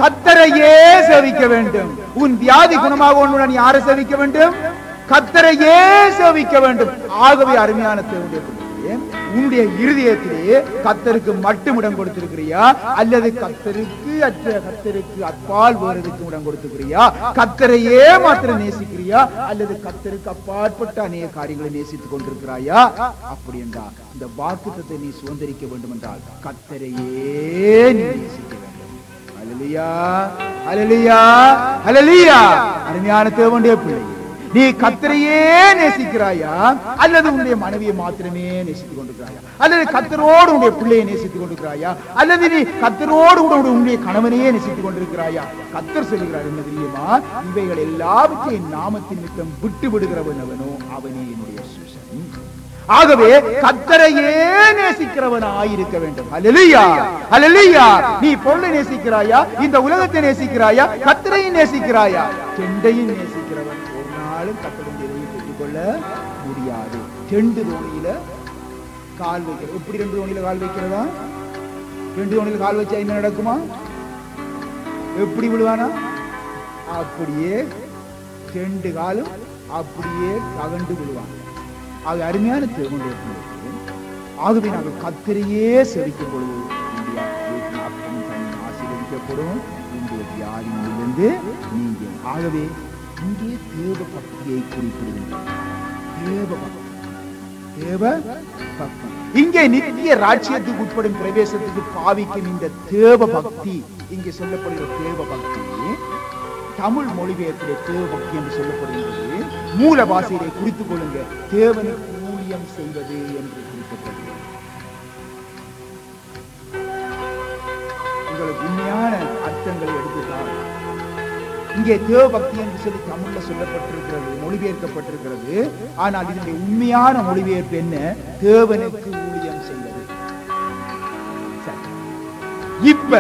கர்த்தரையே சேவிக்க வேண்டும். உன் வியாதி குணமாக ஒன்றுடன் நீ யாரை சேவிக்க வேண்டும்? கர்த்தரையே சேவிக்க வேண்டும். ஆகவே அருமையான தேவனுடைய உன்னுடைய இருதயத்திலே கர்த்தருக்கு மட்டும் இடம் கொடுத்திருக்கிறியா, அல்லது கர்த்தருக்கு அப்பால் வேறதுக்கு இடம் கொடுத்திருக்கிறியா? கர்த்தரையே மாத்திரம் நேசிக்கிறியா, அல்லது கர்த்தருக்கு அப்பாற்பட்ட அநேக காரியங்களை நேசித்துக் கொண்டிருக்கிறாயா? அப்படி என்றால் இந்த வாக்குத்தத்தை நீ சுதந்திரிக்க வேண்டும் என்றால் கர்த்தரையே நீ நேசிக்க வேண்டும். அல்லேலூயா அல்லேலூயா அல்லேலூயா. அருமையான தேவனுடைய பிள்ளை, நீ கர்த்தரையே நேசிக்கிறாயா, அல்லது உன்னுடைய மனைவியை மாத்திரமே நேசித்துக் கொண்டிருக்கிறாயா, அல்லது கர்த்தரோடு உன்னுடைய பிள்ளையை நேசித்துக் கொண்டிருக்கிறாயா, அல்லது நீ கர்த்தரோடு கூட உன்னுடைய கணவனையே நேசித்துக் கொண்டிருக்கிறாயா? கர்த்தர் சொல்லுகிறார் என்ன தெரியுமா? இவைகள் எல்லாவற்றையும் நாமத்தின் நிமித்தம் விட்டு விடுகிறவன் அவனோ அவனே என்னுடைய சூசன். ஆகவே கர்த்தரையே நேசிக்கிறவனாயிருக்க வேண்டும். அல்லேலூயா அல்லேலூயா. நீ பொருளை நேசிக்கிறாயா, இந்த உலகத்தை நேசிக்கிறாயா, கர்த்தரையும் நேசிக்கிறாயா? ரெண்டையும் நேசிக்கிறவன் ஒரு நாளும் கர்த்தரின் எதையும் பெற்றுக்கொள்ள முடியாது. 2 தோணியில கால் வைக்கிறது. எப்படி 2 தோணியில கால் வைக்கிறதா? 2 தோணியில கால் வச்சா என்ன நடக்குமா? எப்படி விடுவானா? அப்படியே 2 காலும் அப்படியே ககண்டு விடுவான். அது அருமையான தேவனுடைய பிள்ளை. ஆகவே நாங்கள் கர்த்தரையே சேவிக்கும் பொழுது ஆசீர்வதிக்கப்படும். குணமாக்கப்படும், உங்களுடைய வியாதியிலிருந்து நீங்க. ஆகவே இங்கே தேவ பக்தியை குறிப்பிடுகின்றது. தேவ பக்தி, தேவ பக்தி. இங்கே நித்திய ராஜ்யத்துக்கு உட்படும் பிரவேசத்துக்கு பாவிக்கும் இந்த தேவ பக்தி, இங்கே சொல்லப்படுகிற தேவ பக்தி தமிழ் மொழிபெயர்ப்பிலே தேவ பக்தி என்று சொல்லப்படுகின்றது. மூல பாஷையிலே குறித்துக் கொள்ளுங்க, தேவனுக்கு ஊழியம் செய்வது என்று குறிப்பிட்டது. உங்களுக்கு உண்மையான அர்த்தங்களை எடுத்துதான் இங்கே தேவ பக்தி என்று சொல்லி தமிழ்ல சொல்லப்பட்டிருக்கிறது, மொழிபெயர்க்கப்பட்டிருக்கிறது. ஆனால் இதனுடைய உண்மையான மொழிபெயர்ப்பு என்ன? தேவனுக்கு ஊழியம் செய்வது. இப்ப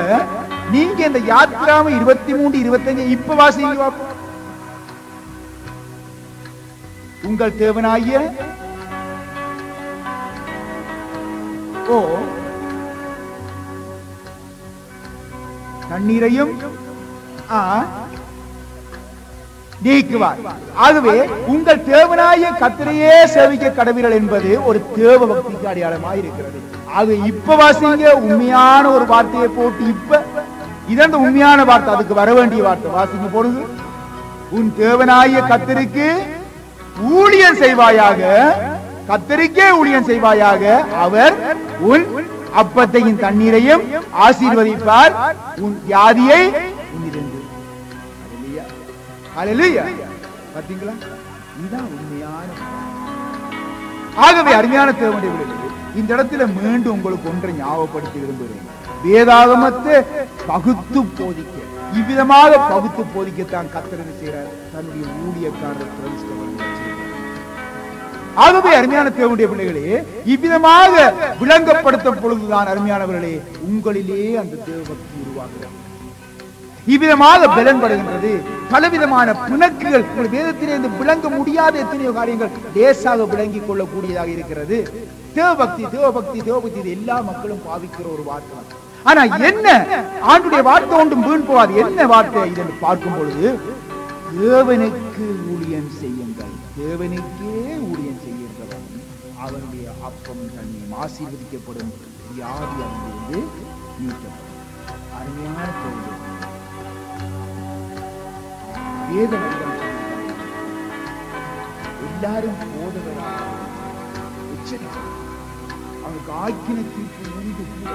நீங்க இந்த யாத்ராம 23, 25 இப்ப வாசிங்க. உங்கள் தேவனாகிய தண்ணீரையும் நீக்குவார். ஆகவே உங்கள் தேவனாகிய கர்த்தரையே சேவிக்க கடவீர்கள் என்பது ஒரு தேவ பக்திக்கு அடையாளமாக இருக்கிறது. ஆகவே இப்ப வாசிங்க, உண்மையான ஒரு வார்த்தையை போட்டு இப்ப இதன் உண்மையான வார்த்தை, அதுக்கு வர வேண்டிய வார்த்தை வாசிங்க போடுங்க. உன் தேவனாகிய கர்த்தருக்கு ஊழியம் செய்வாயாக, கர்த்தருக்கே ஊழியம் செய்வாயாக, அவர் உன் அப்பத்தையும் தண்ணீரையும் ஆசீர்வதிப்பார், உன் வியாதியை உன்னிருந்து. அல்லேலூயா. பாத்தீங்களா? இதுதான் உண்மையான. ஆகவே அருமையான தேவனுடைய பிள்ளைகளே, இந்த இடத்துல மீண்டும் உங்களுக்கு ஒன்றை ஞாபகப்படுத்தி விரும்புகிறேன். வேதாகமத்தை பகுத்து போதிக்க, இவ்விதமாக பகுத்து போதிக்கத்தான் கர்த்தர் செய்கிறார், தன்னுடைய ஊழியக்காரர். ஆகவே அருமையான தேவனுடைய பிள்ளைகளே, இவ்விதமாக விளங்கப்படுத்தும் பொழுதுதான் அருமையானவர்களே உங்களிலே அந்த தேவ பக்தி உருவாகிறது. இவ்விதமாக பலன்படுகின்றது. பலவிதமான பிணக்குகள் உங்கள் வேதத்திலிருந்து விளங்க முடியாத எத்தனையோ காரியங்கள் லேசாக விளங்கிக் கொள்ளக்கூடியதாக இருக்கிறது. தேவபக்தி, தேவபக்தி, தேவபக்தி, இது எல்லா மக்களும் பாவிக்கிற ஒரு வார்த்தை. ஆனா என்ன ஆண்டுடைய வார்த்தை ஒன்றும் வீண் போகாது. என்ன வார்த்தை இதென்று பார்க்கும் பொழுது, தேவனுக்கு ஊழியம் செய்யுங்கள், தேவனுக்கே ஊழியம் செய்கின்றவன் அவனுடைய அப்பம் தண்ணீர் ஆசீர்வதிக்கப்படும், வியாதி அவனிலிருந்து நீக்கப்படும். அருமையான பொழுது வேதம் எல்லாரும் போதகராக அவனுக்கு ஆக்கின தீர்ப்பு உண்டு கூட.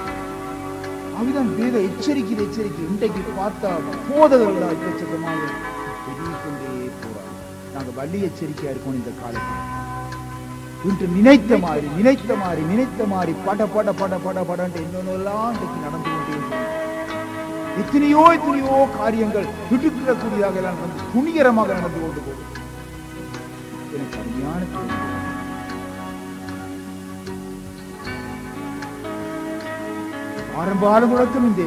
அவதான் வேத எச்சரிக்கை. இன்றைக்கு பார்த்தா போதகர்களாக எக்கச்சக்கமாக பெருகிக் கொண்டே போறாங்க. நாங்க வள்ளி எச்சரிக்கையா இருக்கோம். இந்த காலத்தில் இன்று நினைத்த மாதிரி பட பட பட பட படன்ட்டு என்னென்னலாம் இன்றைக்கு நடந்து கொண்டே இருக்கு. எத்தனையோ காரியங்கள் விட்டுக்கிடக்கூடியதாக எல்லாம் துணிகரமாக நடந்து கொண்டு போகும். எனக்கு அருமையான ஆரம்ப தொடக்கம் இந்த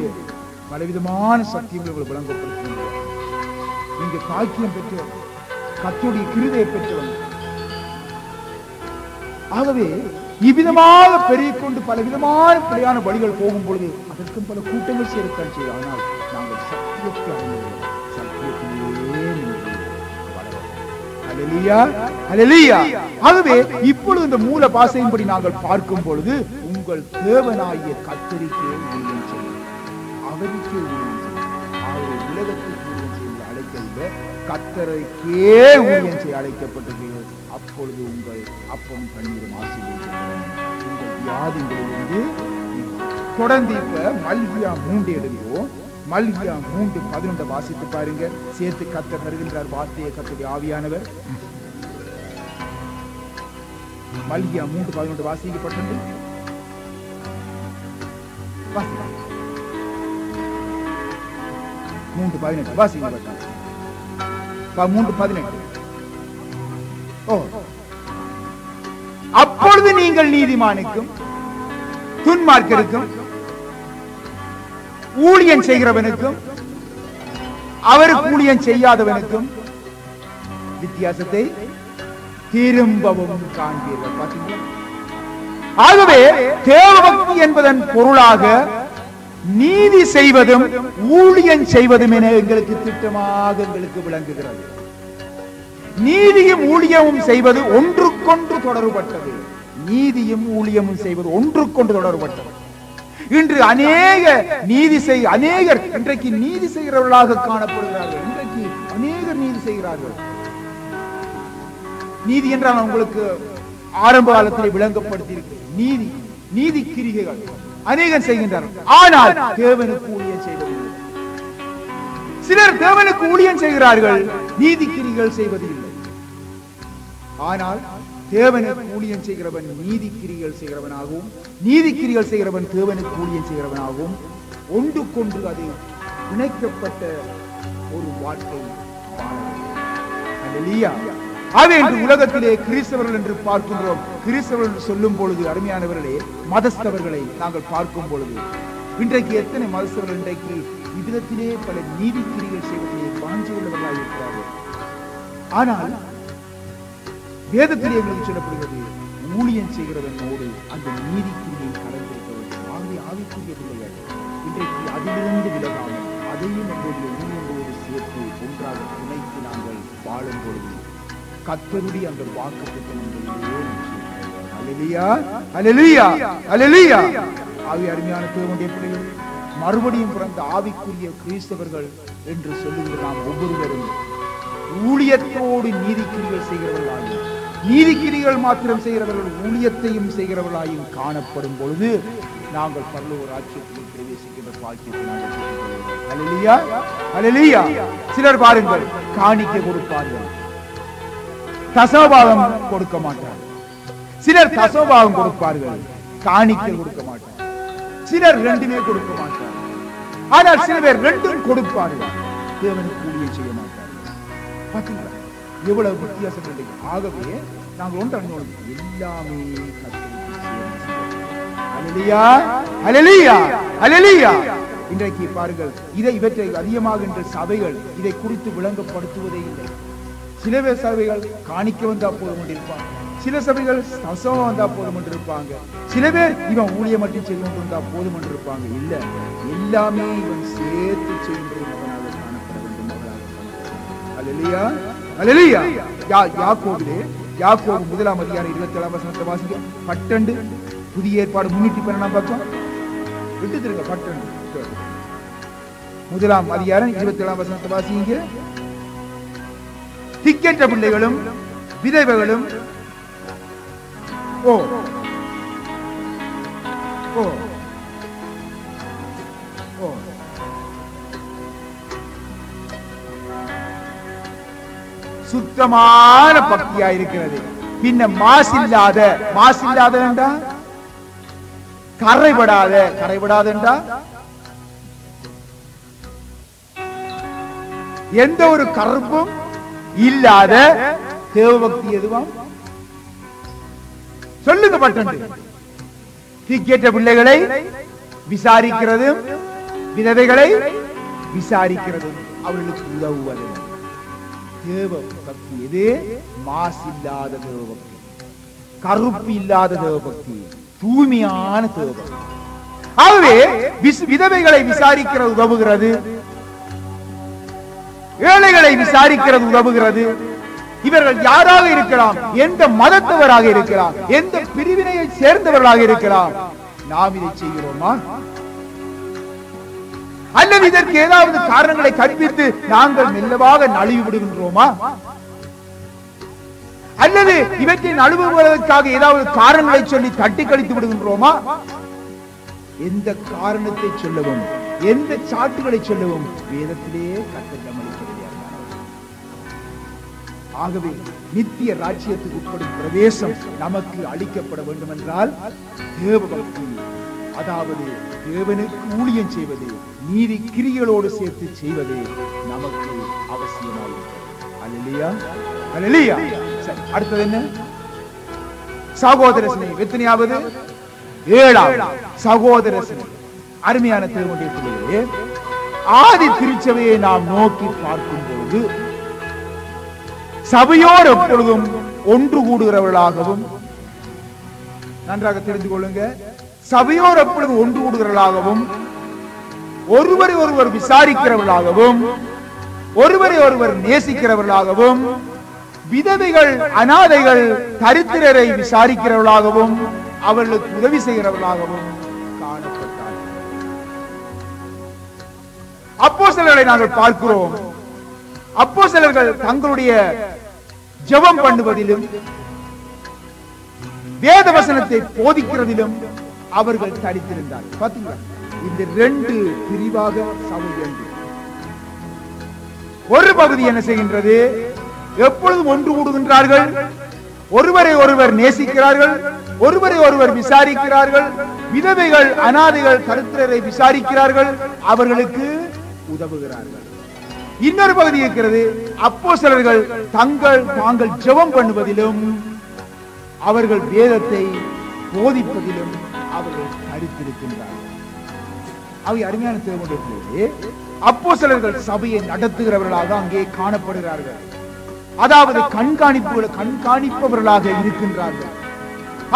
பலவிதமான சத்தியங்களை விளங்கப்படுத்த நீங்க காக்கியம் பெற்றவர், கர்த்தருடைய கிருபையை பெற்றவர். ஆகவே இவ்விதமாக பெருகிக்கொண்டு பலவிதமான பிழையான வழிகள் போகும் பொழுது அதற்கும் பல கூட்டங்கள் சேர்த்தான் செய்யும். ஆனால் நாங்கள் சத்தியத்தை ஆகவே இப்பொழுது இந்த மூல பாசையின்படி நாங்கள் பார்க்கும் பொழுது, உங்கள் தேவனாகிய கர்த்தருக்கே ஊழியம் செய்யும், அவருக்கே ஊழியம் செய்யும். அவரை உலகத்துக்கு ஊழியம் செய்ய அழைக்கவில்லை, கர்த்தருக்கே ஊழியம் செய்ய அழைக்கப்பட்டிருக்கிறது. அப்பொழுது உங்கள் அப்பம் தண்ணீரும் ஆசீர்வதிக்கப்படும், உங்கள் வியாதிகளிலிருந்து. தொடர்ந்து இப்ப மல்கியா 3 எடுக்கிறோம். மல்கியா 3:11 வாசித்து பாருங்க. சேர்த்து கர்த்தர் தருகின்றார் வார்த்தையை, கர்த்தருடைய ஆவியானவர். மல்கியா 3:11 வாசிக்கப்பட்டது. 3:18 வாசிக்கப்பட்டது. 3:18. அப்பொழுது நீங்கள் நீதிமானுக்கும் துன்மார்க்கருக்கும் ஊழியம் செய்கிறவனுக்கும் அவருக்கு ஊழியம் செய்யாதவனுக்கும் வித்தியாசத்தை திரும்பவும் காண்பீர்கள். பார்த்தீங்களா? ஆகவே தேவபக்தி என்பதன் பொருளாக நீதி செய்வதும் ஊழியம் செய்வதும் என எங்களுக்கு திட்டமாக எங்களுக்கு விளங்குகிறது. நீதியும் ஊழியமும் செய்வது ஒன்றுக்கொன்று தொடர்பட்டது. நீதியும் ஊழியமும் செய்வது ஒன்றுக்கொன்று தொடர்பட்டது. இன்று அநேகர் இன்றைக்கு நீதி செய்கிறவர்களாக காணப்படுகிறார்கள். இன்றைக்கு அநேகர் நீதி செய்கிறார்கள். நீதி என்றால் உங்களுக்கு ஆரம்ப காலத்திலே விளங்கப்படுத்தி இருக்கிறது. நீதி கிரிகைகள் அநேகர் செய்கின்றார்கள். ஆனால் தேவனுக்கு ஊழியம் செய்வதில்லை. சிலர் தேவனுக்கு ஊழியம் செய்கிறார்கள், நீதி கிரிகள் செய்வதில்லை. ஆனால் தேவனுக்கு ஊழியம் செய்கிறவன் நீதி கிரிகள் செய்கிறவனாகவும், நீதி கிரிகள் செய்கிறவன் தேவனுக்கு ஊழியம் செய்கிறவனாகவும் ஒன்றுக்கொன்று அது இணைக்கப்பட்ட ஒரு வாழ்க்கை. அவை என்று உலகத்திலே கிறிஸ்தவர்கள் என்று பார்க்கின்றோம். கிறிஸ்தவர்கள் என்று சொல்லும் பொழுது அருமையானவர்களே, மதஸ்தவர்களை நாங்கள் பார்க்கும் பொழுது இன்றைக்கு எத்தனை மதஸ்தவர்கள் இன்றைக்கு இவ்விதத்திலே பல நீதி கிரிகள் செய்வதிலே வாஞ்சி உள்ளவர்களாக இருக்கிறார்கள். ஆனால் வேதத்திலே எங்களுக்கு சொல்லப்படுகிறது, ஊழியம் செய்கிறவனோடு அந்த நீதி கிரியை கடந்திருக்கிறவர்கள் ஆவிக்குரிய பிள்ளைகள் இன்றைக்கு அதிலிருந்து விலகாமல் அதையும் நம்முடைய ஊழியங்களோடு சேர்த்து ஒன்றாக இணைத்து நாங்கள் வாழும் பொழுது கர்த்தருடைய அந்த வாக்குத்தத்தம் ஆவி அருமையான தேவனுடைய பிள்ளைகள், மறுபடியும் பிறந்த ஆவிக்குரிய கிறிஸ்தவர்கள் என்று சொல்லுகிற நாம் ஒவ்வொருவரும் ஊழியத்தோடு நீதிக்கிரிகள் செய்கிறவர்களாயும், நீதிக்கிரிகள் மாத்திரம் செய்கிறவர்கள் ஊழியத்தையும் செய்கிறவர்களாயும் காணப்படும் பொழுது நாங்கள் பரலோக ராஜ்யத்தில் பிரவேசிக்கின்ற பாக்கியத்தை நாங்கள். சிலர் பாருங்கள், காணிக்கை கொடுப்பார்கள், தசமபாகம் கொடுக்க மாட்டார்கள். சிலர் தசமபாகம் கொடுப்பார்கள், காணிக்கை கொடுக்க மாட்டார்கள். சிலர் ரெண்டுமே கொடுக்க மாட்டார்கள். ஆனால் சில பேர் ரெண்டும் கொடுப்பார்கள், தேவனுக்கு ஊழியம் செய்ய மாட்டார்கள். எவ்வளவு வித்தியாசம் இல்லை. ஆகவே நாங்கள் ஒன்று எல்லாமே இன்றைக்கு பாருங்கள், இவற்றை அதிகமாக சபைகள் இதை குறித்து விளங்கப்படுத்துவதே இல்லை. சில பேர் சபைகள் காணிக்க வந்தா போதும் கொண்டிருப்பாங்க, சில சபைகள் தசமம் வந்தா போதும் கொண்டிருப்பாங்க, சில பேர் இவன் ஊழியம் மட்டும் செய்து கொண்டு வந்தா போதும் கொண்டிருப்பாங்க. இல்ல, எல்லாமே இவன் சேர்த்து செய்கின்ற மகனாக காணப்பட வேண்டும். யாக்கோபு 1 அதிகாரம் 27 வசனத்தை வாசிக்க. பட்டண்டு புதிய ஏற்பாடு 312 பக்கம் விட்டுருங்க. பட்டண்டு 1 அதிகாரம் 27 வசனத்தை வாசிங்க. திக்கற்ற பிள்ளைகளும் விதவைகளும் சுத்தமான பக்தியா இருக்கிறது. பின்ன மாசில்லாத என்றா கரைபடாத என்றா எந்த ஒரு கருப்பும் இல்லாத தேவபக்தி எதுவாம் சொல்லுங்க. பட்டண்டு திக்கேற்ற பிள்ளைகளை விசாரிக்கிறதும் விதவைகளை விசாரிக்கிறதும் அவர்களுக்கு உதவுவது தேவ பக்தி. இது மாசில்லாத தேவபக்தி, கருப்பு இல்லாத தேவபக்தி, தூய்மையான தேவபக்தி. ஆகவே விதவைகளை விசாரிக்கிறது உதவுகிறது, ஏழைகளை விசாரிக்கிறது உதவுகிறது. இவர்கள் யாராக இருக்கலாம், எந்த மதத்தவராக இருக்கலாம், எந்த பிரிவினையை சேர்ந்தவர்களாக இருக்கலாம், நாம் இதை செய்கிறோமா? அல்லது இதற்கு ஏதாவது காரணங்களை கற்பித்து நாங்கள் மெல்லவாக நழுவி விடுகின்றோமா? அல்லது இவற்றை நழுவுவதற்காக ஏதாவது காரணங்களை சொல்லி தட்டி கழித்து விடுகின்றோமா? எந்த காரணத்தை சொல்லவும், எந்த சாட்டுகளை சொல்லவும் வேதத்திலேயே கட்டளை. ஆகவே நித்திய ராஜ்யத்துக்கு உட்படும் பிரவேசம் நமக்கு அளிக்கப்பட வேண்டும் என்றால் தேவபக்தி, அதாவது தேவனுக்கு ஊழியம் செய்வது, நீதி கிரிகளோடு சேர்த்து செய்வது நமக்கு அவசியமாயிருக்கிறது. அடுத்தது என்ன? சகோதர சிநேகம். எத்தனையாவது? 7வது சகோதர சிநேகம். அருமையான தேவனுடைய பிள்ளைகளே, ஆதி திருச்சபையை நாம் நோக்கி பார்க்கும் பொழுது சபையோர் எப்பொழுதும் ஒன்று கூடுகிறவர்களாகவும், நன்றாக தெரிந்து கொள்ளுங்க, சபையோர் எப்பொழுதும் ஒன்று கூடுகிறவர்களாகவும், ஒருவரை ஒருவர் விசாரிக்கிறவர்களாகவும், ஒருவரை ஒருவர் நேசிக்கிறவர்களாகவும், விதவைகள், அநாதைகள், தரித்திரரை விசாரிக்கிறவர்களாகவும், அவர்களுக்கு உதவி செய்கிறவர்களாகவும் காணப்பட்டார். அப்போஸ்தலர்களை நாங்கள் பார்க்கிறோம். அப்போஸ்தலர்கள் தங்களுடைய ஜெபம் பண்ணுவதிலும் வேத வசனத்தை போதிக்கிறதிலும் அவர்கள் தரித்திருந்தார். பாத்தீங்களா, இந்த ரெண்டு பிரிவாக சபை என்று. ஒரு பகுதி என்ன செய்கின்றது? எப்பொழுதும் ஒன்று கூடுகின்றார்கள், ஒருவரை ஒருவர் நேசிக்கிறார்கள், ஒருவரை ஒருவர் விசாரிக்கிறார்கள், விதவைகள் அனாதைகள் தரித்திரரை விசாரிக்கிறார்கள், அவர்களுக்கு உதவுகிறார்கள். இன்னொரு பகுதி இருக்கிறது, அப்போஸ்தலர்கள் தாங்கள் ஜெபம் பண்ணுவதிலும் அவர்கள் வேதத்தை போதிப்பதிலும் அவர்கள் தரித்திருக்கின்றார்கள். அவை அருமையான தேவனுடைய அப்போஸ்தலர்கள் சபையை நடத்துகிறவர்களாக அங்கே காணப்படுகிறார்கள். அதாவது கண்காணிப்பவர்களாக இருக்கின்றார்கள்.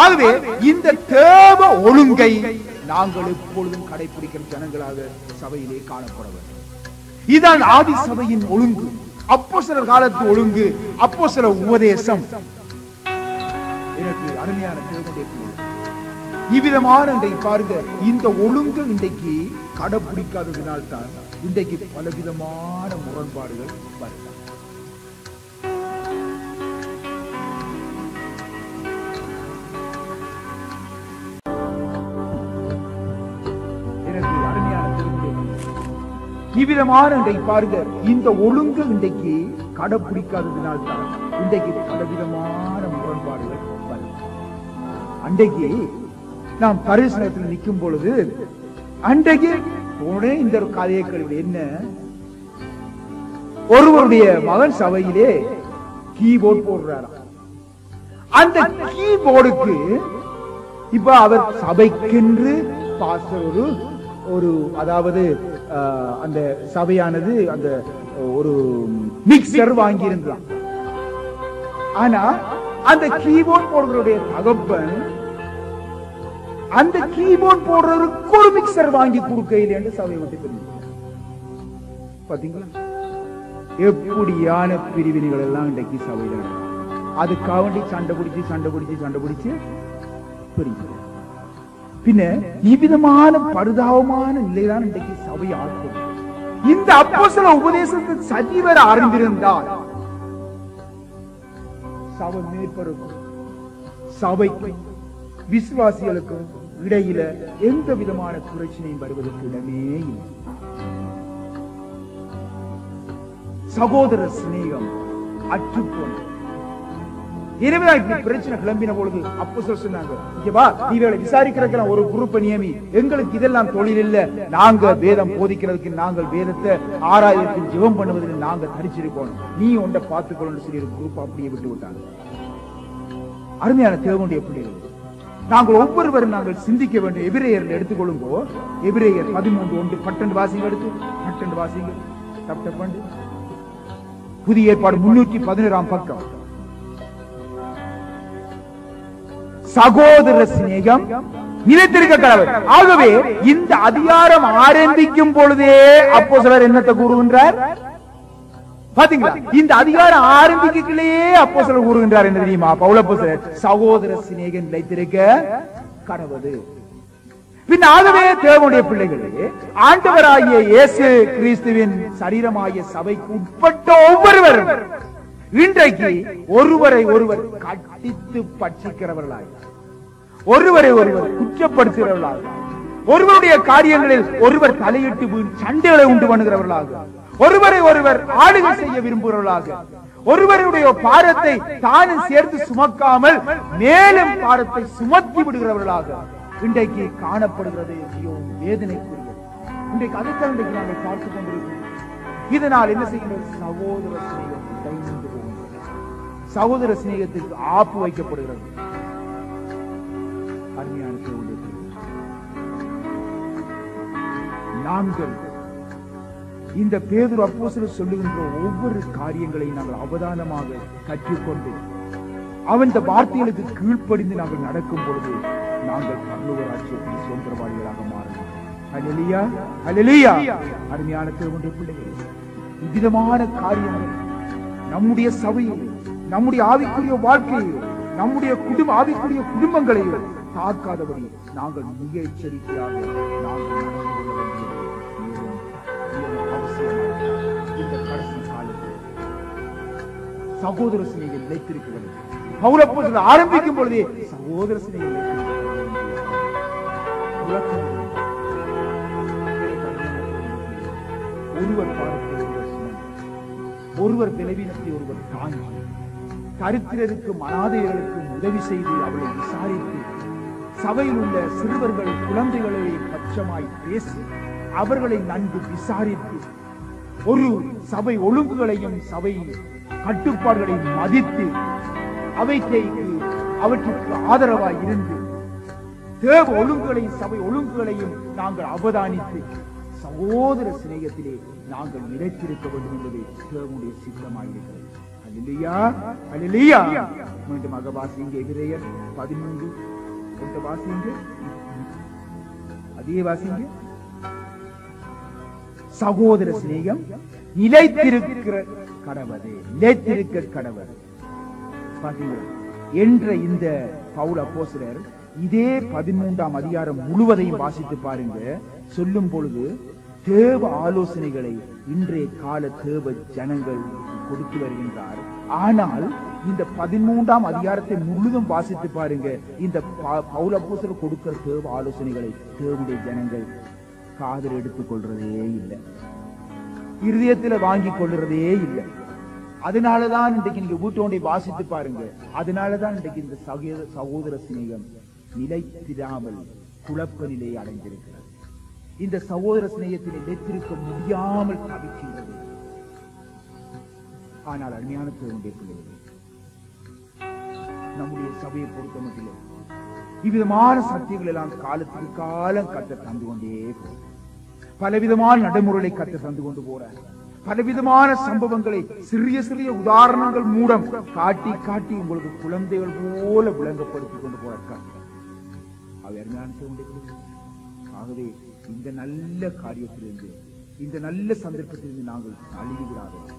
ஆகவே இந்த தேவ ஒழுங்கை நாங்கள் எப்பொழுதும் கடைபிடிக்கிற ஜனங்களாக சபையிலே காணப்பட வேண்டும். இதுதான் ஆதி சபையின் ஒழுங்கு, அப்போஸ்தலர் காலத்து ஒழுங்கு, அப்போஸ்தலர் உபதேசம். எனக்கு அருமையான தேவனுடைய இவ்விதமான பாருங்க, இந்த ஒழுங்கு இன்றைக்கு கடைபிடிக்காததினால் தான் இன்றைக்கு பலவிதமான முரண்பாடுகள் வருகிறது. இவ்விதமான பாருங்க, இந்த ஒழுங்கு இன்றைக்கு கடைபிடிக்காததினால் தான் இன்றைக்கு பலவிதமான முரண்பாடுகள் வருகிறது. அன்றைக்கு நாம் தரிசனத்தில் நிற்கும் பொழுது அன்றைக்கு இந்த ஒரு கதையை கேள்வி என்ன, ஒருவருடைய மகன் சபையிலே கீபோர்டு போடுறாராம். அந்த கீபோர்டுக்கு இப்ப அவர் சபைக்கென்று பாஸ்டர் ஒரு அதாவது அந்த சபையானது அந்த ஒரு மிக்சர் வாங்கி இருந்தான். ஆனா அந்த கீபோர்ட் போடுறவருடைய தகப்பன் அந்த கீபோர்ட் போடுறவருக்கு ஒரு மிக்சர் வாங்கி கொடுக்கையில் என்று சபையை விட்டு தெரியும். பாத்தீங்களா எப்படியான பிரிவினைகள் எல்லாம் இன்றைக்கு சபையில. அதுக்காக வேண்டி சண்டை பிடிச்சு பிரிவு. பின்ன இவ்விதமான பரிதாபமான நிலைதான் இன்றைக்கு சபை ஆகும். இந்த அப்போஸ்தல உபதேசத்தை சரிவர அறிந்திருந்தால் சபை மேற்பருக்கும் சபைக்கு விசுவாசிகளுக்கும் இடையில எந்த விதமான பிரச்சனையும் வருவதற்கு இடமே இல்லை. சகோதர சிநேகம் அற்றுப்போன. எனவே இப்படி பிரச்சனை கிளம்பின பொழுது அப்போஸ்தலர் சொன்னாங்க, இங்க வா, நீ விசாரிக்கிற ஒரு குரூப்பை நியமி, எங்களுக்கு இதெல்லாம் தொழில் இல்ல, நாங்க வேதம் போதிக்கிறதுக்கு, நாங்கள் வேதத்தை ஆராயத்தில் ஜெபம் பண்ணுவதில் நாங்க தரிச்சிருக்கோம், நீ ஒன்றை பார்த்துக்கொள்ளு சொல்லி ஒரு குரூப் அப்படியே விட்டு விட்டாங்க. அருமையான தேவனுடைய பிள்ளைகள், நாங்கள் ஒவ்வொருவரும் நாங்கள் சிந்திக்க வேண்டும். எபிரேயர் எடுத்துக்கொள்ளுங்கோ, எபிரேயர் 13:1 பட்டண்டு வாசிங்க, எடுத்து பட்டண்டு வாசிங்க. புதிய ஏற்பாடு 311 பக்கம். சகோதர சிநேகம் நிலைத்திருக்க கடவுள். ஆகவே இந்த அதிகாரம் ஆரம்பிக்கும் பொழுதே அப்போஸ்தலர் என்னத்தை கூறுகின்றார் பாத்தீங்களா? இந்த அதிகாரம் ஆரம்பிக்கலையே அப்போஸ்தலர் கூறுகின்றார் என்ன தெரியுமா? பவுல் அப்போஸ்தலர் சகோதர சிநேகம் நிலைத்திருக்க கடவுள். பின் ஆகவே தேவனுடைய பிள்ளைகளே, ஆண்டவராகிய இயேசு கிறிஸ்துவின் சரீரமாகிய சபைக்கு உட்பட்ட ஒவ்வொருவரும் இன்றைக்கு ஒருவரை ஒருவர் கட்டித்து பட்சிக்கிறவர்களாக, ஒருவரை ஒருவர் குற்றப்படுத்துகிறவர்களாக, ஒருவருடைய காரியங்களில் ஒருவர் தலையிட்டு சண்டைகளை உண்டு பண்ணுகிறவர்களாக, ஒருவரை ஒருவர் ஆளுகை செய்ய விரும்புகிறவர்களாக, ஒருவருடைய பாரத்தை தானும் சேர்த்து சுமக்காமல் மேலும் பாரத்தை சுமத்தி விடுகிறவர்களாக இன்றைக்கு காணப்படுகிறது. வேதனைக்குரியது. இன்றைக்கு அதைத்தான் இன்றைக்கு நாங்கள் பார்த்துக் கொண்டிருக்கிறோம். இதனால் என்ன செய்கிறது? சகோதர சிநேகம் கைந்து போகிறது. சகோதர சிநேகத்திற்கு ஆப்பு வைக்கப்படுகிறது. அருமையான நாங்கள் இந்த பேதுரு அப்போஸ்தலர் சொல்லுகின்ற ஒவ்வொரு காரியங்களையும் நாங்கள் அவதானமாக கற்றுக்கொண்டு அவன் இந்த வார்த்தைகளுக்கு கீழ்ப்படிந்து நாங்கள் நடக்கும் பொழுது நாங்கள் பரலோக ராஜ்யத்தின் சுதந்திரவாதிகளாக மாறுகிறோம். அல்லேலூயா, அல்லேலூயா. அருமையான தேவனுடைய பிள்ளைகளே, இவ்விதமான காரியங்கள் நம்முடைய சபையில், நம்முடைய ஆவிக்குரிய வாழ்க்கையில், நம்முடைய ஆவிக்குரிய குடும்பங்களையும் தாக்காதபடி நாங்கள் மிக எச்சரிக்கையாக நாங்கள் சகோதர சிநேகம் நிலைத்திருக்க வேண்டும். பவுல் அப்போஸ்தலர் ஆரம்பிக்கும் பொழுதே சகோதர சிநேகம் ஒருவர் பாரத்தை ஒருவர் விளைவினத்தை ஒருவர் தாங்கி தரித்திரருக்கும் அனாதையர்களுக்கும் உதவி செய்து அவளை விசாரித்து சபையில் உள்ள சிறுவர்கள் குழந்தைகளை பட்சமாய் பேசி அவர்களை நன்கு விசாரித்து ஒரு சபை ஒழுங்குகளையும் சபை கட்டுப்பாடுகளையும் மதித்து அவற்றுக்கு ஆதரவாய் இருந்து தேவ ஒழுங்குகளையும் சபை ஒழுங்குகளையும் நாங்கள் அவதானித்து சகோதர சிநேகத்திலே நாங்கள் நிலைத்திருக்க வேண்டும் என்பது தேவனுடைய சித்தமாயிருக்கிறது. அல்லேலூயா, அல்லேலூயா. மீண்டும் வாசிங்க எபிரேயர் 13 வாசிங்க, அதே வாசிங்க. சகோதர சிநேகம் நிலைத்திருக்கிற கடவுளே, நிலைத்திருக்க கடவுள் என்ற இந்த பவுல் அப்போஸ்தலர் இதே 13ஆம் அதிகாரம் முழுவதையும் வாசித்து பாருங்க. சொல்லும் பொழுது தேவ ஆலோசனைகளை இன்றைய கால தேவ ஜனங்கள் கொடுத்து வருகின்றார். ஆனால் இந்த 13ஆம் அதிகாரத்தை முழுதும் வாசித்து பாருங்க. இந்த பவுல் அப்போஸ்தலர் கொடுக்கிற தேவ ஆலோசனைகளை தேவனுடைய ஜனங்கள் காதில் எடுத்துக் கொள்றதே இல்லை, இருதயத்தில் வாங்கி கொள்றதே இல்லை. அதனாலதான் இன்றைக்கு நீங்க வீட்டோண்டை வாசித்து பாருங்க. அதனாலதான் இன்றைக்கு இந்த சகோதர சிநேகம் நிலைத்திராமல் குழப்ப நிலையை அடைந்திருக்கிறது. இந்த சகோதர சிநேகத்தில் நிலைத்திருக்க முடியாமல் தவிக்கின்றது. ஆனால் அருமையான தேவனுடைய பிள்ளைகளே, நம்முடைய சபையை பொறுத்த மட்டும் இவ்விதமான சத்தியங்கள் எல்லாம் காலத்துக்கு காலம் கத்த தந்து கொண்டே போகும். பலவிதமான நடைமுறைகளை கத்த தந்து கொண்டு போற, பலவிதமான சம்பவங்களை சிறிய சிறிய உதாரணங்கள் மூலம் காட்டி காட்டி உங்களுக்கு குழந்தைகள் போல விளங்கப்படுத்திக் கொண்டு போறார். ஆகவே இந்த நல்ல காரியத்திலிருந்து, இந்த நல்ல சந்தர்ப்பத்திலிருந்து நாங்கள் அழுகி விடாதபடி,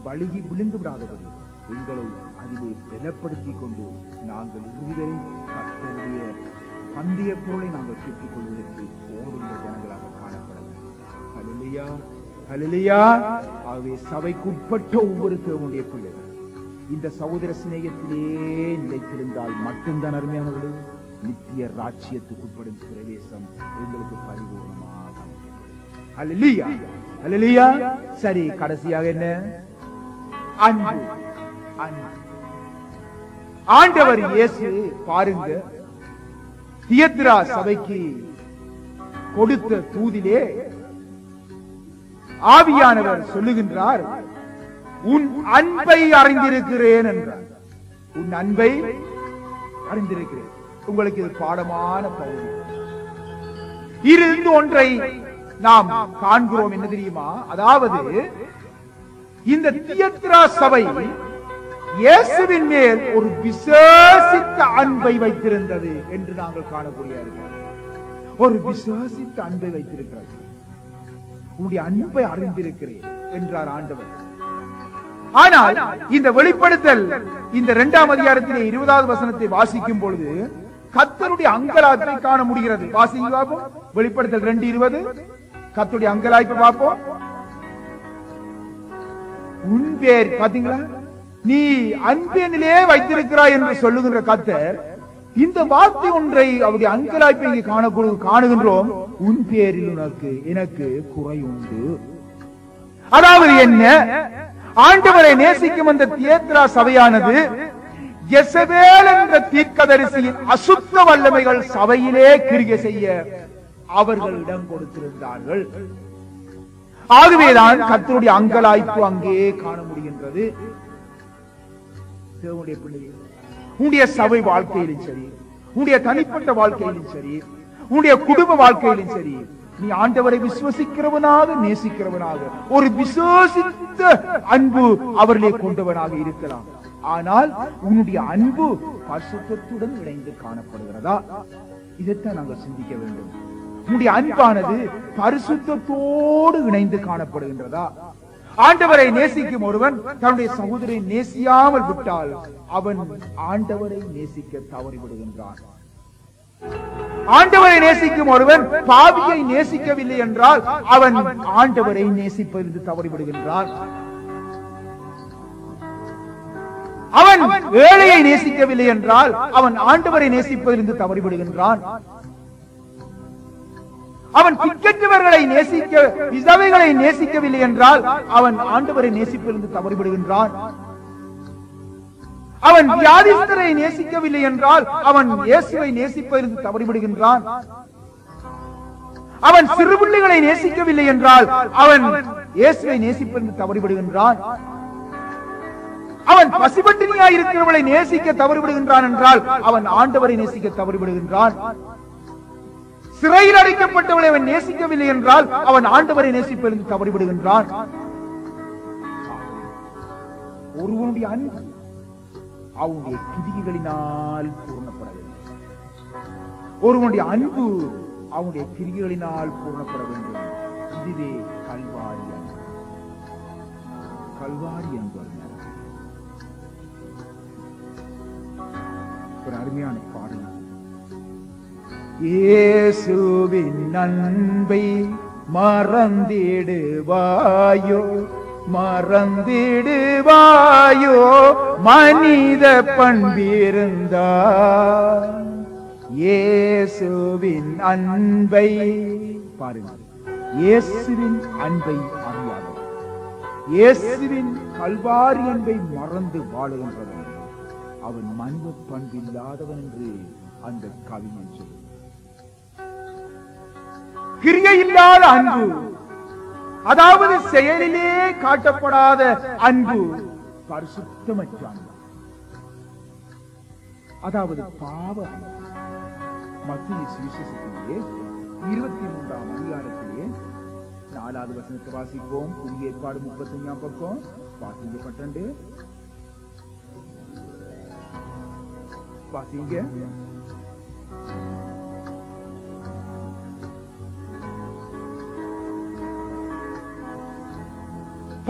வழுகி விழுந்து விடாதபடி எங்களை அதிலே பலப்படுத்திக் கொண்டு நாங்கள் இதுவரை கர்த்தருடைய பந்தய பொருளை நாங்கள் பெற்றுக் கொள்வதற்கு ஓடுகிற ஜனங்களாக காணப்பட வேண்டும். அல்லேலூயா, அல்லேலூயா. ஆகவே சபைக்குட்பட்ட ஒவ்வொரு தேவனுடைய பிள்ளைகள் இந்த சகோதர சிநேகத்திலே நிலைத்திருந்தால் மட்டும்தான் அருமையானவர்களே நித்திய ராஜ்யத்துக்குட்படும் பிரவேசம் எங்களுக்கு பரிபூர்ணமாக. அல்லேலூயா, அல்லேலூயா. சரி, கடைசியாக என்ன? அன்பு. ஆண்டவர் இயேசு பாருங்க, தியத்திரா சபைக்கு கொடுத்த தூதிலே ஆவியானவர் சொல்லுகின்றார், உன் அன்பை அறிந்திருக்கிறேன் என்றார். உன் அன்பை அறிந்திருக்கிறேன். உங்களுக்கு இது பாடமான பகுதி. இருந்து ஒன்றை நாம் காண்கிறோம், என்ன தெரியுமா? அதாவது இந்த தியத்திரா சபை இயேசுவின் மேல் ஒரு விசேஷித்த அன்பை வைத்திருந்தது என்று நாங்கள் காணக்கூடியார்கள். ஒரு விசேஷித்த அன்பை வைத்திருக்கிறது. உன்னுடைய அன்பை அறிந்திருக்கிறேன் என்றார் ஆண்டவர். ஆனால் இந்த வெளிப்படுத்தல் இந்த 2ஆம் அதிகாரத்திலே 20வது வசனத்தை வாசிக்கும் பொழுது கர்த்தருடைய அங்கலாய்ப்பை காண முடிகிறது. வாசிங்க பார்ப்போம். வெளிப்படுத்தல் 2:20 கர்த்தருடைய அங்கலாய்ப்பை பார்ப்போம். உன் பேர் பாத்தீங்களா, நீ அன்பினிலே வைத்திருக்கிறாய் என்று சொல்லுகின்ற கர்த்தர் இந்த வார்த்தை ஒன்றை அவருடைய அங்கலாய்ப்பை இங்கே காணுகின்றோம். உன் பேரில் எனக்கு குறை உண்டு. அதாவது என்ன? ஆண்டவரை நேசிக்கும் அந்த தியத்திரா சபையானது யெசபேல் என்ற தீர்க்கதரிசியின் அசுத்த வல்லமைகள் சபையிலே கிரியை செய்ய அவர்கள் இடம் கொடுத்திருந்தார்கள். ஆகவேதான் கர்த்தருடைய அங்கலாய்ப்பு அங்கே காண முடிகின்றது. தேவனுடைய பிள்ளைகள், உன்னுடைய சபை வாழ்க்கையிலும் சரி, உன்னுடைய தனிப்பட்ட வாழ்க்கையிலும் சரி, உன்னுடைய குடும்ப வாழ்க்கையிலும் சரி, நீ ஆண்டவரை விசுவசிக்கிறவனாக, நேசிக்கிறவனாக, ஒரு விசுவசித்த அன்பு அவர்களே கொண்டவனாக இருக்கலாம். ஆனால் உன்னுடைய அன்பு பரிசுத்தத்துடன் இணைந்து காணப்படுகிறதா? இதைத்தான் நாங்கள் சிந்திக்க வேண்டும். உன்னுடைய அன்பானது பரிசுத்தத்தோடு இணைந்து காணப்படுகின்றதா? ஆண்டவரை நேசிக்கும் ஒருவன் தன்னுடைய சகோதரரை நேசியாமல் விட்டால் அவன் ஆண்டவரை நேசிக்க தவறிவிடுகின்றான். ஆண்டவரை நேசிக்கும் ஒருவன் பாவியை நேசிக்கவில்லை என்றால் அவன் ஆண்டவரை நேசிப்பதில் தவறிவிடுகின்றான். ஏழையை நேசிக்கவில்லை என்றால் அவன் ஆண்டவரை நேசிப்பதிலிருந்து தவறிவிடுகின்றான். அவன் திக்கற்றவர்களை நேசிக்க விதவைகளை நேசிக்கவில்லை என்றால் அவன் ஆண்டவரை நேசிப்பதிலிருந்து தவறிவிடுகின்றான். அவன் வியாதிஸ்தரை நேசிக்கவில்லை என்றால் அவன் இயேசுவை நேசிப்பதிலிருந்து தவறிவிடுகின்றான். அவன் சிறு பிள்ளைகளை நேசிக்கவில்லை என்றால் அவன் இயேசுவை நேசிப்பதிலிருந்து தவறிவிடுகின்றான். அவன் பசிபட்டினியாய் இருக்கிறவர்களை நேசிக்க தவறிவிடுகின்றான் என்றால் அவன் ஆண்டவரை நேசிக்க தவறிவிடுகின்றான். சிறையில் அடைக்கப்பட்டவளை அவன் நேசிக்கவில்லை என்றால் அவன் ஆண்டவரை நேசிப்பதிலிருந்து தவறிவிடுகின்றான். ஒருவனுடைய அன்பு அவனுடைய கிரிகளினால் பூர்ணப்படவில்லை. ஒருவனுடைய அன்பு அவனுடைய கிரிகளினால் பூர்ணப்பட வேண்டும். இதுவே கல்வாரி அன்பு. கல்வாரி என்பது ஒரு அருமையான பாடல். இயேசுவின் அன்பை மறந்திடுவாயோ மறந்திடுவாயோ மனித பண்பிருந்தார். இயேசுவின் அன்பை பாருங்கள். இயேசுவின் அன்பை அறியாதவர், இயேசுவின் கல்வாரி அன்பை மறந்து வாழுகின்றவன் அவன் மனித பண்பில்லாதவன் என்று அந்த கவிஞன் சொல்லுகிறார். கிரியை இல்லாத அன்பு, அதாவது செயலிலே காட்டப்படாத அன்பு பரிசுத்தமற்ற அன்பு, அதாவது பாவ அன்பு. மத்திய சுவிசேஷத்திலே 23ஆம் அதிகாரத்திலே 4வது வசனத்தை வாசிப்போம். புதிய ஏற்பாடு 35ஆம் பக்கம் வாசிக்கப்பட்டது. வாசிங்க.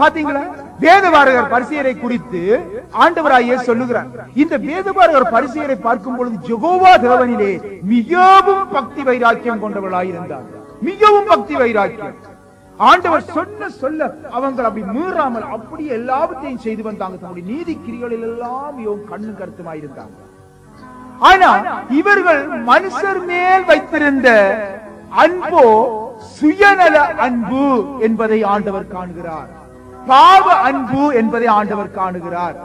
பாத்தீங்களா? வேதபாரகர் பரிசேயரை குறித்து ஆண்டவராயே சொல்லுகிறார். இந்த வேதபாரகர் பரிசேயரை பார்க்கும் பொழுது யெகோவா தேவனிலே மிகவும் பக்தி வைராக்கியம் கொண்டவர்களாயிருந்தார். மிகவும் பக்தி வைராக்கியம். ஆண்டவர் சொல்ல அவங்க அப்படி மீறாமல் அப்படி எல்லாவற்றையும் செய்து வந்தாங்க. தன்னுடைய நீதி கிரிகளில் எல்லாம் மிகவும் கண்ணு கருத்துமாயிருந்தாங்க. ஆனா இவர்கள் மனுஷர் மேல் வைத்திருந்த அன்போ சுயநல அன்பு என்பதை ஆண்டவர் காணுகிறார். பாவ அன்பு என்பதை ஆண்டவர் காணுகிறார்.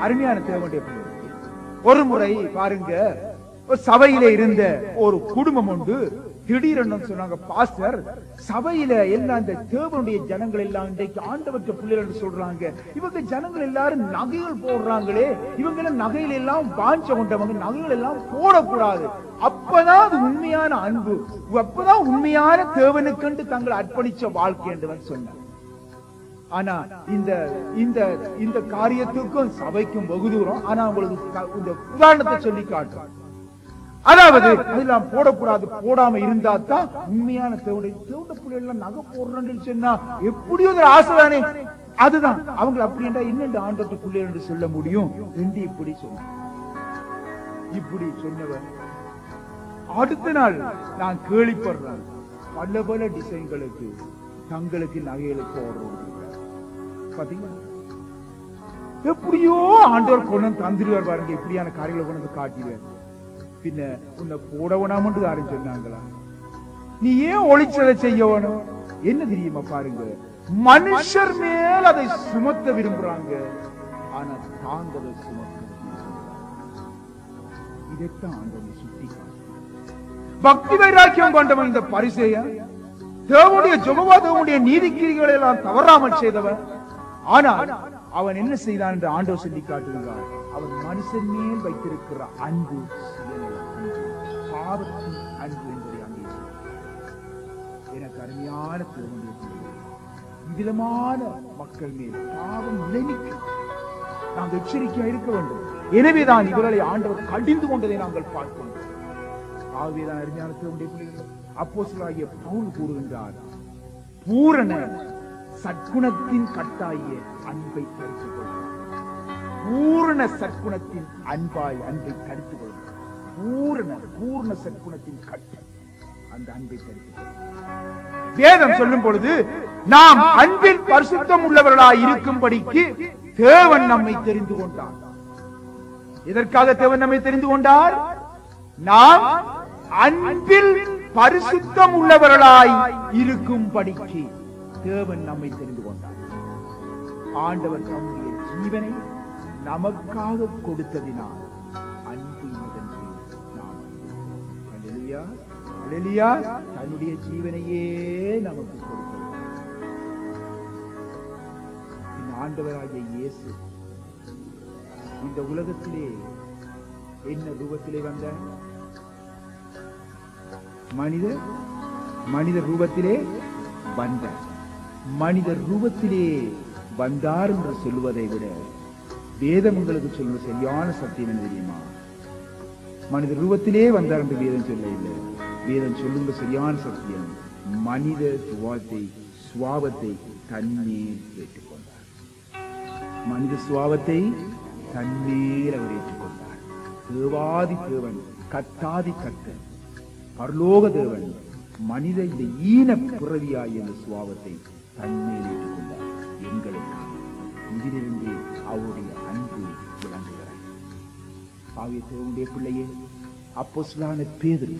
அருமையான தேவனுடைய பிள்ளைகளே, ஒரு முறை பாருங்க, ஒரு சபையில இருந்த ஒரு குடும்பம் உண்டு. திடீரென்னு சொன்னாங்க, பாஸ்டர் சபையில எல்லாம் இந்த தேவனுடைய ஜனங்கள் எல்லாம் இன்றைக்கு ஆண்டவற்ற பிள்ளைகள் என்று சொல்றாங்க. இவங்க ஜனங்கள் எல்லாரும் நகைகள் போடுறாங்களே, இவங்க எல்லாம் நகையில எல்லாம் வாஞ்ச கொண்டவங்க, நகைகள் எல்லாம் போடக்கூடாது. அப்பதான் அது உண்மையான அன்பு, அப்பதான் உண்மையான தேவனுக்கென்று தங்களை அர்ப்பணிச்ச வாழ்க்கை என்று சொன்னார். ஆனா இந்த காரியத்துக்கும் சபைக்கும் வெகு தூரம். ஆனா உங்களுக்கு இந்த உதாரணத்தை சொல்லி காட்டுறேன். அதாவது அதெல்லாம் போடக்கூடாது, போடாம இருந்தா தான் உண்மையான தேவனுடைய பிள்ளைகள் நகை போடுறேன்னு சொன்னா எப்படி ஒரு ஆசைதானே. அதுதான் அவங்க அப்படி என்றா இன்னும் ஆண்டவற்ற பிள்ளை என்று சொல்ல முடியும் என்று இப்படி சொன்ன. இப்படி சொன்னவர் அடுத்த நாள் நான் கேள்விப்படுறேன், பல பல டிசைன்களுக்கு தங்களுக்கு நகைகளுக்கு ஓடுறோம். பாத்தீங்களா? எப்படியோ ஆண்டவர் கொண்டு தந்துடுவார் பாருங்க. இப்படியான காரியங்களை கொண்டு காட்டிடுவார். பின்ன உன்னை போடவனாமன்று யாரும் சொன்னாங்களா? நீ ஏன் ஒளிச்சலை செய்ய வேணும்? என்ன தெரியுமா பாருங்க, மனுஷர் மேல் அதை சுமத்த விரும்புறாங்க, ஆனா தாங்களை சுமத்த. இதைத்தான் ஆண்டவனை சுட்டி பக்தி வைராக்கியம் கொண்டவன் இந்த பரிசேயன். தேவனுடைய யெகோவா தேவனுடைய நீதிக்கிரிகளை எல்லாம் தவறாமல் செய்தவன். ஆனால் அவன் என்ன செய்தான் என்று ஆண்டவர் சொல்லி காட்டுகிறார். அவன் மனுஷன் மேல் வைத்திருக்கிற அன்பு பாவத்தின் அன்பு என்பதை அங்கே எனக்கு அருமையான தேவனுடைய விதமான மக்கள் மேல் பாவம் நிலைநிற்கும். நாங்கள் எச்சரிக்கையா இருக்க வேண்டும். எனவேதான் இவர்களை ஆண்டவர் கடிந்து கொண்டதை நாங்கள் பார்க்கிறோம். ஆகவேதான் அருமையான தேவனுடைய பிள்ளைகள் அப்போஸ்தலனாகிய பவுல் கூறுகின்றார், பூரண சற்குணத்தின் கட்டாய அன்பை தரித்துக் கொள்ளும். பூரண சற்குணத்தின் அன்பாய் அன்பை தரித்துக் கொள்ளும். பூர்ண சற்குணத்தின் கட்டை அந்த அன்பை தரித்துக் கொள்ளும். வேதம் சொல்லும் பொழுது நாம் அன்பில் பரிசுத்தம் உள்ளவர்களாய் இருக்கும்படிக்கு தேவன் நம்மை தெரிந்து கொண்டார். எதற்காக தேவன் நம்மை தெரிந்து கொண்டார்? நாம் அன்பில் பரிசுத்தம் உள்ளவர்களாய் இருக்கும்படிக்கு தேவன் நம்மை தெரிந்து கொண்டார். ஆண்டவர் தம்முடைய ஜீவனை நமக்காக கொடுத்ததினால் அன்பு நாம் தன்னுடைய ஜீவனையே நமக்கு கொடுத்தார். ஆண்டவராகிய இயேசு இந்த உலகத்திலே என்ன ரூபத்திலே வந்தார்? மனித ரூபத்திலே வந்தார். மனித ரூபத்திலே வந்தார் என்று சொல்லுவதை விட வேதம் உங்களுக்கு சொல்லுவது சரியான சத்தியம் என்ன தெரியுமா? மனித ரூபத்திலே வந்தார் என்று வேதம் சொல்ல இல்லை. வேதம் சொல்லுங்க சரியான சத்தியம். மனித சுவாபத்தை தன்மேல் ஏற்றுக்கொண்டார். மனித சுவாபத்தை தன்மேல் அவர் ஏற்றுக்கொண்டார். தேவாதி தேவன், கத்தாதி கத்தன், பரலோக தேவன் மனித இந்த ஈன பிறவியாய் என்ற சுவாபத்தை தன்மேல் ஏற்றுக்கொண்டார் எங்களுக்காக. இதிலிருந்து அவருடைய அன்பு விளங்குகிறார். ஆகிய தேவனுடைய பிள்ளையே, அப்போஸ்தலனான பேதுரு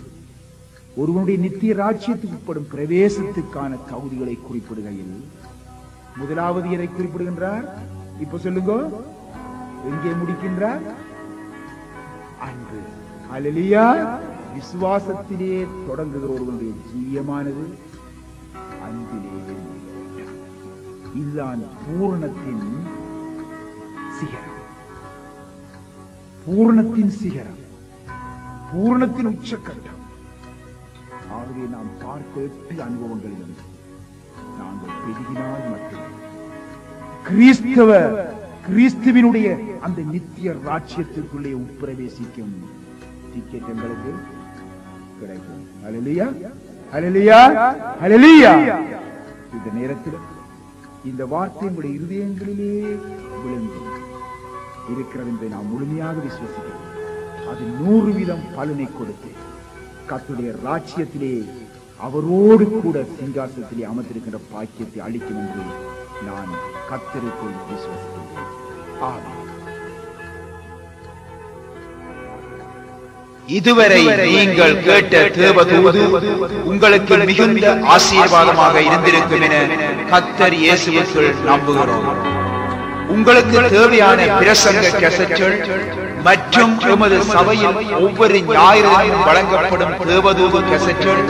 ஒருவனுடைய நித்திய ராஜ்யத்துக்கு உட்படும் பிரவேசத்துக்கான தகுதிகளை குறிப்பிடுகையில் முதலாவது எதை குறிப்பிடுகின்றார்? இப்ப சொல்லுங்க, எங்கே முடிக்கின்றார்? அன்பு. அல்லேலூயா. விசுவாசத்திலே தொடங்குகிற ஒருவனுடைய ஜீவியமானது அன்பிலே. இதுதான் பூரணத்தின் சிகரம். பூரணத்தின் சிகரம், பூரணத்தின் உச்சக்கட்டம். ஆகவே நாம் பார்த்த 8 அனுபவங்களிலும் நாங்கள் பெருகினால் மட்டும் கிறிஸ்துவினுடைய அந்த நித்திய ராஜ்யத்திற்குள்ளே உட்பிரவேசிக்கும் டிக்கெட் எங்களுக்கு கிடைக்கும். அல்லேலூயா, அல்லேலூயா, அல்லேலூயா. இந்த நேரத்தில் இந்த வார்த்தை உங்களுடைய இருதயங்களிலே விழுந்து இருக்கிறது என்பதை நாம் முழுமையாக விசுவசிக்கிறோம். அது 100% பலனை கொடுத்து கர்த்தருடைய ராஜ்யத்திலே அவரோடு கூட சிங்காசனத்திலே அமர்ந்திருக்கின்ற பாக்கியத்தை அளிக்கும் என்று நான் கர்த்தருக்குள் விசுவசிக்கிறேன். ஆமென். இதுவரை நீங்கள் கேட்ட தேவதூது உங்களுக்கு மிகுந்த ஆசீர்வாதமாக இருந்திருக்கும் என கர்த்தர் இயேசுவுக்குள் நம்புகிறோம். உங்களுக்கு தேவையான பிரசங்க கேசட்டுகள் மற்றும் எமது சபையில் ஒவ்வொரு ஞாயிறும் வழங்கப்படும் தேவதூது கேசட்டுகள்,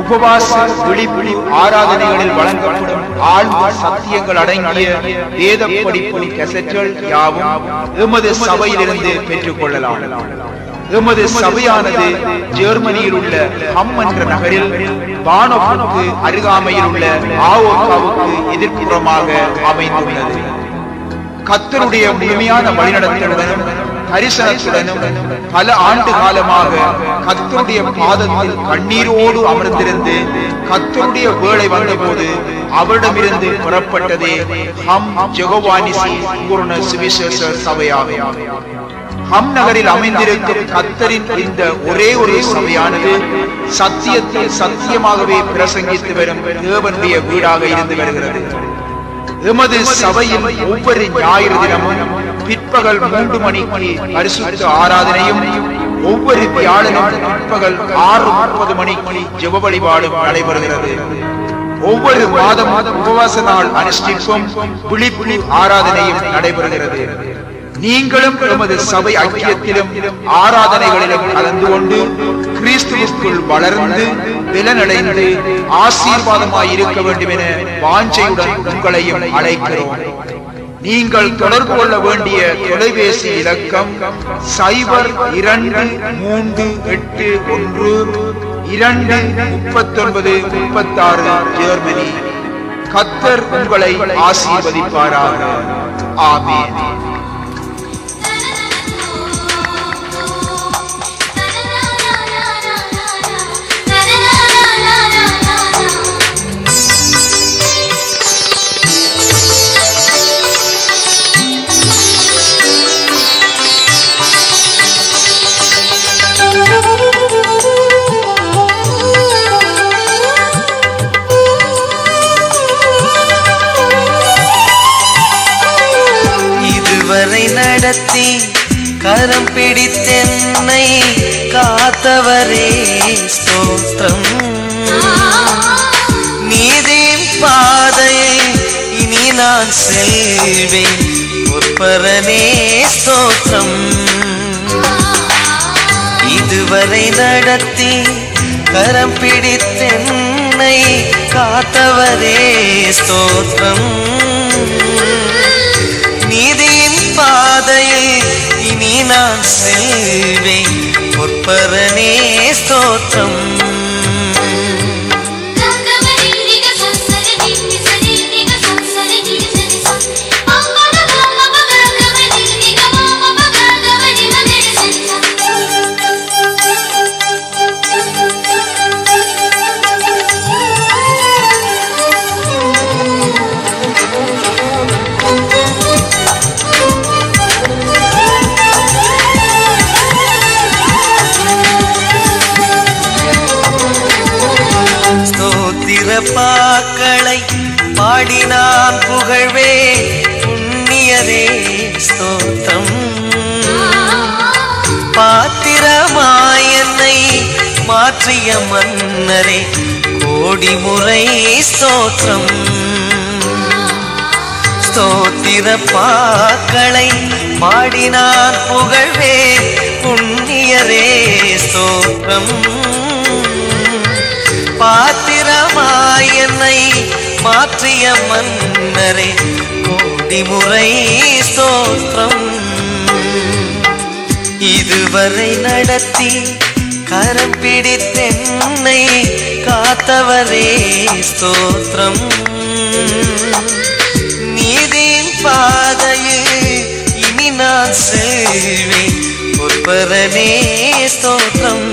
உபவாச விழிப்பு ஆராதனைகளில் வழங்கப்படும் ஆழ்ந்த சத்தியங்கள் அடங்கிய வேத படிப்பு கேசட்டுகள் யாவும் எமது சபையிலிருந்து பெற்றுக் கொள்ளலாம். எமது சபையானது ஜெர்மனியில் உள்ள ஹம் என்ற நகரில் பானோஃபுக்கு அருகாமையில் உள்ள ஆவோக்காவுக்கு எதிர்ப்புறமாக அமைந்துள்ளது. கர்த்தருடைய முழுமையான வழிநடத்தலுடனும் தரிசனத்துடனும் பல ஆண்டு காலமாக கர்த்தருடைய பாதத்தில் கண்ணீரோடு அமர்ந்திருந்து கர்த்தருடைய வேளை வந்தபோது அவரிடமிருந்து புறப்பட்டதே ஹம் ஜெகோவானிசி பூரண சுவிசேஷ சபையாகும். ஹம் நகரில் அமைந்திருக்கும் கர்த்தரின் இந்த ஒரே ஒரு சபையானது சத்தியத்தை சத்தியமாகவே பிரசங்கித்து வரும் தேவனுடைய வீடாக இருந்து வருகிறது. எமது சபையில் ஒவ்வொரு ஞாயிறு தினமும் பிற்பகல் 3 மணிக்கு பரிசுத்த ஆராதனையும் ஒவ்வொரு வியாழனும் பிற்பகல் 6:30 மணிக்கு ஜெப வழிபாடும் நடைபெறுகிறது. ஒவ்வொரு மாதம் உபவாச நாள் அனுஷ்டிப்பும் விழிப்பு ஆராதனையும் நடைபெறுகிறது. நீங்களும் எமது சபை ஐக்கியத்திலும் ஆராதனைகளிலும் கலந்து கொண்டு கிறிஸ்துவுக்குள் வளர்ந்து பலனடைந்து ஆசீர்வாதமாய் இருக்க வேண்டும் என வாஞ்சையுடன் உங்களையும் அழைக்கிறோம். நீங்கள் தொடர்பு கொள்ள வேண்டிய தொலைபேசி இலக்கம் 0238123936 ஜெர்மனி. கர்த்தர் உங்களை ஆசீர்வதிப்பாராக. ஆமென். நடத்தி கரம் பிடித்தென்னை காத்தவரே ஸ்தோத்திரம். நீதியின் பாதையை இனி நான் செல்வேன் பொற்பரனே ஸ்தோத்திரம். இதுவரை நடத்தி கரம் பிடித்தென்னை காத்தவரே ஸ்தோத்திரம். நீதியின் பாதையில் இனி நான் செல்வேன் பொற்பரனே ஸ்தோத்திரம். பாக்களை பாடினான் புகழ்வே புண்ணியரே ஸ்தோத்திரம். பாத்திரமாய் என்னை மாற்றிய மன்னரே கோடி முறை ஸ்தோத்திரம். ஸ்தோத்திர பாக்களை பாடினான் புகழ்வே புண்ணியரே ஸ்தோத்திரம். பாத்திரமாய் என்னை மாற்றிய மன்னரே கோடி முறை ஸ்தோத்திரம். இதுவரை நடத்தி கரம் பிடித்தென்னை காத்தவரே ஸ்தோத்திரம். நீதியின் பாதையில் இனி நான் செல்வேன் பொற்பரனே ஸ்தோத்திரம்.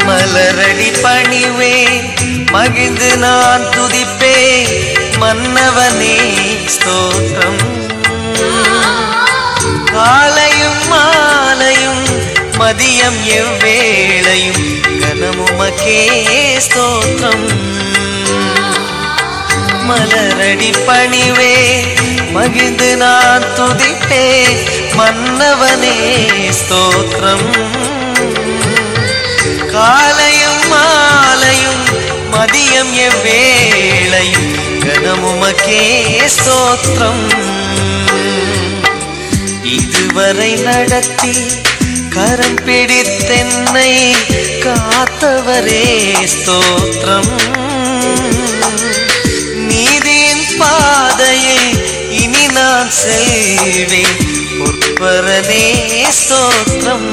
மலரடி பணிவேன் மகிழ்ந்து நான் துதிப்பேன் மன்னவனே ஸ்தோத்திரம். காலையும் மாலையும் மதியம் எவ்வேளையும் கனமுமக்கே ஸ்தோத்திரம். மலரடி பணிவேன் மகிழ்ந்து நான் துதிப்பேன் மன்னவனே ஸ்தோத்திரம். காலையும் மாலையும் மதியம் எவ்வேளையும் கனமுமக்கே ஸ்தோத்திரம். இதுவரை நடத்தி கரம் பிடித்தென்னை காத்தவரே ஸ்தோத்திரம். நீதியின் பாதையை இனி நான் செல்வேன் பொற்பரனே ஸ்தோத்திரம்.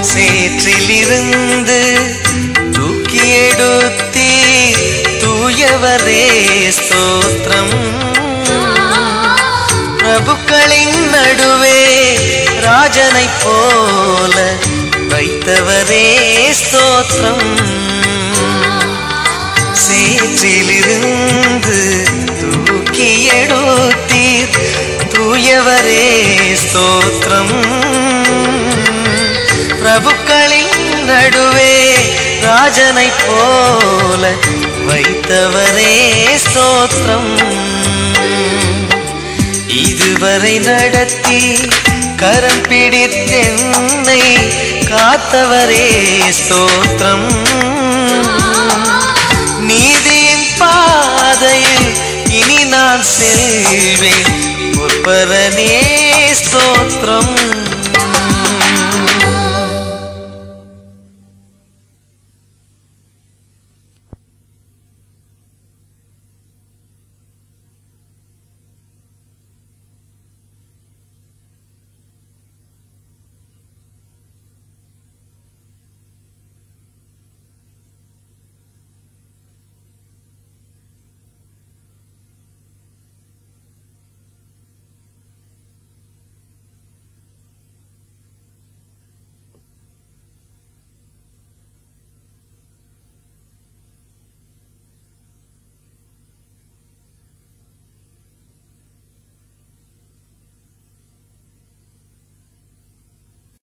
சேற்றிலிருந்து தூக்கி எடுத்தி தூயவரே ஸ்தோத்திரம். பிரபுக்களின் நடுவே ராஜனை போல வைத்தவரே ஸ்தோத்திரம். சேற்றிலிருந்து தூக்கி எடுத்தி தூயவரே ஸ்தோத்திரம். பிரபுக்களின் நடுவே ராஜனை போல வைத்தவரே ஸ்தோத்திரம். இதுவரை நடத்தி கரம் பிடித்தென்னை காத்தவரே ஸ்தோத்திரம். நீதியின் பாதையில் நான் செல்வேன் முற்பரனே ஸ்தோத்திரம்.